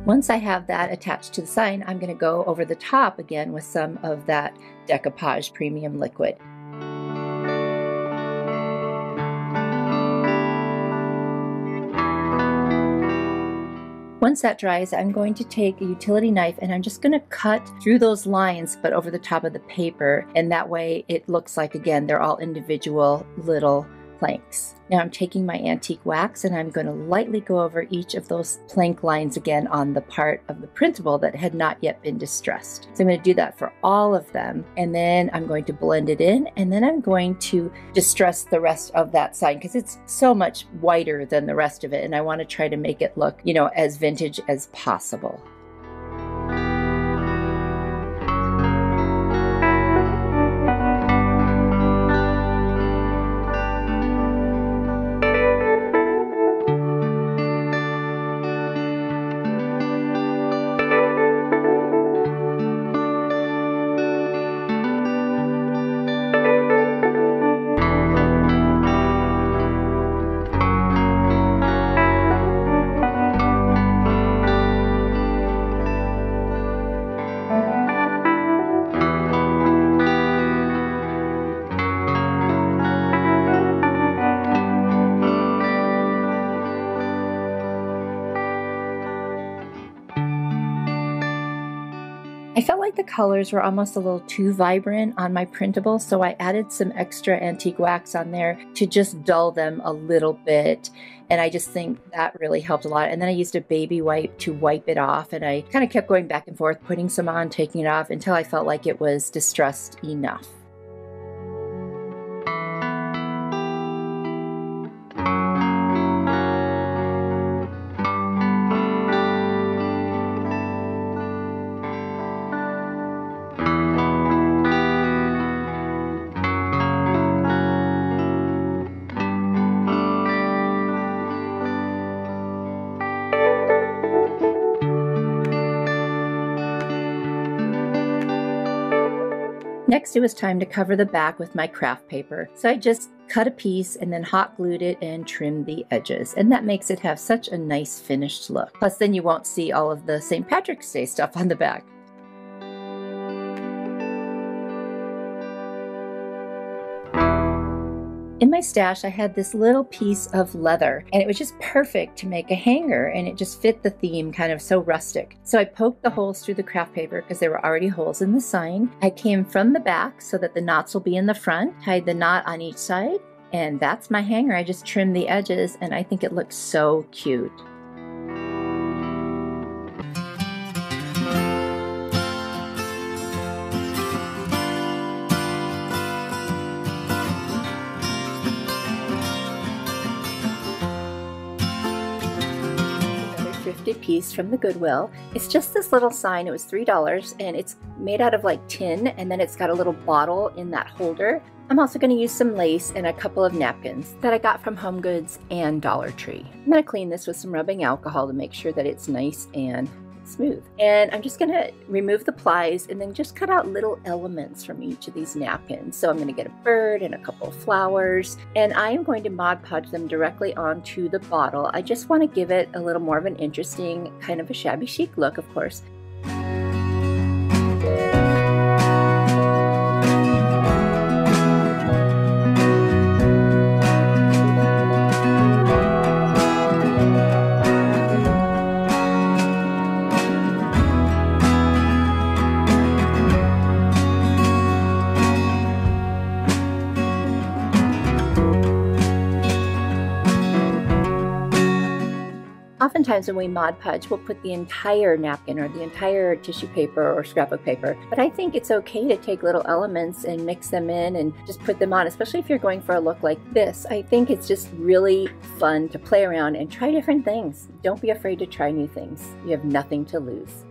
Once I have that attached to the sign, I'm going to go over the top again with some of that Decoupage premium liquid. Once that dries, I'm going to take a utility knife and I'm just going to cut through those lines but over the top of the paper, and that way it looks like, again, they're all individual little planks. Now I'm taking my antique wax and I'm going to lightly go over each of those plank lines again on the part of the printable that had not yet been distressed. So I'm going to do that for all of them, and then I'm going to blend it in, and then I'm going to distress the rest of that sign because it's so much whiter than the rest of it, and I want to try to make it look, you know, as vintage as possible. I felt like the colors were almost a little too vibrant on my printable, so I added some extra antique wax on there to just dull them a little bit. And I just think that really helped a lot. And then I used a baby wipe to wipe it off, and I kind of kept going back and forth, putting some on, taking it off until I felt like it was distressed enough. Next, it was time to cover the back with my craft paper. So I just cut a piece and then hot glued it and trimmed the edges. And that makes it have such a nice finished look. Plus then you won't see all of the St. Patrick's Day stuff on the back. In my stash, I had this little piece of leather, and it was just perfect to make a hanger, and it just fit the theme, kind of so rustic. So I poked the holes through the craft paper because there were already holes in the sign. I came from the back so that the knots will be in the front, tied the knot on each side, and that's my hanger. I just trimmed the edges, and I think it looks so cute. Piece from the Goodwill. It's just this little sign. It was $3 and it's made out of like tin, and then it's got a little bottle in that holder. I'm also going to use some lace and a couple of napkins that I got from Home Goods and Dollar Tree. I'm going to clean this with some rubbing alcohol to make sure that it's nice and smooth. And I'm just going to remove the plies and then just cut out little elements from each of these napkins. So I'm going to get a bird and a couple of flowers, and I am going to Mod Podge them directly onto the bottle. I just want to give it a little more of an interesting, kind of a shabby chic look, of course. Oftentimes when we Mod Podge, we'll put the entire napkin or the entire tissue paper or scrapbook paper, but I think it's okay to take little elements and mix them in and just put them on, especially if you're going for a look like this. I think it's just really fun to play around and try different things. Don't be afraid to try new things. You have nothing to lose.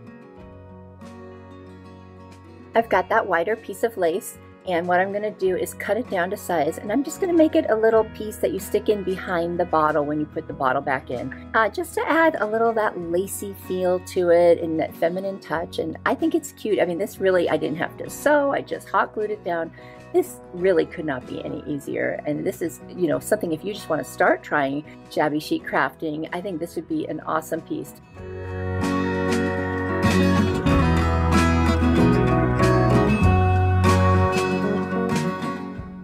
I've got that wider piece of lace, and what I'm going to do is cut it down to size, and I'm just going to make it a little piece that you stick in behind the bottle when you put the bottle back in, just to add a little of that lacy feel to it and that feminine touch. And I think it's cute. I mean, this really, I didn't have to sew. I just hot glued it down. This really could not be any easier, and this is, you know, something if you just want to start trying shabby chic crafting, I think this would be an awesome piece.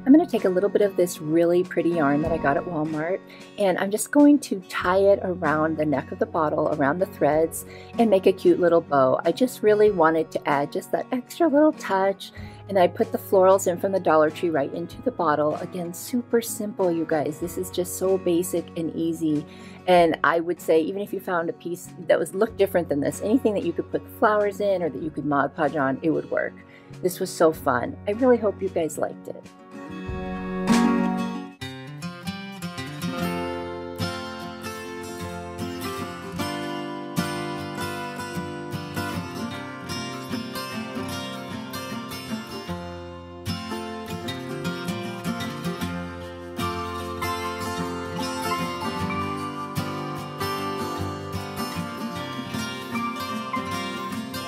I'm going to take a little bit of this really pretty yarn that I got at Walmart, and I'm just going to tie it around the neck of the bottle, around the threads, and make a cute little bow. I just really wanted to add just that extra little touch, and I put the florals in from the Dollar Tree right into the bottle. Again, super simple, you guys. This is just so basic and easy, and I would say even if you found a piece that looked different than this, anything that you could put flowers in or that you could Mod Podge on, it would work. This was so fun. I really hope you guys liked it.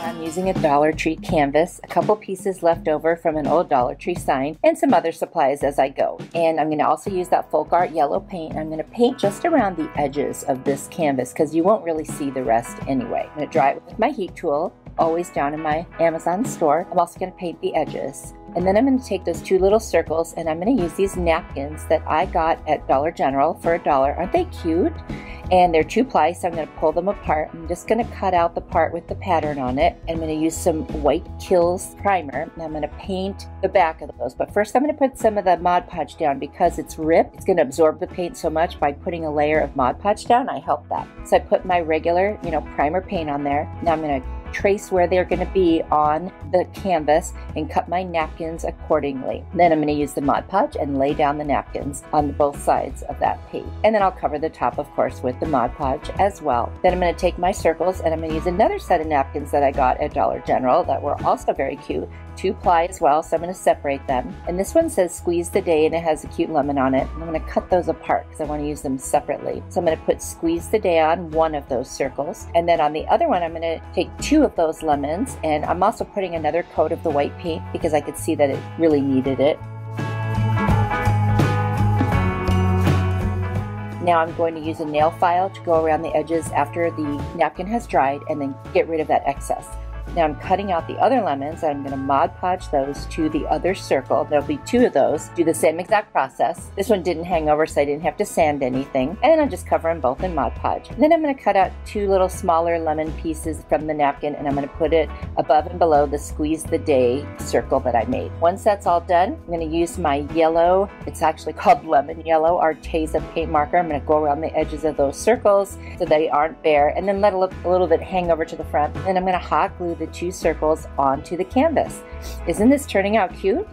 I'm using a Dollar Tree canvas, a couple pieces left over from an old Dollar Tree sign, and some other supplies as I go. And I'm going to also use that folk art yellow paint. I'm going to paint just around the edges of this canvas because you won't really see the rest anyway. I'm going to dry it with my heat tool, always down in my Amazon store. I'm also going to paint the edges. And then I'm going to take those two little circles and I'm going to use these napkins that I got at Dollar General for $1. Aren't they cute? And they're 2-ply, so I'm going to pull them apart. I'm just going to cut out the part with the pattern on it. I'm going to use some white Kills primer, and I'm going to paint the back of those. But first I'm going to put some of the Mod Podge down because it's ripped. It's going to absorb the paint so much. By putting a layer of Mod Podge down, I help that. So I put my regular, primer paint on there. Now I'm going to trace where they're going to be on the canvas and cut my napkins accordingly. Then I'm going to use the Mod Podge and lay down the napkins on both sides of that paint. And then I'll cover the top, of course, with the Mod Podge as well. Then I'm going to take my circles and I'm going to use another set of napkins that I got at Dollar General that were also very cute. 2-ply as well, so I'm going to separate them. And this one says Squeeze the Day and it has a cute lemon on it. And I'm going to cut those apart because I want to use them separately. So I'm going to put Squeeze the Day on one of those circles. And then on the other one, I'm going to take 2 of those lemons, and I'm also putting another coat of the white paint because I could see that it really needed it. Now I'm going to use a nail file to go around the edges after the napkin has dried and then get rid of that excess. Now I'm cutting out the other lemons, and I'm going to Mod Podge those to the other circle. There'll be 2 of those. Do the same exact process. This one didn't hang over, so I didn't have to sand anything. And then I'll just cover them both in Mod Podge. And then I'm going to cut out 2 little smaller lemon pieces from the napkin, and I'm going to put it above and below the Squeeze the Day circle that I made. Once that's all done, I'm going to use my yellow, it's actually called lemon yellow, Arteza paint marker. I'm going to go around the edges of those circles so they aren't bare, and then let it look a little bit hang over to the front. And I'm going to hot glue the 2 circles onto the canvas. Isn't this turning out cute?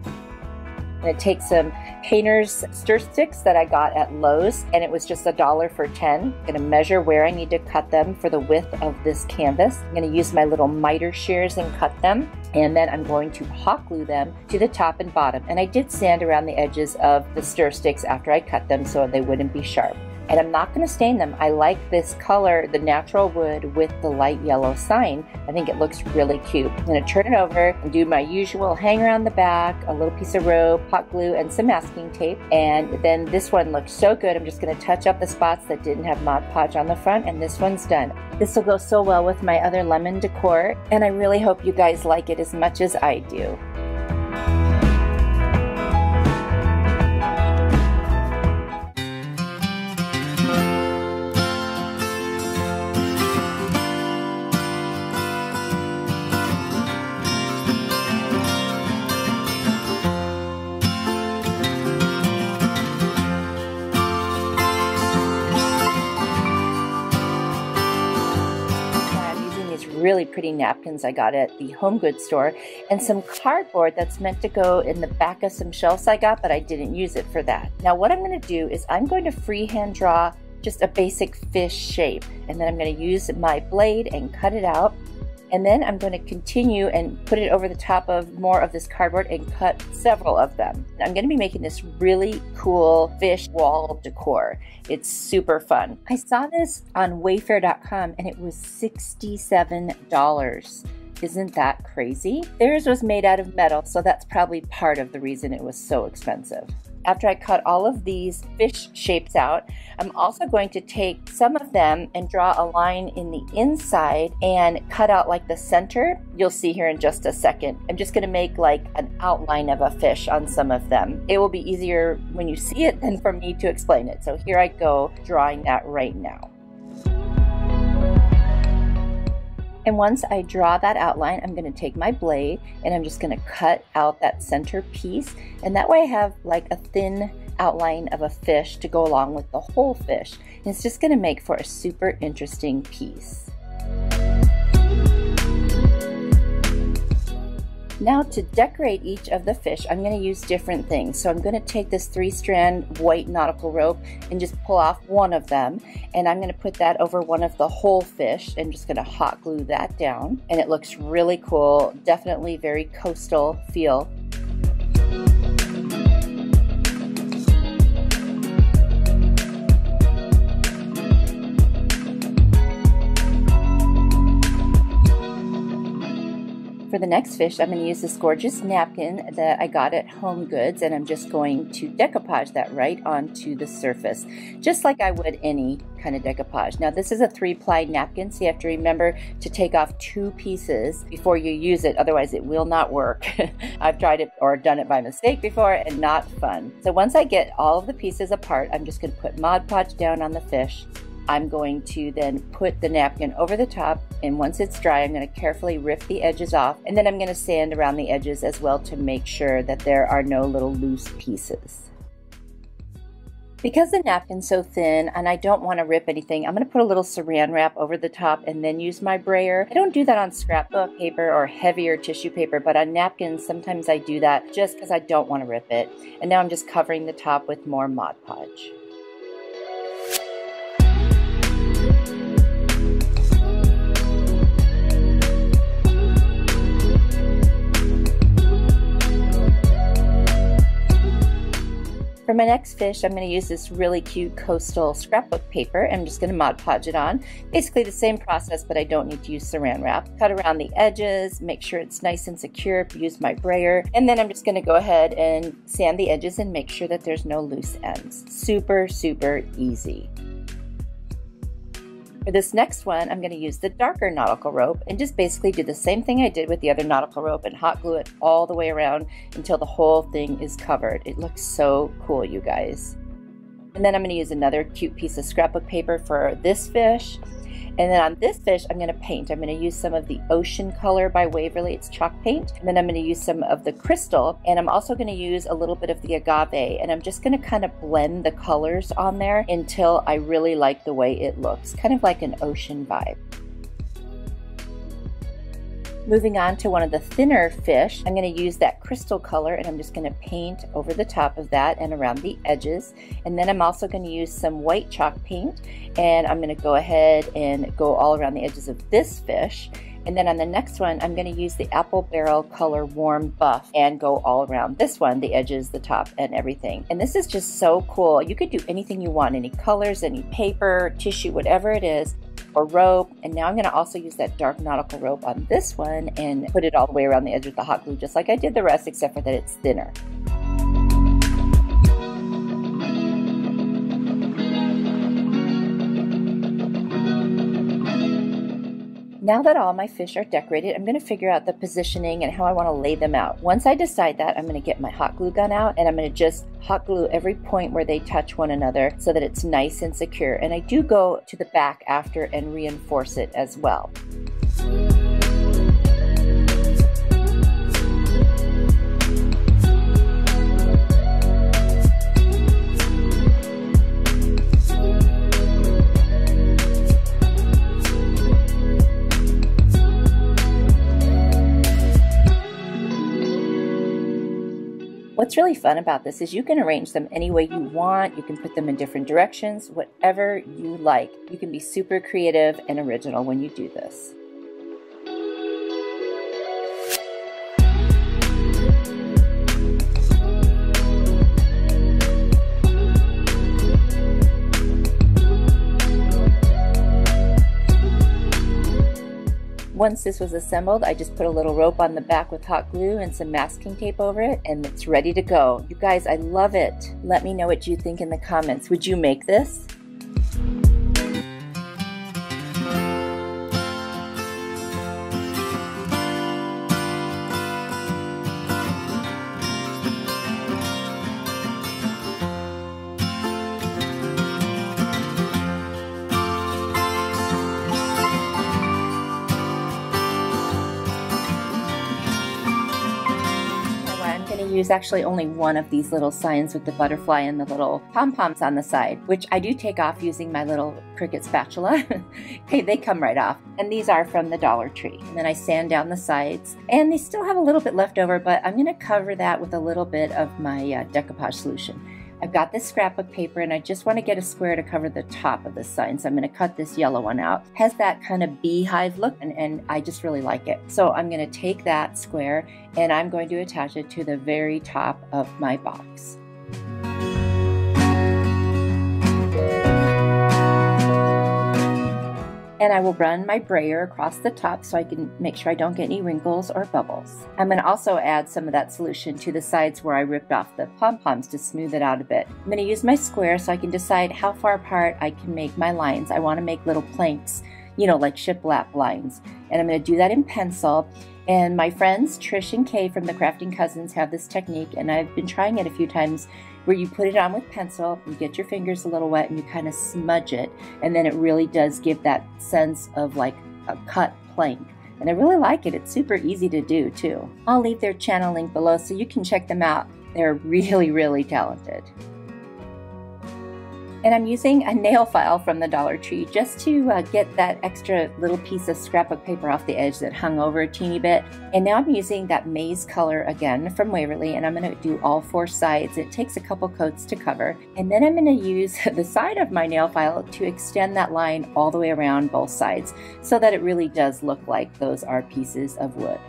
I'm going to take some painter's stir sticks that I got at Lowe's, and it was just $1 for 10. I'm going to measure where I need to cut them for the width of this canvas. I'm going to use my little miter shears and cut them, and then I'm going to hot glue them to the top and bottom. And I did sand around the edges of the stir sticks after I cut them so they wouldn't be sharp. And I'm not going to stain them. I like this color, the natural wood with the light yellow sign. I think it looks really cute. I'm going to turn it over and do my usual hang around the back, a little piece of rope, hot glue, and some masking tape. And then this one looks so good. I'm just going to touch up the spots that didn't have Mod Podge on the front, and this one's done. This will go so well with my other lemon decor, and I really hope you guys like it as much as I do. Really pretty napkins I got at the home goods store, and some cardboard that's meant to go in the back of some shelves I got, but I didn't use it for that. Now what I'm going to do is I'm going to freehand draw just a basic fish shape, and then I'm going to use my blade and cut it out, and then I'm going to continue and put it over the top of more of this cardboard and cut several of them. I'm going to be making this really cool fish wall decor. It's super fun. I saw this on Wayfair.com and it was $67. Isn't that crazy? Theirs was made out of metal, so that's probably part of the reason it was so expensive. After I cut all of these fish shapes out, I'm also going to take some of them and draw a line in the inside and cut out like the center. You'll see here in just a second. I'm just going to make like an outline of a fish on some of them. It will be easier when you see it than for me to explain it. So here I go drawing that right now. And once I draw that outline, I'm going to take my blade and I'm just going to cut out that center piece. And that way I have like a thin outline of a fish to go along with the whole fish. And it's just going to make for a super interesting piece. Now to decorate each of the fish, I'm going to use different things. So I'm going to take this 3-strand white nautical rope and just pull off one of them. And I'm going to put that over one of the whole fish and just going to hot glue that down. And it looks really cool, definitely very coastal feel. For the next fish, I'm going to use this gorgeous napkin that I got at Home Goods, and I'm just going to decoupage that right onto the surface, just like I would any kind of decoupage. Now this is a 3-ply napkin, so you have to remember to take off 2 pieces before you use it, otherwise it will not work. I've tried it or done it by mistake before and not fun. So once I get all of the pieces apart, I'm just going to put Mod Podge down on the fish. I'm going to then put the napkin over the top, and once it's dry, I'm going to carefully rip the edges off, and then I'm going to sand around the edges as well to make sure that there are no little loose pieces. Because the napkin's so thin and I don't want to rip anything, I'm going to put a little saran wrap over the top and then use my brayer. I don't do that on scrapbook paper or heavier tissue paper, but on napkins sometimes I do that just because I don't want to rip it. And now I'm just covering the top with more Mod Podge. For my next fish, I'm going to use this really cute coastal scrapbook paper. I'm just going to Mod Podge it on. Basically the same process, but I don't need to use saran wrap. Cut around the edges, make sure it's nice and secure, use my brayer, and then I'm just going to go ahead and sand the edges and make sure that there's no loose ends. Super, super easy. For this next one, I'm going to use the darker nautical rope and just basically do the same thing I did with the other nautical rope and hot glue it all the way around until the whole thing is covered. It looks so cool, you guys. And then I'm going to use another cute piece of scrapbook paper for this fish. And then on this fish, I'm going to paint. I'm going to use some of the Ocean Color by Waverly. It's chalk paint. And then I'm going to use some of the Crystal. And I'm also going to use a little bit of the Agave. And I'm just going to kind of blend the colors on there until I really like the way it looks. Kind of like an ocean vibe. Moving on to one of the thinner fish, I'm going to use that crystal color and I'm just going to paint over the top of that and around the edges. And then I'm also going to use some white chalk paint and I'm going to go ahead and go all around the edges of this fish. And then on the next one, I'm going to use the Apple Barrel Color Warm Buff and go all around this one, the edges, the top, and everything. And this is just so cool. You could do anything you want, any colors, any paper, tissue, whatever it is, or rope. And now I'm going to also use that dark nautical rope on this one and put it all the way around the edge with the hot glue, just like I did the rest, except for that it's thinner. Now that all my fish are decorated, I'm going to figure out the positioning and how I want to lay them out. Once I decide that, I'm going to get my hot glue gun out and I'm going to just hot glue every point where they touch one another so that it's nice and secure. And I do go to the back after and reinforce it as well. What's really fun about this is you can arrange them any way you want. You can put them in different directions, whatever you like. You can be super creative and original when you do this. Once this was assembled, I just put a little rope on the back with hot glue and some masking tape over it, and it's ready to go. You guys, I love it. Let me know what you think in the comments. Would you make this? Use actually only one of these little signs with the butterfly and the little pom-poms on the side, which I do take off using my little Cricut spatula. Hey, they come right off. And these are from the Dollar Tree. And then I sand down the sides and they still have a little bit left over, but I'm going to cover that with a little bit of my decoupage solution. I've got this scrapbook paper and I just want to get a square to cover the top of the sign. So I'm going to cut this yellow one out. It has that kind of beehive look and I just really like it. So I'm going to take that square and I'm going to attach it to the very top of my box. And I will run my brayer across the top so I can make sure I don't get any wrinkles or bubbles. I'm going to also add some of that solution to the sides where I ripped off the pom-poms to smooth it out a bit. I'm going to use my square so I can decide how far apart I can make my lines. I want to make little planks, you know, like shiplap lines. And I'm going to do that in pencil. And my friends Trish and Kay from the Crafting Cousins have this technique, and I've been trying it a few times, where you put it on with pencil, you get your fingers a little wet and you kind of smudge it, and then it really does give that sense of like a cut plank. And I really like it. It's super easy to do too. I'll leave their channel link below so you can check them out. They're really, really talented. And I'm using a nail file from the Dollar Tree just to get that extra little piece of scrapbook paper off the edge that hung over a teeny bit. And now I'm using that maize color again from Waverly, and I'm going to do all four sides. It takes a couple coats to cover. And then I'm going to use the side of my nail file to extend that line all the way around both sides so that it really does look like those are pieces of wood.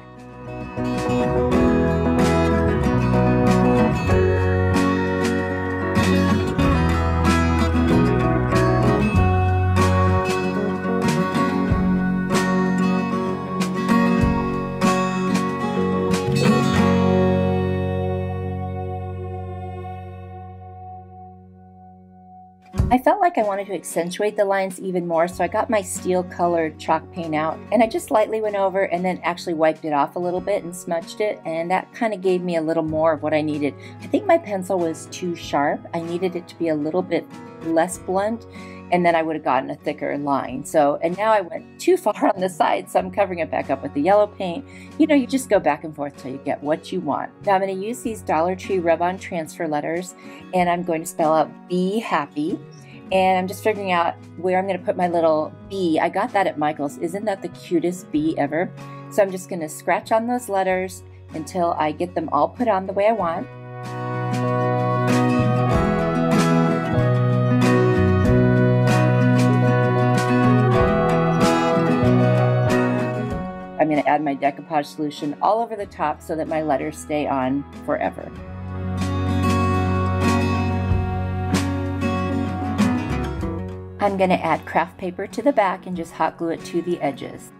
felt like I wanted to accentuate the lines even more, so I got my steel colored chalk paint out and I just lightly went over and then actually wiped it off a little bit and smudged it, and that kind of gave me a little more of what I needed. I think my pencil was too sharp. I needed it to be a little bit less blunt, and then I would have gotten a thicker line. And now I went too far on the side, so I'm covering it back up with the yellow paint. You know, you just go back and forth till you get what you want. Now I'm going to use these Dollar Tree rub-on transfer letters, and I'm going to spell out Be Happy. And I'm just figuring out where I'm going to put my little bee. I got that at Michael's. Isn't that the cutest bee ever? So I'm just going to scratch on those letters until I get them all put on the way I want. I'm going to add my decoupage solution all over the top so that my letters stay on forever. I'm going to add craft paper to the back and just hot glue it to the edges.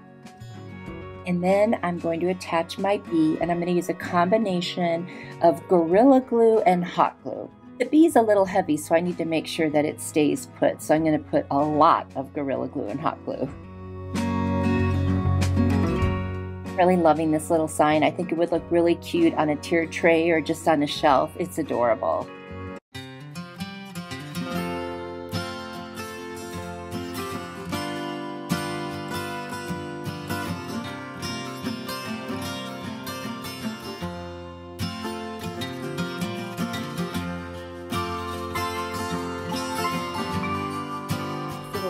And then I'm going to attach my bee, and I'm going to use a combination of Gorilla Glue and hot glue. The bee is a little heavy, so I need to make sure that it stays put. So I'm going to put a lot of Gorilla Glue and hot glue. Really loving this little sign. I think it would look really cute on a tiered tray or just on a shelf. It's adorable.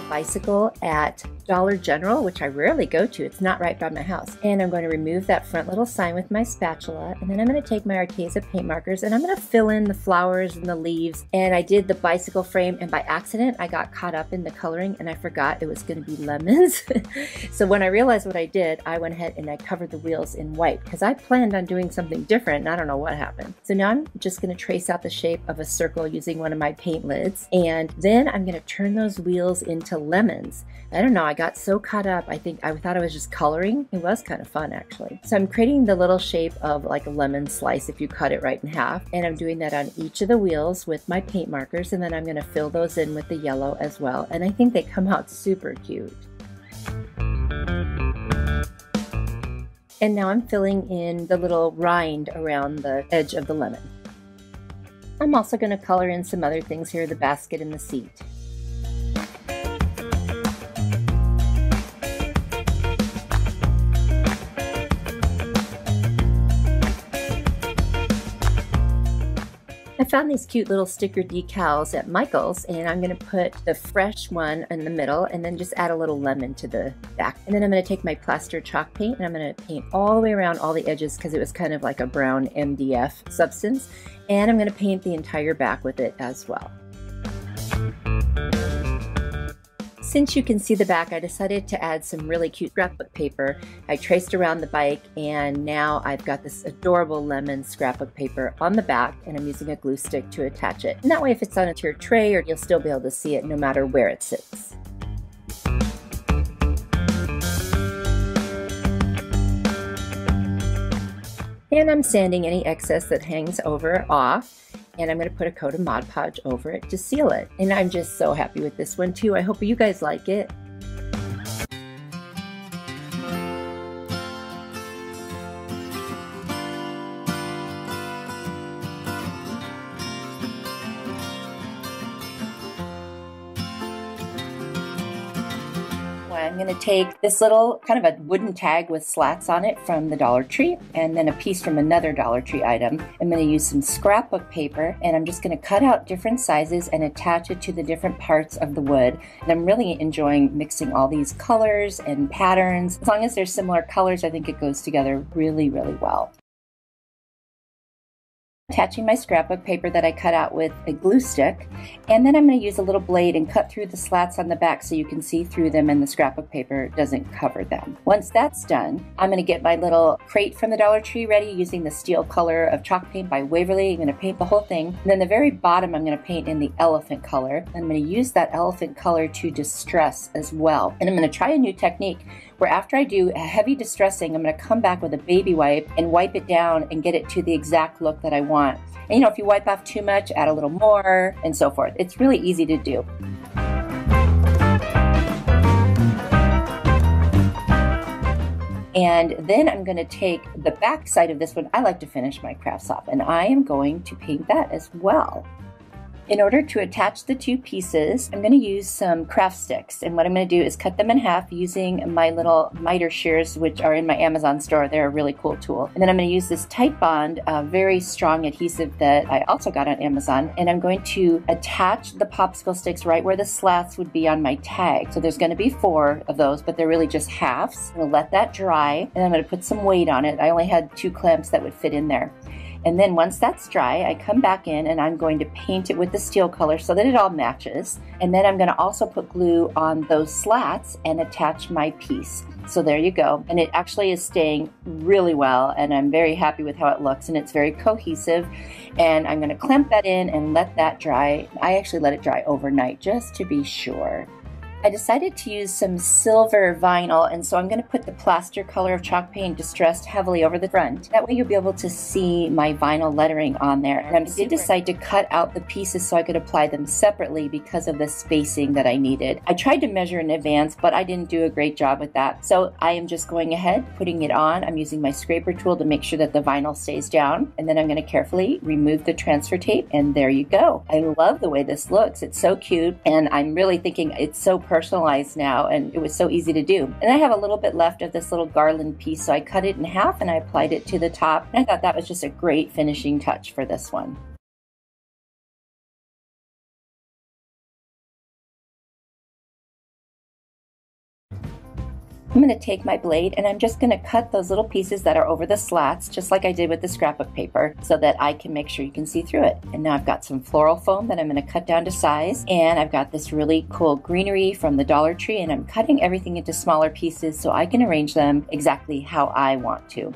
Bicycle at Dollar General, which I rarely go to. It's not right by my house. And I'm going to remove that front little sign with my spatula, and then I'm going to take my Arteza paint markers and I'm going to fill in the flowers and the leaves. And I did the bicycle frame, and by accident I got caught up in the coloring and I forgot it was going to be lemons. So when I realized what I did, I went ahead and I covered the wheels in white because I planned on doing something different and I don't know what happened. So now I'm just going to trace out the shape of a circle using one of my paint lids, and then I'm going to turn those wheels into lemons. I don't know, I got so caught up, I thought I was just coloring. It was kind of fun actually. So I'm creating the little shape of like a lemon slice if you cut it right in half, and I'm doing that on each of the wheels with my paint markers, and then I'm going to fill those in with the yellow as well, and I think they come out super cute. And now I'm filling in the little rind around the edge of the lemon. I'm also going to color in some other things here, the basket and the seat. I found these cute little sticker decals at Michael's, and I'm going to put the fresh one in the middle and then just add a little lemon to the back. And then I'm going to take my plaster chalk paint and I'm going to paint all the way around all the edges because it was kind of like a brown MDF substance. And I'm going to paint the entire back with it as well. Since you can see the back, I decided to add some really cute scrapbook paper. I traced around the bike, and now I've got this adorable lemon scrapbook paper on the back, and I'm using a glue stick to attach it. And that way if it's on a tiered tray, you'll still be able to see it no matter where it sits. And I'm sanding any excess that hangs over off. And I'm going to put a coat of Mod Podge over it to seal it. And I'm just so happy with this one too. I hope you guys like it. I'm going to take this little kind of a wooden tag with slats on it from the Dollar Tree, and then a piece from another Dollar Tree item. I'm going to use some scrapbook paper, and I'm just going to cut out different sizes and attach it to the different parts of the wood. And I'm really enjoying mixing all these colors and patterns. As long as they're similar colors, I think it goes together really, really well. Attaching my scrapbook paper that I cut out with a glue stick, and then I'm going to use a little blade and cut through the slats on the back so you can see through them and the scrapbook paper doesn't cover them. Once that's done, I'm going to get my little crate from the Dollar Tree ready using the steel color of chalk paint by Waverly. I'm going to paint the whole thing, and then the very bottom I'm going to paint in the elephant color. I'm going to use that elephant color to distress as well, and I'm going to try a new technique where after I do a heavy distressing, I'm going to come back with a baby wipe and wipe it down and get it to the exact look that I want. And you know, if you wipe off too much, add a little more and so forth. It's really easy to do. And then I'm going to take the back side of this one. I like to finish my crafts off, and I am going to paint that as well. In order to attach the two pieces, I'm going to use some craft sticks, and what I'm going to do is cut them in half using my little miter shears, which are in my Amazon store. They're a really cool tool. And then I'm going to use this Titebond, very strong adhesive that I also got on Amazon, and I'm going to attach the popsicle sticks right where the slats would be on my tag. So there's going to be 4 of those, but they're really just halves. I'm going to let that dry, and I'm going to put some weight on it. I only had 2 clamps that would fit in there. And then once that's dry, I come back in and I'm going to paint it with the steel color so that it all matches. And then I'm going to also put glue on those slats and attach my piece. So there you go. And it actually is staying really well, and I'm very happy with how it looks, and it's very cohesive. And I'm going to clamp that in and let that dry. I actually let it dry overnight just to be sure. I decided to use some silver vinyl, and so I'm going to put the plaster color of chalk paint distressed heavily over the front. That way you'll be able to see my vinyl lettering on there. And I did decide to cut out the pieces so I could apply them separately because of the spacing that I needed. I tried to measure in advance, but I didn't do a great job with that. So I am just going ahead, putting it on. I'm using my scraper tool to make sure that the vinyl stays down, and then I'm going to carefully remove the transfer tape, and there you go. I love the way this looks. It's so cute, and I'm really thinking it's so personalized now, and it was so easy to do. And I have a little bit left of this little garland piece, so I cut it in half and I applied it to the top, and I thought that was just a great finishing touch for this one. I'm going to take my blade and I'm just going to cut those little pieces that are over the slats, just like I did with the scrapbook paper, so that I can make sure you can see through it. And now I've got some floral foam that I'm going to cut down to size, and I've got this really cool greenery from the Dollar Tree, and I'm cutting everything into smaller pieces so I can arrange them exactly how I want to.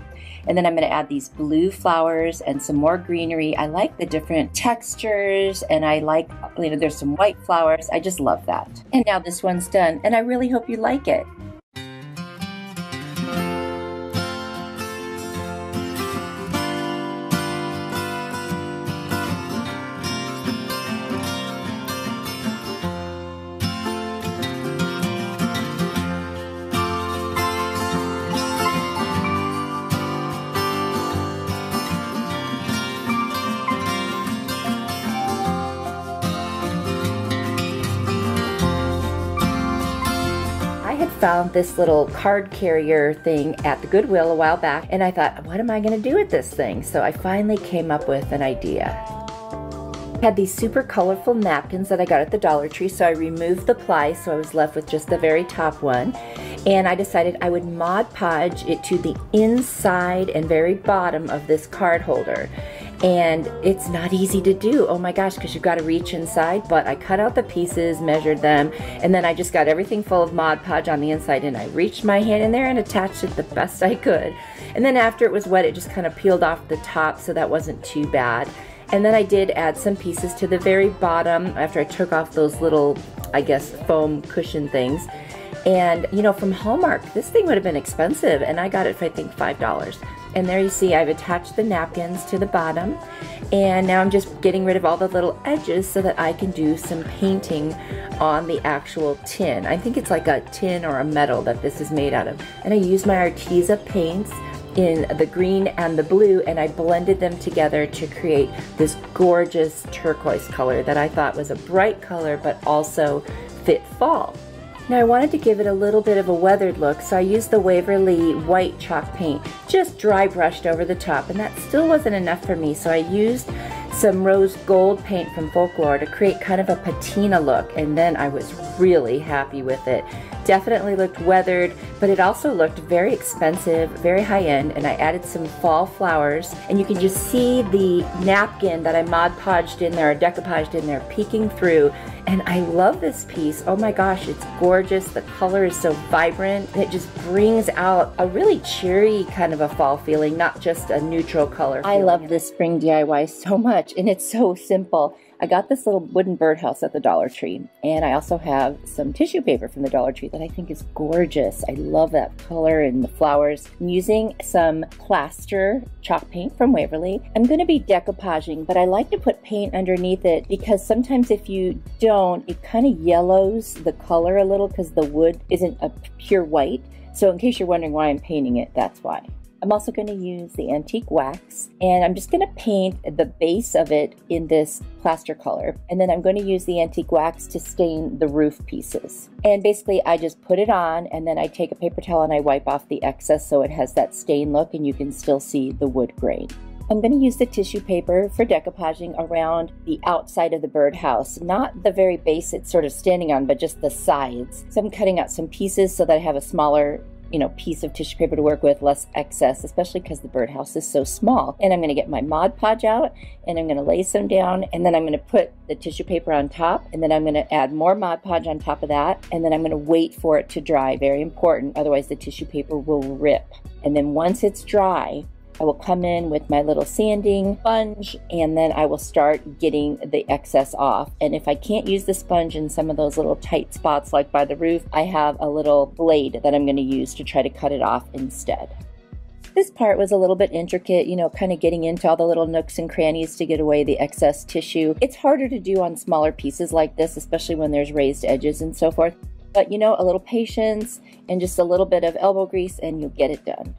And then I'm going to add these blue flowers and some more greenery. I like the different textures, and I like, there's some white flowers. I just love that. And now this one's done, and I really hope you like it. Found this little card carrier thing at the Goodwill a while back, and I thought, what am I going to do with this thing? So I finally came up with an idea. I had these super colorful napkins that I got at the Dollar Tree, so I removed the ply, so I was left with just the very top one. And I decided I would Mod Podge it to the inside and very bottom of this card holder. And it's not easy to do, oh my gosh, because you've got to reach inside, but I cut out the pieces, measured them, and then I just got everything full of Mod Podge on the inside, and I reached my hand in there and attached it the best I could. And then after it was wet, it just kind of peeled off the top, so that wasn't too bad. And then I did add some pieces to the very bottom after I took off those little, I guess, foam cushion things. And you know, from Hallmark, this thing would have been expensive, and I got it for I think $5. And there you see I've attached the napkins to the bottom, and now I'm just getting rid of all the little edges so that I can do some painting on the actual tin. I think it's like a tin or a metal that this is made out of. And I used my Arteza paints in the green and the blue, and I blended them together to create this gorgeous turquoise color that I thought was a bright color but also fit fall. Now I wanted to give it a little bit of a weathered look, so I used the Waverly white chalk paint, just dry brushed over the top, and that still wasn't enough for me, so I used some rose gold paint from Folklore to create kind of a patina look, and then I was really happy with it. Definitely looked weathered, but it also looked very expensive, very high-end, and I added some fall flowers, and you can just see the napkin that I Mod Podged in there, or decoupaged in there, peeking through. And I love this piece. Oh my gosh, it's gorgeous. The color is so vibrant, and it just brings out a really cheery kind of a fall feeling, not just a neutral color feeling. I love this spring DIY so much, and it's so simple. I got this little wooden birdhouse at the Dollar Tree, and I also have some tissue paper from the Dollar Tree that I think is gorgeous. I love that color and the flowers. I'm using some plaster chalk paint from Waverly. I'm going to be decoupaging, but I like to put paint underneath it because sometimes if you don't, it kind of yellows the color a little because the wood isn't a pure white. So in case you're wondering why I'm painting it, that's why. I'm also going to use the antique wax, and I'm just going to paint the base of it in this plaster color, and then I'm going to use the antique wax to stain the roof pieces. And basically I just put it on, and then I take a paper towel and I wipe off the excess so it has that stain look and you can still see the wood grain. I'm going to use the tissue paper for decoupaging around the outside of the birdhouse, not the very base it's sort of standing on, but just the sides. So I'm cutting out some pieces so that I have a smaller piece of tissue paper to work with, less excess, especially because the birdhouse is so small. And I'm going to get my Mod Podge out, and I'm going to lay some down, and then I'm going to put the tissue paper on top, and then I'm going to add more Mod Podge on top of that, and then I'm going to wait for it to dry. Very important, otherwise the tissue paper will rip. And then once it's dry, I will come in with my little sanding sponge, and then I will start getting the excess off. And if I can't use the sponge in some of those little tight spots like by the roof, I have a little blade that I'm going to use to try to cut it off instead. This part was a little bit intricate, kind of getting into all the little nooks and crannies to get away the excess tissue. It's harder to do on smaller pieces like this, especially when there's raised edges and so forth. But a little patience and just a little bit of elbow grease and you'll get it done.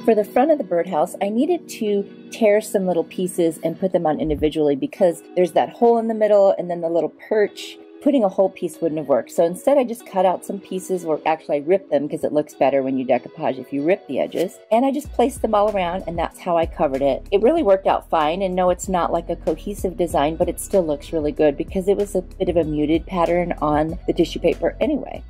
For the front of the birdhouse, I needed to tear some little pieces and put them on individually because there's that hole in the middle and then the little perch. Putting a whole piece wouldn't have worked. So instead I just cut out some pieces, or actually I ripped them because it looks better when you decoupage if you rip the edges. And I just placed them all around, and that's how I covered it. It really worked out fine, and no, it's not like a cohesive design, but it still looks really good because it was a bit of a muted pattern on the tissue paper anyway.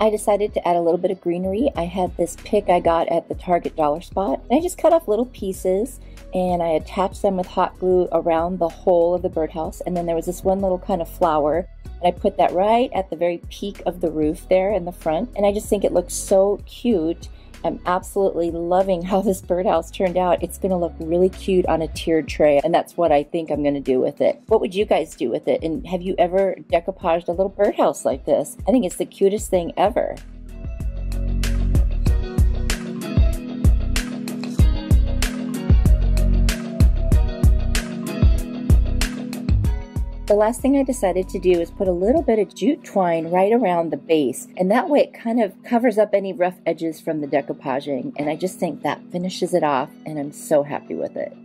I decided to add a little bit of greenery. I had this pick I got at the Target dollar spot, and I just cut off little pieces and I attached them with hot glue around the whole of the birdhouse. And then there was this one little kind of flower, and I put that right at the very peak of the roof there in the front, and I just think it looks so cute. I'm absolutely loving how this birdhouse turned out. It's going to look really cute on a tiered tray, and that's what I think I'm going to do with it. What would you guys do with it? And have you ever decoupaged a little birdhouse like this? I think it's the cutest thing ever. The last thing I decided to do is put a little bit of jute twine right around the base, and that way it kind of covers up any rough edges from the decoupaging, and I just think that finishes it off, and I'm so happy with it.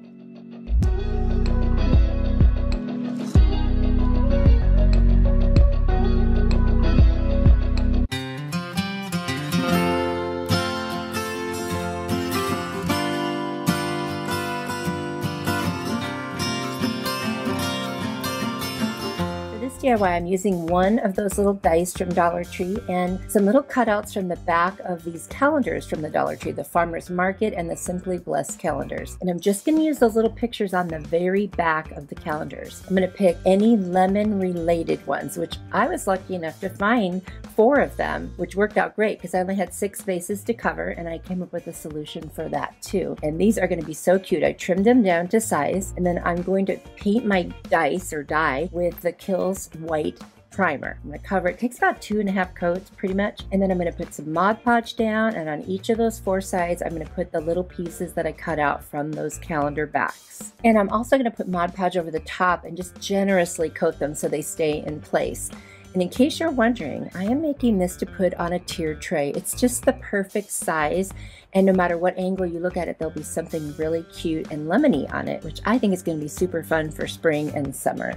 DIY, I'm using one of those little dice from Dollar Tree and some little cutouts from the back of these calendars from the Dollar Tree, the Farmer's Market and the Simply Blessed calendars. And I'm just going to use those little pictures on the very back of the calendars. I'm going to pick any lemon related ones, which I was lucky enough to find 4 of them, which worked out great because I only had 6 spaces to cover, and I came up with a solution for that too. And these are going to be so cute. I trimmed them down to size, and then I'm going to paint my dice or die with the Kills white primer. I'm going to cover it. It takes about 2.5 coats pretty much. And then I'm going to put some Mod Podge down, and on each of those 4 sides I'm going to put the little pieces that I cut out from those calendar backs. And I'm also going to put Mod Podge over the top and just generously coat them so they stay in place. And in case you're wondering, I am making this to put on a tiered tray. It's just the perfect size, and no matter what angle you look at it, there'll be something really cute and lemony on it, which I think is going to be super fun for spring and summer.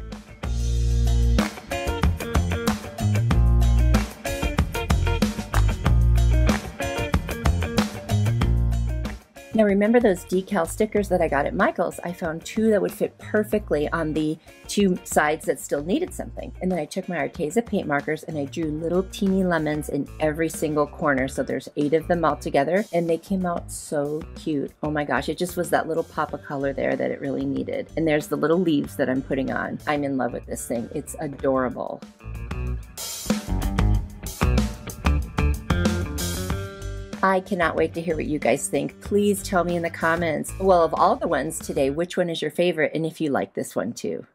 Now remember those decal stickers that I got at Michael's? I found 2 that would fit perfectly on the 2 sides that still needed something. And then I took my Arteza paint markers and I drew little teeny lemons in every single corner. So there's 8 of them all together, and they came out so cute. Oh my gosh, it just was that little pop of color there that it really needed. And there's the little leaves that I'm putting on. I'm in love with this thing. It's adorable. I cannot wait to hear what you guys think. Please tell me in the comments. Well, of all the ones today, which one is your favorite, and if you like this one too.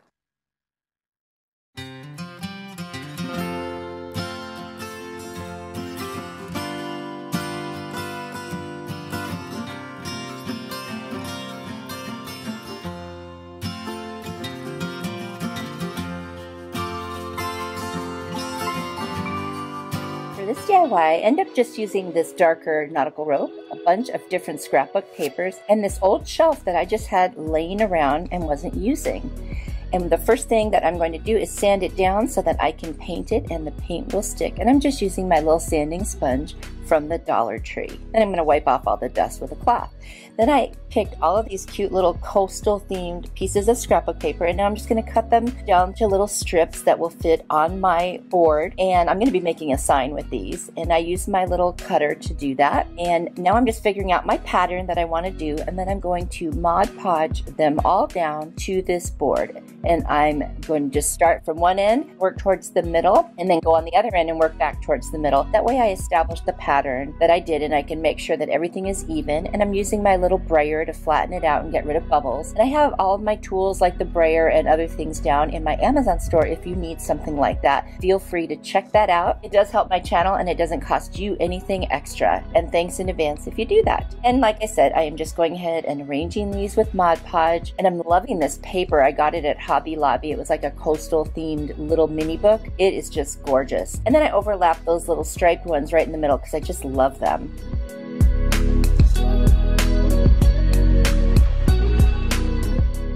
For this DIY, I end up just using this darker nautical rope, a bunch of different scrapbook papers, and this old shelf that I just had laying around and wasn't using. And the first thing that I'm going to do is sand it down so that I can paint it and the paint will stick. And I'm just using my little sanding sponge from the Dollar Tree. Then I'm going to wipe off all the dust with a cloth. Then I picked all of these cute little coastal themed pieces of scrapbook paper, and now I'm just going to cut them down to little strips that will fit on my board, and I'm going to be making a sign with these, and I use my little cutter to do that. And now I'm just figuring out my pattern that I want to do, and then I'm going to Mod Podge them all down to this board, and I'm going to just start from one end, work towards the middle, and then go on the other end and work back towards the middle. That way I establish the pattern that I did, and I can make sure that everything is even. And I'm using my little brayer to flatten it out and get rid of bubbles. And I have all of my tools like the brayer and other things down in my Amazon store. If you need something like that, feel free to check that out. It does help my channel and it doesn't cost you anything extra. And thanks in advance if you do that. And like I said, I am just going ahead and arranging these with Mod Podge, and I'm loving this paper. I got it at Hobby Lobby. It was like a coastal themed little mini book. It is just gorgeous. And then I overlap those little striped ones right in the middle because I just love them.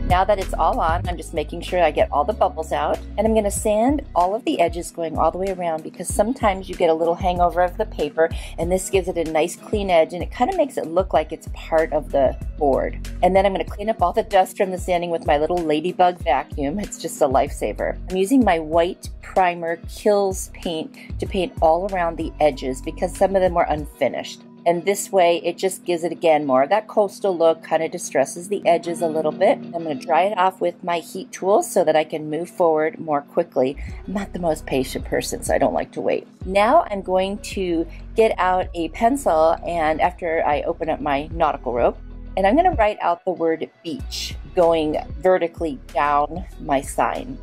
Now that it's all on, I'm just making sure I get all the bubbles out, and I'm going to sand all of the edges going all the way around, because sometimes you get a little hangover of the paper, and this gives it a nice clean edge, and it kind of makes it look like it's part of the board. And then I'm going to clean up all the dust from the sanding with my little ladybug vacuum. It's just a lifesaver. I'm using my white primer Kills paint to paint all around the edges because some of them are unfinished. And this way, it just gives it, again, more of that coastal look, kind of distresses the edges a little bit. I'm going to dry it off with my heat tool so that I can move forward more quickly. I'm not the most patient person, so I don't like to wait. Now I'm going to get out a pencil, and after I open up my nautical rope, and I'm going to write out the word beach going vertically down my sign.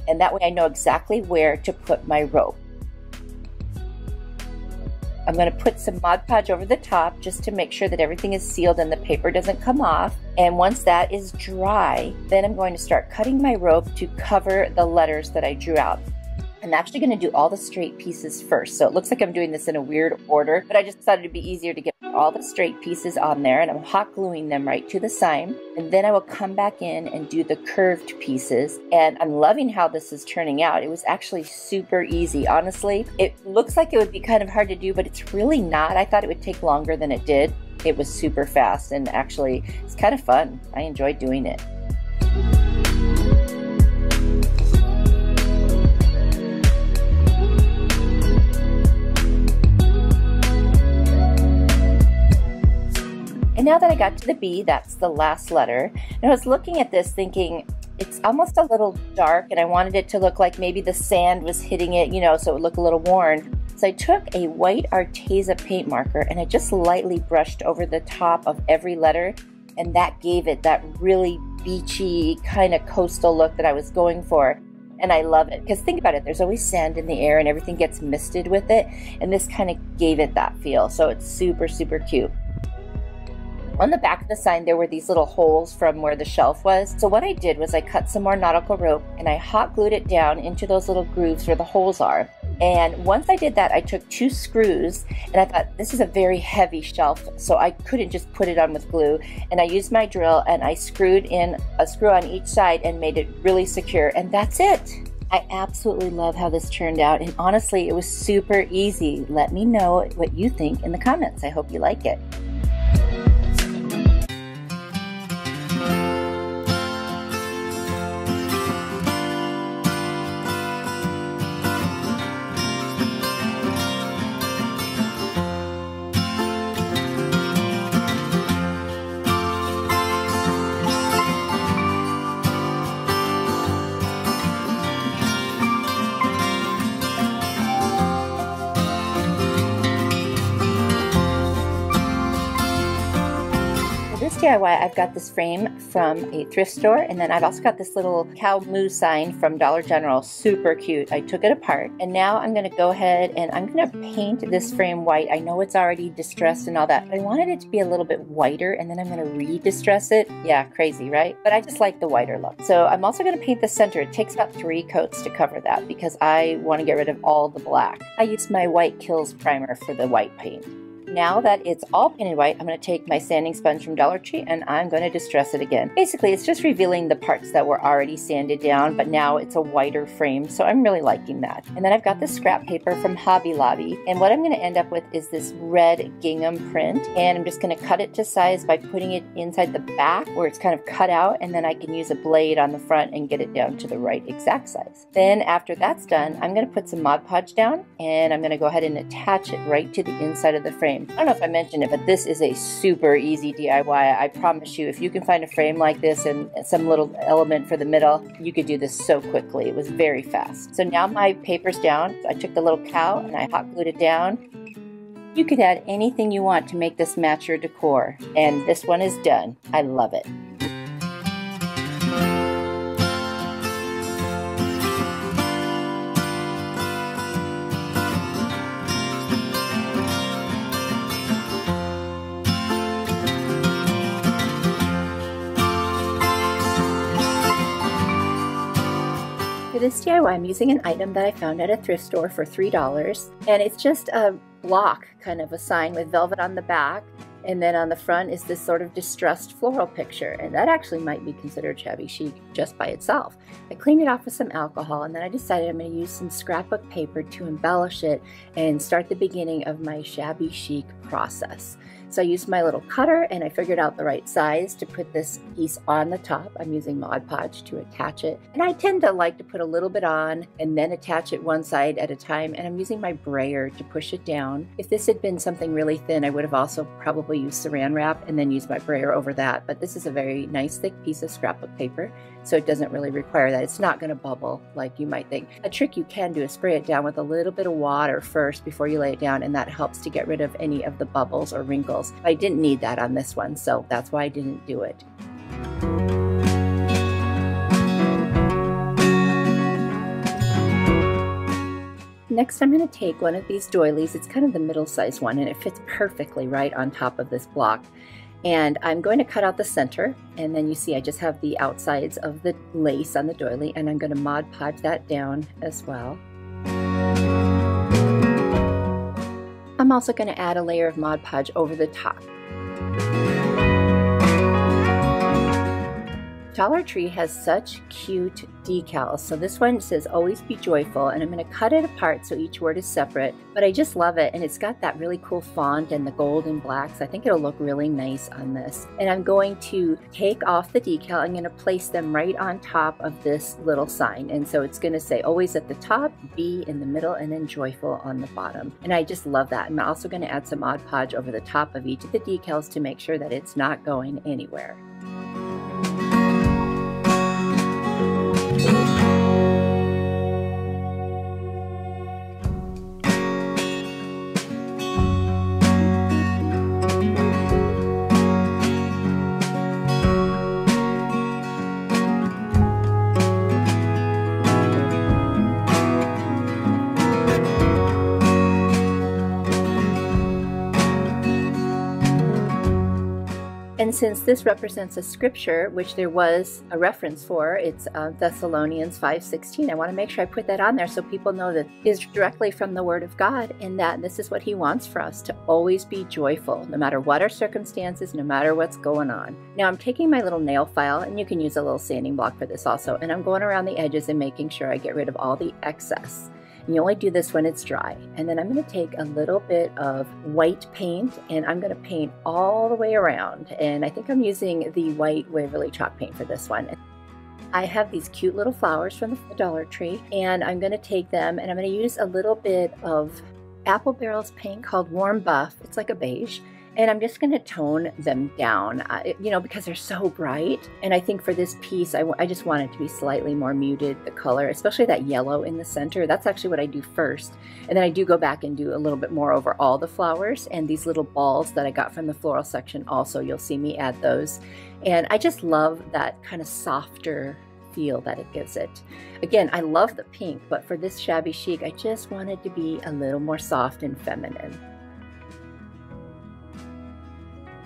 And that way I know exactly where to put my rope. I'm going to put some Mod Podge over the top just to make sure that everything is sealed and the paper doesn't come off. And once that is dry, then I'm going to start cutting my rope to cover the letters that I drew out. I'm actually going to do all the straight pieces first. So it looks like I'm doing this in a weird order, but I just thought it'd be easier to get all the straight pieces on there, and I'm hot gluing them right to the sign. And then I will come back in and do the curved pieces. And I'm loving how this is turning out. It was actually super easy. Honestly, it looks like it would be kind of hard to do, but it's really not. I thought it would take longer than it did. It was super fast, and actually it's kind of fun. I enjoyed doing it. And now that I got to the B, that's the last letter. And I was looking at this thinking, it's almost a little dark, and I wanted it to look like maybe the sand was hitting it, you know, so it would look a little worn. So I took a white Arteza paint marker and I just lightly brushed over the top of every letter, and that gave it that really beachy kind of coastal look that I was going for. And I love it because think about it, there's always sand in the air and everything gets misted with it, and this kind of gave it that feel. So it's super, super cute. On the back of the sign, there were these little holes from where the shelf was. So what I did was I cut some more nautical rope and I hot glued it down into those little grooves where the holes are. And once I did that, I took 2 screws and I thought this is a very heavy shelf, so I couldn't just put it on with glue. And I used my drill and I screwed in a screw on each side and made it really secure, and that's it. I absolutely love how this turned out, and honestly, it was super easy. Let me know what you think in the comments. I hope you like it. DIY, I've got this frame from a thrift store, and then I've also got this little cow moo sign from Dollar General. Super cute. I took it apart, and now I'm going to go ahead and I'm going to paint this frame white. I know it's already distressed and all that, but I wanted it to be a little bit whiter, and then I'm going to re-distress it. Yeah, crazy, right? But I just like the whiter look. So I'm also going to paint the center. It takes about 3 coats to cover that because I want to get rid of all the black. I used my White Kills primer for the white paint. Now that it's all painted white, I'm going to take my sanding sponge from Dollar Tree and I'm going to distress it again. Basically, it's just revealing the parts that were already sanded down, but now it's a whiter frame, so I'm really liking that. And then I've got this scrap paper from Hobby Lobby, and what I'm going to end up with is this red gingham print, and I'm just going to cut it to size by putting it inside the back where it's kind of cut out, and then I can use a blade on the front and get it down to the right exact size. Then after that's done, I'm going to put some Mod Podge down, and I'm going to go ahead and attach it right to the inside of the frame. I don't know if I mentioned it, but this is a super easy DIY. I promise you, if you can find a frame like this and some little element for the middle, you could do this so quickly. It was very fast. So now my paper's down. I took the little cow and I hot glued it down. You could add anything you want to make this match your decor. And this one is done. I love it. For this DIY, I'm using an item that I found at a thrift store for $3, and it's just a block, kind of a sign with velvet on the back, and then on the front is this sort of distressed floral picture, and that actually might be considered shabby chic just by itself. I cleaned it off with some alcohol, and then I decided I'm going to use some scrapbook paper to embellish it and start the beginning of my shabby chic process. So I used my little cutter and I figured out the right size to put this piece on the top. I'm using Mod Podge to attach it. And I tend to like to put a little bit on and then attach it one side at a time. And I'm using my brayer to push it down. If this had been something really thin, I would have also probably used saran wrap and then used my brayer over that. But this is a very nice thick piece of scrapbook paper, so it doesn't really require that. It's not going to bubble like you might think. A trick you can do is spray it down with a little bit of water first before you lay it down, and that helps to get rid of any of the bubbles or wrinkles. I didn't need that on this one, so that's why I didn't do it. Next, I'm going to take one of these doilies. It's kind of the middle-sized one, and it fits perfectly right on top of this block. And I'm going to cut out the center, and then you see I just have the outsides of the lace on the doily, and I'm going to Mod Podge that down as well. I'm also going to add a layer of Mod Podge over the top. Dollar Tree has such cute decals. So this one says always be joyful, and I'm going to cut it apart so each word is separate, but I just love it, and it's got that really cool font and the gold and blacks. I think it'll look really nice on this. And I'm going to take off the decal. I'm going to place them right on top of this little sign, and so it's going to say always at the top, be in the middle, and then joyful on the bottom. And I just love that. I'm also going to add some Mod Podge over the top of each of the decals to make sure that it's not going anywhere. And since this represents a scripture, which there was a reference for, it's Thessalonians 5:16, I want to make sure I put that on there so people know that it is directly from the Word of God, and that this is what He wants for us, to always be joyful, no matter what our circumstances, no matter what's going on. Now I'm taking my little nail file, and you can use a little sanding block for this also, and I'm going around the edges and making sure I get rid of all the excess. And you only do this when it's dry. And then I'm going to take a little bit of white paint, and I'm going to paint all the way around. And I think I'm using the white Waverly chalk paint for this one. I have these cute little flowers from the Dollar Tree, and I'm going to take them and I'm going to use a little bit of Apple Barrel's paint called Warm Buff. It's like a beige. And I'm just going to tone them down, you know, because they're so bright. And I think for this piece, I just want it to be slightly more muted, the color, especially that yellow in the center. That's actually what I do first. And then I do go back and do a little bit more over all the flowers. And these little balls that I got from the floral section also, you'll see me add those. And I just love that kind of softer feel that it gives it. Again, I love the pink, but for this shabby chic, I just want it to be a little more soft and feminine.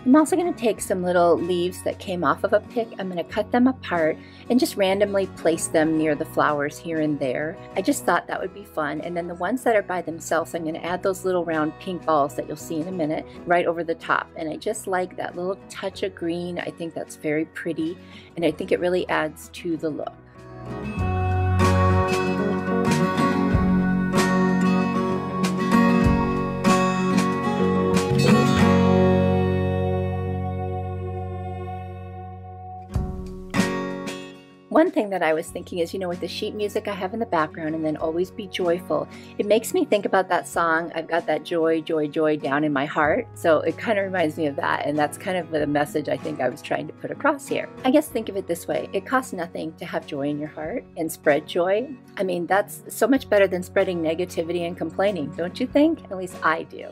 I'm also going to take some little leaves that came off of a pick. I'm going to cut them apart and just randomly place them near the flowers here and there. I just thought that would be fun. And then the ones that are by themselves, I'm going to add those little round pink balls that you'll see in a minute right over the top. And I just like that little touch of green. I think that's very pretty, and I think it really adds to the look. One thing that I was thinking is, you know, with the sheet music I have in the background and then always be joyful, it makes me think about that song, I've got that joy, joy, joy down in my heart. So it kind of reminds me of that, and that's kind of the message I think I was trying to put across here. I guess think of it this way, it costs nothing to have joy in your heart and spread joy. I mean, that's so much better than spreading negativity and complaining, don't you think? At least I do.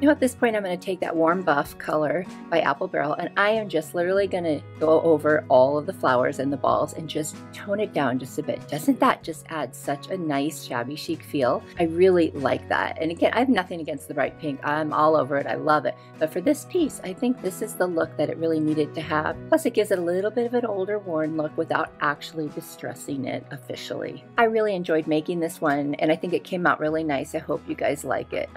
Now at this point, I'm going to take that Warm Buff color by Apple Barrel, and I am just literally going to go over all of the flowers and the balls and just tone it down just a bit. Doesn't that just add such a nice shabby chic feel? I really like that. And again, I have nothing against the bright pink. I'm all over it. I love it. But for this piece, I think this is the look that it really needed to have. Plus it gives it a little bit of an older, worn look without actually distressing it officially. I really enjoyed making this one, and I think it came out really nice. I hope you guys like it.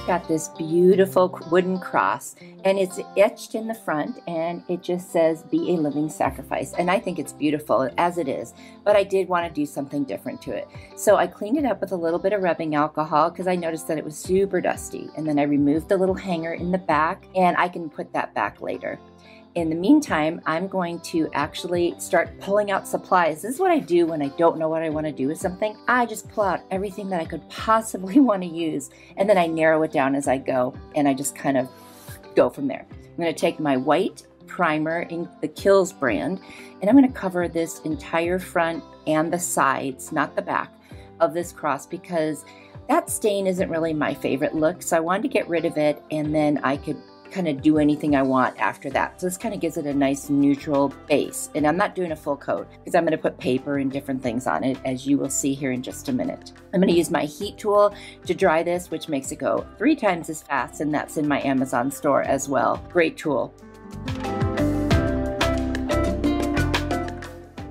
Got this beautiful wooden cross, and it's etched in the front, and it just says be a living sacrifice, and I think it's beautiful as it is, but I did want to do something different to it. So I cleaned it up with a little bit of rubbing alcohol because I noticed that it was super dusty, and then I removed the little hanger in the back, and I can put that back later. In the meantime, I'm going to actually start pulling out supplies. This is what I do when I don't know what I want to do with something. I just pull out everything that I could possibly want to use, and then I narrow it down as I go, and I just kind of go from there. I'm going to take my white primer in the Kills brand, and I'm going to cover this entire front and the sides, not the back, of this cross because that stain isn't really my favorite look, so I wanted to get rid of it, and then I could kind of do anything I want after that. So this kind of gives it a nice neutral base, and I'm not doing a full coat because I'm going to put paper and different things on it, as you will see here in just a minute. I'm going to use my heat tool to dry this, which makes it go 3 times as fast, and that's in my Amazon store as well. Great tool.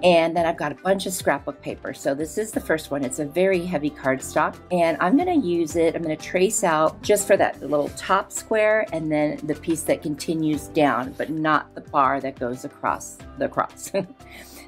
And then I've got a bunch of scrapbook paper. So this is the first one. It's a very heavy cardstock, and I'm going to use it. I'm going to trace out just for that little top square, and then the piece that continues down, but not the bar that goes across the cross.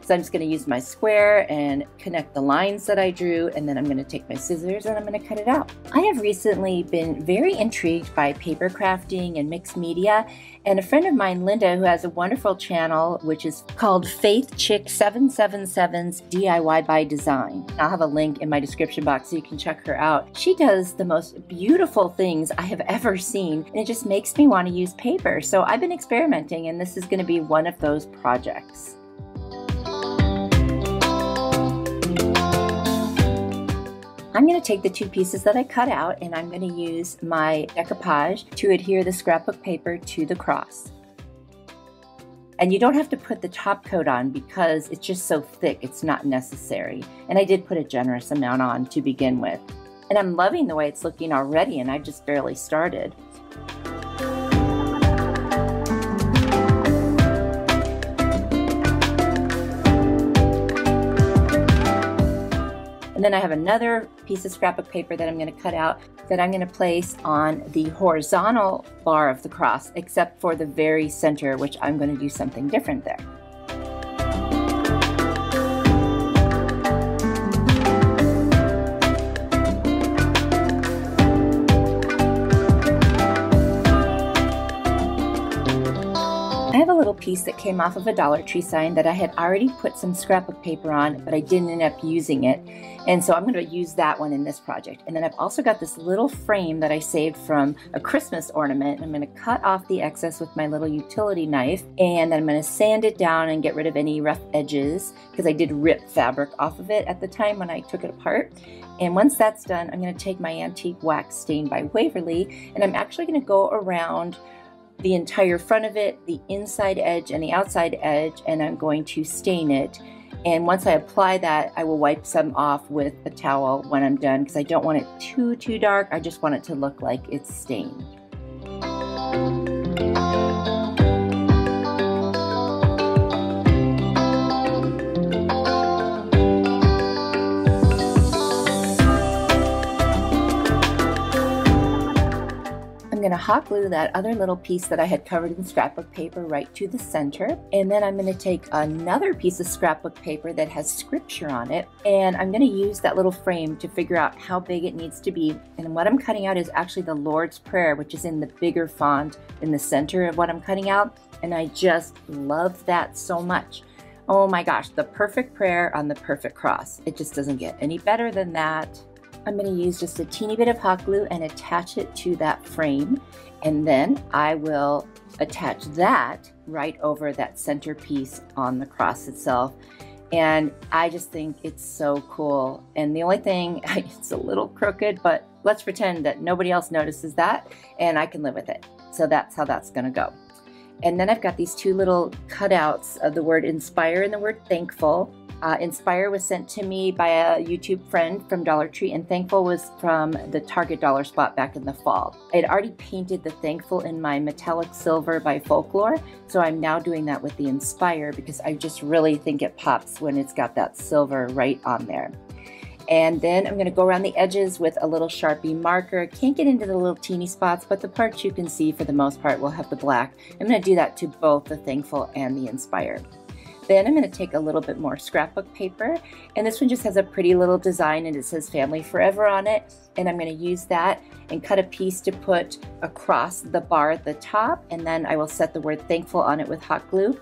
So I'm just going to use my square and connect the lines that I drew, and then I'm going to take my scissors and I'm going to cut it out. I have recently been very intrigued by paper crafting and mixed media, and a friend of mine, Linda, who has a wonderful channel which is called Faith Chick 777's DIY by Design. I'll have a link in my description box so you can check her out. She does the most beautiful things I have ever seen, and it just makes me want to use paper. So I've been experimenting, and this is going to be one of those projects. I'm going to take the 2 pieces that I cut out, and I'm going to use my decoupage to adhere the scrapbook paper to the cross. And you don't have to put the top coat on because it's just so thick, it's not necessary. And I did put a generous amount on to begin with. And I'm loving the way it's looking already, and I just barely started. And then I have another piece of scrapbook paper that I'm going to cut out that I'm going to place on the horizontal bar of the cross, except for the very center, which I'm going to do something different there. I have a little piece that came off of a Dollar Tree sign that I had already put some scrapbook paper on, but I didn't end up using it. And so I'm going to use that one in this project. And then I've also got this little frame that I saved from a Christmas ornament. I'm going to cut off the excess with my little utility knife, and then I'm going to sand it down and get rid of any rough edges, because I did rip fabric off of it at the time when I took it apart. And once that's done, I'm going to take my antique wax stain by Waverly, and I'm actually going to go around the entire front of it, the inside edge and the outside edge, and I'm going to stain it. And once I apply that, I will wipe some off with a towel when I'm done, because I don't want it too dark. I just want it to look like it's stained. I'm going to hot glue that other little piece that I had covered in scrapbook paper right to the center, and then I'm going to take another piece of scrapbook paper that has scripture on it, and I'm going to use that little frame to figure out how big it needs to be. And what I'm cutting out is actually the Lord's Prayer, which is in the bigger font in the center of what I'm cutting out, and I just love that so much. Oh my gosh, the perfect prayer on the perfect cross. It just doesn't get any better than that. I'm going to use just a teeny bit of hot glue and attach it to that frame, and then I will attach that right over that center piece on the cross itself. And I just think it's so cool. And the only thing, it's a little crooked, but let's pretend that nobody else notices that and I can live with it. So that's how that's going to go. And then I've got these 2 little cutouts of the word inspire and the word thankful. Inspire was sent to me by a YouTube friend from Dollar Tree, and Thankful was from the Target dollar spot back in the fall. I had already painted the Thankful in my metallic silver by Folklore, so I'm now doing that with the Inspire because I just really think it pops when it's got that silver right on there. And then I'm going to go around the edges with a little Sharpie marker. Can't get into the little teeny spots, but the parts you can see for the most part will have the black. I'm going to do that to both the Thankful and the Inspire. Then I'm going to take a little bit more scrapbook paper, and this one just has a pretty little design and it says Family Forever on it, and I'm going to use that and cut a piece to put across the bar at the top, and then I will set the word thankful on it with hot glue,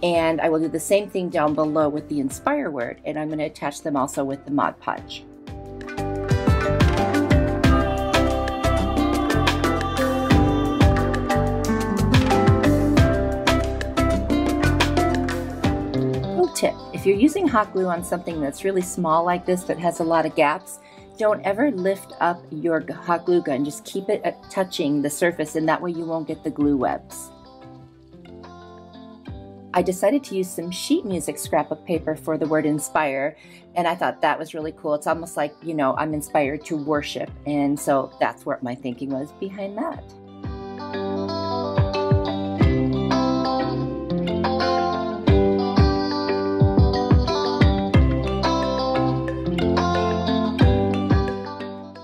and I will do the same thing down below with the Inspire word, and I'm going to attach them also with the Mod Podge. Tip. If you're using hot glue on something that's really small like this that has a lot of gaps, don't ever lift up your hot glue gun. Just keep it touching the surface, and that way you won't get the glue webs. I decided to use some sheet music scrapbook paper for the word inspire, and I thought that was really cool. It's almost like, you know, I'm inspired to worship, and so that's what my thinking was behind that.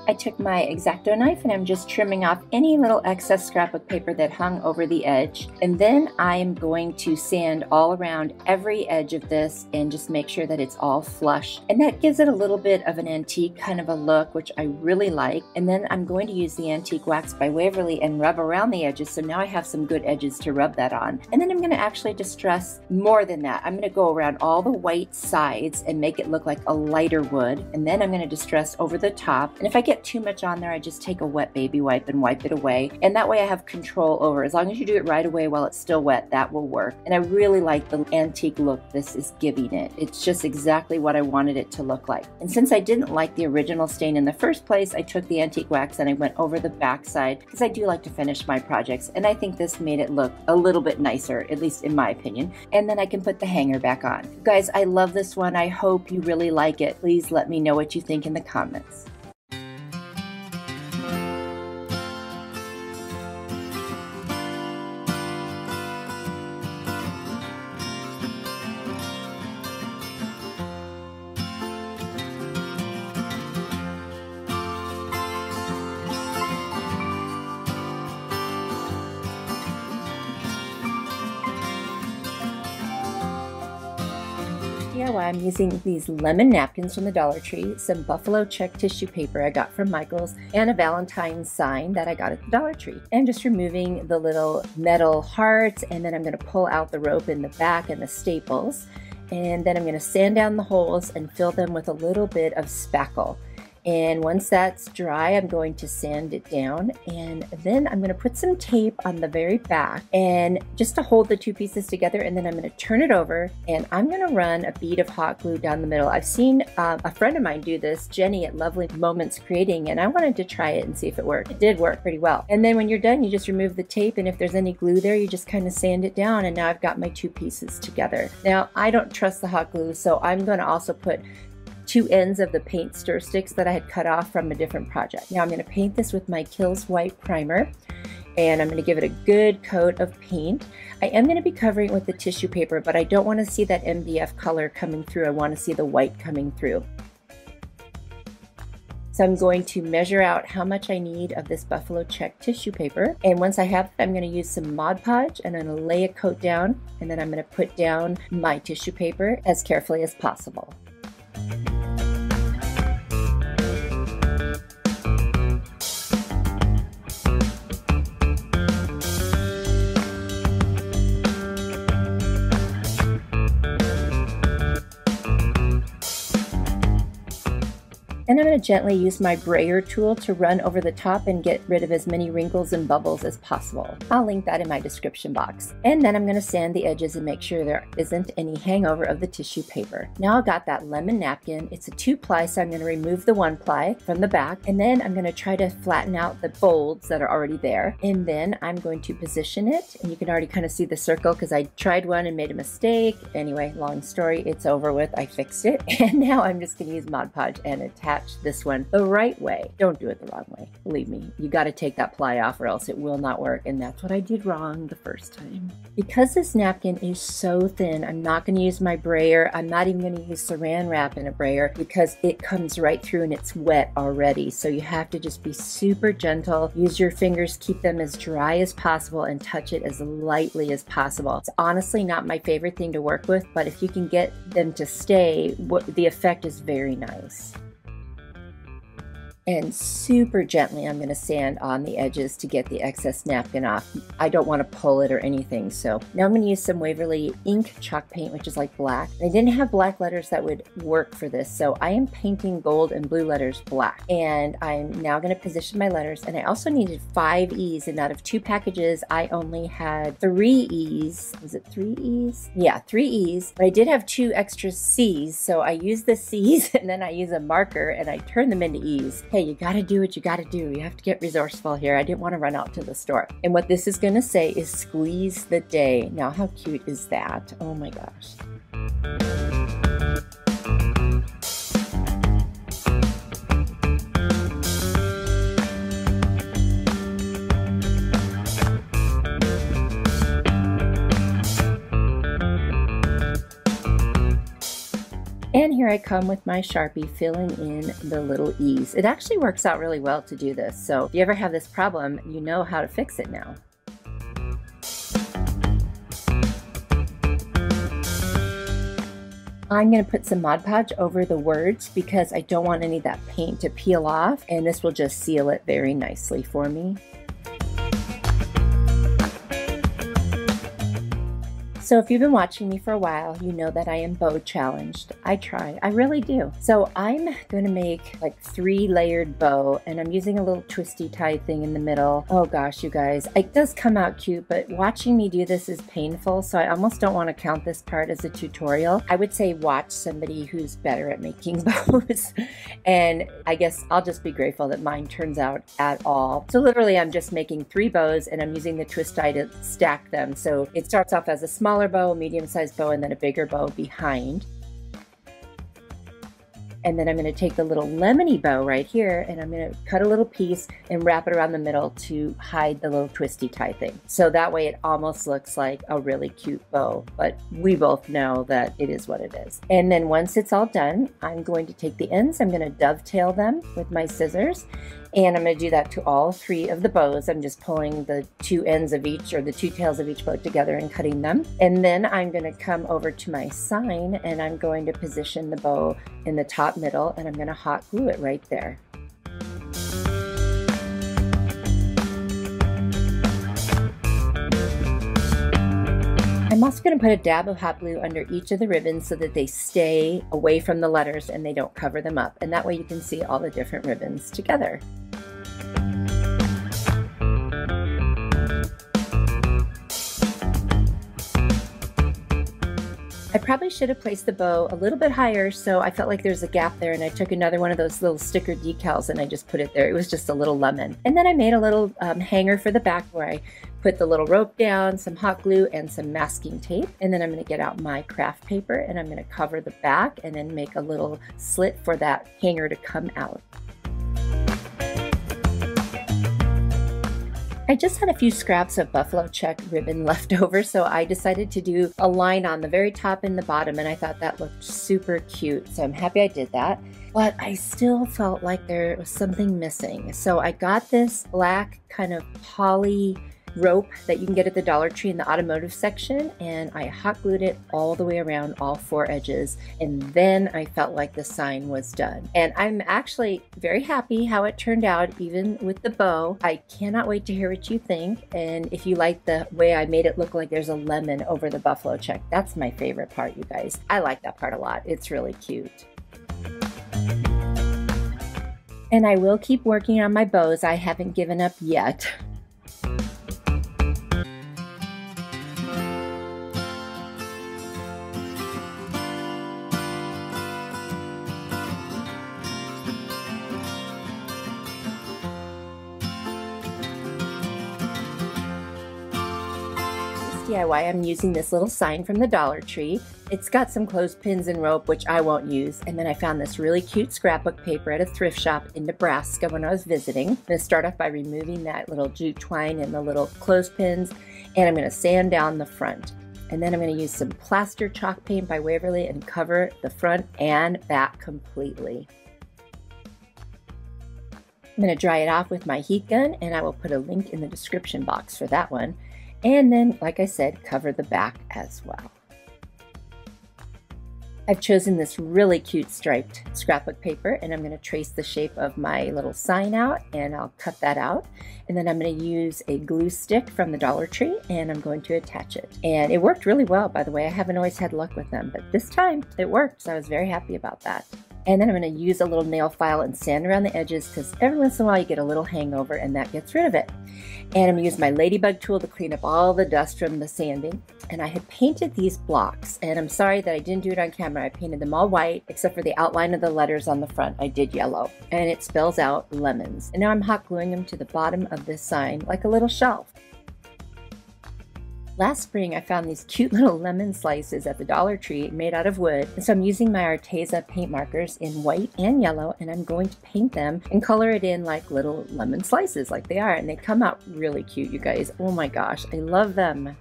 I I took my X-Acto knife and I'm just trimming off any little excess scrapbook paper that hung over the edge. And then I'm going to sand all around every edge of this and just make sure that it's all flush. And that gives it a little bit of an antique kind of a look, which I really like. And then I'm going to use the antique wax by Waverly and rub around the edges, so now I have some good edges to rub that on. And then I'm going to actually distress more than that. I'm going to go around all the white sides and make it look like a lighter wood, and then I'm going to distress over the top. And if I get too much on there, I just take a wet baby wipe and wipe it away, and that way I have control over. As long as you do it right away while it's still wet, that will work. And I really like the antique look this is giving it. It's just exactly what I wanted it to look like. And since I didn't like the original stain in the first place, I took the antique wax and I went over the back side, because I do like to finish my projects, and I think this made it look a little bit nicer, at least in my opinion. And then I can put the hanger back on. Guys, I love this one. I hope you really like it. Please let me know what you think in the comments. DIY, I'm using these lemon napkins from the Dollar Tree, some buffalo check tissue paper I got from Michael's, and a Valentine's sign that I got at the Dollar Tree. And just removing the little metal hearts, and then I'm going to pull out the rope in the back and the staples. And then I'm going to sand down the holes and fill them with a little bit of spackle. And once that's dry, I'm going to sand it down, and then I'm going to put some tape on the very back and just to hold the two pieces together, and then I'm going to turn it over and I'm going to run a bead of hot glue down the middle. I've seen a friend of mine do this, Jenny at Lovely Moments Creating, and I wanted to try it and see if it worked. It did work pretty well. And then when you're done, you just remove the tape, and if there's any glue there, you just kind of sand it down, and now I've got my two pieces together. Now, I don't trust the hot glue, so I'm going to also put two ends of the paint stir sticks that I had cut off from a different project. Now I'm going to paint this with my Kills White primer, and I'm going to give it a good coat of paint. I am going to be covering it with the tissue paper, but I don't want to see that MDF color coming through. I want to see the white coming through. So I'm going to measure out how much I need of this buffalo check tissue paper. And once I have it, I'm going to use some Mod Podge, and I'm going to lay a coat down, and then I'm going to put down my tissue paper as carefully as possible. And I'm going to gently use my brayer tool to run over the top and get rid of as many wrinkles and bubbles as possible. I'll link that in my description box. And then I'm going to sand the edges and make sure there isn't any hangover of the tissue paper. Now I've got that lemon napkin. It's a 2-ply, so I'm going to remove the 1-ply from the back, and then I'm going to try to flatten out the folds that are already there. And then I'm going to position it, and you can already kind of see the circle because I tried one and made a mistake. Anyway, long story, it's over with. I fixed it. And now I'm just going to use Mod Podge and attach this one the right way. Don't do it the wrong way. Believe me, you got to take that ply off or else it will not work, and that's what I did wrong the first time. Because this napkin is so thin, I'm not going to use my brayer. I'm not even going to use saran wrap in a brayer because it comes right through and it's wet already. So you have to just be super gentle. Use your fingers, keep them as dry as possible, and touch it as lightly as possible. It's honestly not my favorite thing to work with, but if you can get them to stay, the effect is very nice. And super gently I'm going to sand on the edges to get the excess napkin off. I don't want to pull it or anything. So now I'm going to use some Waverly ink chalk paint, which is like black. I didn't have black letters that would work for this, so I am painting gold and blue letters black. And I'm now going to position my letters, and I also needed 5 E's, and out of 2 packages I only had 3 E's. Was it 3 E's? Yeah, 3 E's, but I did have 2 extra C's, so I used the C's and then I use a marker and I turn them into E's. Hey, you gotta do what you gotta do. You have to get resourceful here. I didn't want to run out to the store. And what this is gonna say is squeeze the day. Now, how cute is that? Oh my gosh. And here I come with my Sharpie filling in the little E's. It actually works out really well to do this, so if you ever have this problem, you know how to fix it now. I'm going to put some Mod Podge over the words because I don't want any of that paint to peel off, and this will just seal it very nicely for me. So if you've been watching me for a while, you know that I am bow challenged. I try, I really do. So I'm going to make like 3-layered bow, and I'm using a little twisty tie thing in the middle. Oh gosh, you guys, it does come out cute, but watching me do this is painful, so I almost don't want to count this part as a tutorial. I would say watch somebody who's better at making bows, and I guess I'll just be grateful that mine turns out at all. So literally I'm just making 3 bows, and I'm using the twist tie to stack them. So it starts off as a smaller bow, a medium-sized bow, and then a bigger bow behind. And then I'm going to take the little lemony bow right here, and I'm going to cut a little piece and wrap it around the middle to hide the little twisty tie thing. So that way it almost looks like a really cute bow, but we both know that it is what it is. And then once it's all done, I'm going to take the ends, I'm going to dovetail them with my scissors, and I'm going to do that to all 3 of the bows. I'm just pulling the 2 ends of each, or the 2 tails of each bow together and cutting them. And then I'm going to come over to my sign, and I'm going to position the bow in the top middle, and I'm going to hot glue it right there. I'm also going to put a dab of hot glue under each of the ribbons so that they stay away from the letters and they don't cover them up. And that way you can see all the different ribbons together. I probably should have placed the bow a little bit higher, so I felt like there's a gap there, and I took another one of those little sticker decals and I just put it there. It was just a little lemon. And then I made a little hanger for the back where I put the little rope down, some hot glue, and some masking tape. And then I'm going to get out my craft paper, and I'm going to cover the back and then make a little slit for that hanger to come out. I just had a few scraps of buffalo check ribbon left over, so I decided to do a line on the very top and the bottom, and I thought that looked super cute, so I'm happy I did that. But I still felt like there was something missing. So I got this black kind of poly rope that you can get at the Dollar Tree in the automotive section, and I hot glued it all the way around all 4 edges, and then I felt like the sign was done. And I'm actually very happy how it turned out, even with the bow. I cannot wait to hear what you think, and if you like the way I made it look like there's a lemon over the buffalo check. That's my favorite part, you guys. I like that part a lot. It's really cute. And I will keep working on my bows. I haven't given up yet. DIY, I'm using this little sign from the Dollar Tree. It's got some clothespins and rope, which I won't use, and then I found this really cute scrapbook paper at a thrift shop in Nebraska when I was visiting. I'm going to start off by removing that little jute twine and the little clothespins, and I'm going to sand down the front. And then I'm going to use some plaster chalk paint by Waverly and cover the front and back completely. I'm going to dry it off with my heat gun, and I will put a link in the description box for that one. And then, like I said, cover the back as well. I've chosen this really cute striped scrapbook paper, and I'm going to trace the shape of my little sign out, and I'll cut that out. And then I'm going to use a glue stick from the Dollar Tree, and I'm going to attach it. And it worked really well, by the way. I haven't always had luck with them, but this time it worked, so I was very happy about that. And then I'm going to use a little nail file and sand around the edges, because every once in a while you get a little hangover and that gets rid of it. And I'm going to use my ladybug tool to clean up all the dust from the sanding. And I had painted these blocks, and I'm sorry that I didn't do it on camera. I painted them all white except for the outline of the letters on the front. I did yellow, and it spells out lemons. And now I'm hot gluing them to the bottom of this sign like a little shelf. Last spring, I found these cute little lemon slices at the Dollar Tree made out of wood. And so I'm using my Arteza paint markers in white and yellow, and I'm going to paint them and color it in like little lemon slices like they are. And they come out really cute, you guys. Oh my gosh, I love them.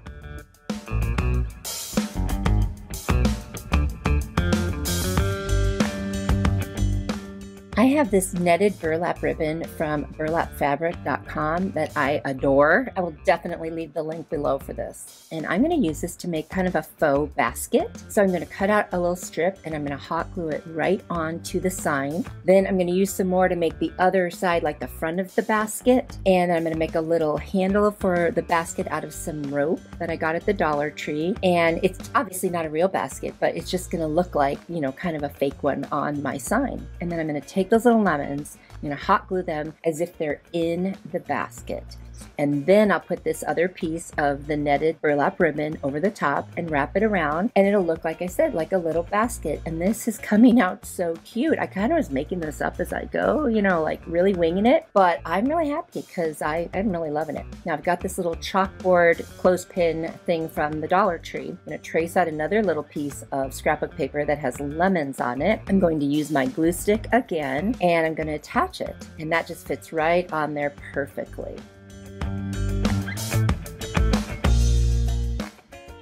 I have this netted burlap ribbon from burlapfabric.com that I adore. I will definitely leave the link below for this. And I'm going to use this to make kind of a faux basket. So I'm going to cut out a little strip and I'm going to hot glue it right onto the sign. Then I'm going to use some more to make the other side like the front of the basket. And I'm going to make a little handle for the basket out of some rope that I got at the Dollar Tree. And it's obviously not a real basket, but it's just going to look like, you know, kind of a fake one on my sign. And then I'm going to take those little lemons, I'm going to hot glue them as if they're in the basket. And then I'll put this other piece of the netted burlap ribbon over the top and wrap it around, and it'll look, like I said, like a little basket. And this is coming out so cute. I kind of was making this up as I go, you know, like really winging it, but I'm really happy because I'm really loving it. Now I've got this little chalkboard clothespin thing from the Dollar Tree. I'm going to trace out another little piece of scrapbook paper that has lemons on it. I'm going to use my glue stick again, and I'm going to attach it, and that just fits right on there perfectly.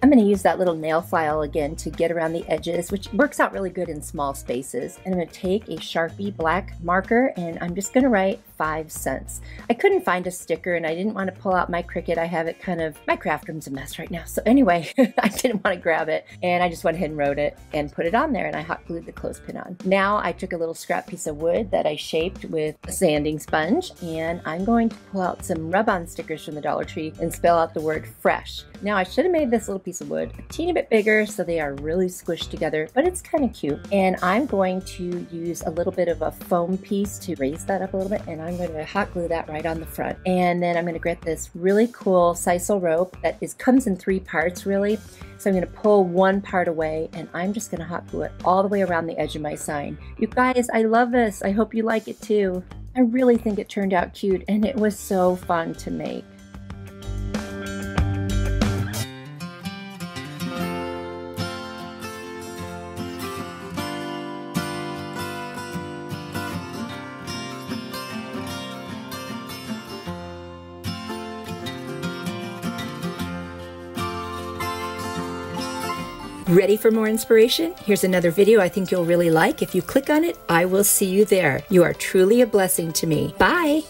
I'm going to use that little nail file again to get around the edges, which works out really good in small spaces. And I'm going to take a Sharpie black marker and I'm just going to write 5 cents. I couldn't find a sticker and I didn't want to pull out my Cricut. I have it kind of, my craft room's a mess right now. So anyway, I didn't want to grab it and I just went ahead and wrote it and put it on there, and I hot glued the clothespin on. Now I took a little scrap piece of wood that I shaped with a sanding sponge, and I'm going to pull out some rub-on stickers from the Dollar Tree and spell out the word fresh. Now I should have made this little piece of wood a teeny bit bigger so they are really squished together, but it's kind of cute. And I'm going to use a little bit of a foam piece to raise that up a little bit, and I'm going to hot glue that right on the front. And then I'm going to get this really cool sisal rope that comes in 3 parts really. So I'm going to pull one part away and I'm just going to hot glue it all the way around the edge of my sign. You guys, I love this. I hope you like it too. I really think it turned out cute and it was so fun to make. Ready for more inspiration? Here's another video I think you'll really like. If you click on it, I will see you there. You are truly a blessing to me. Bye!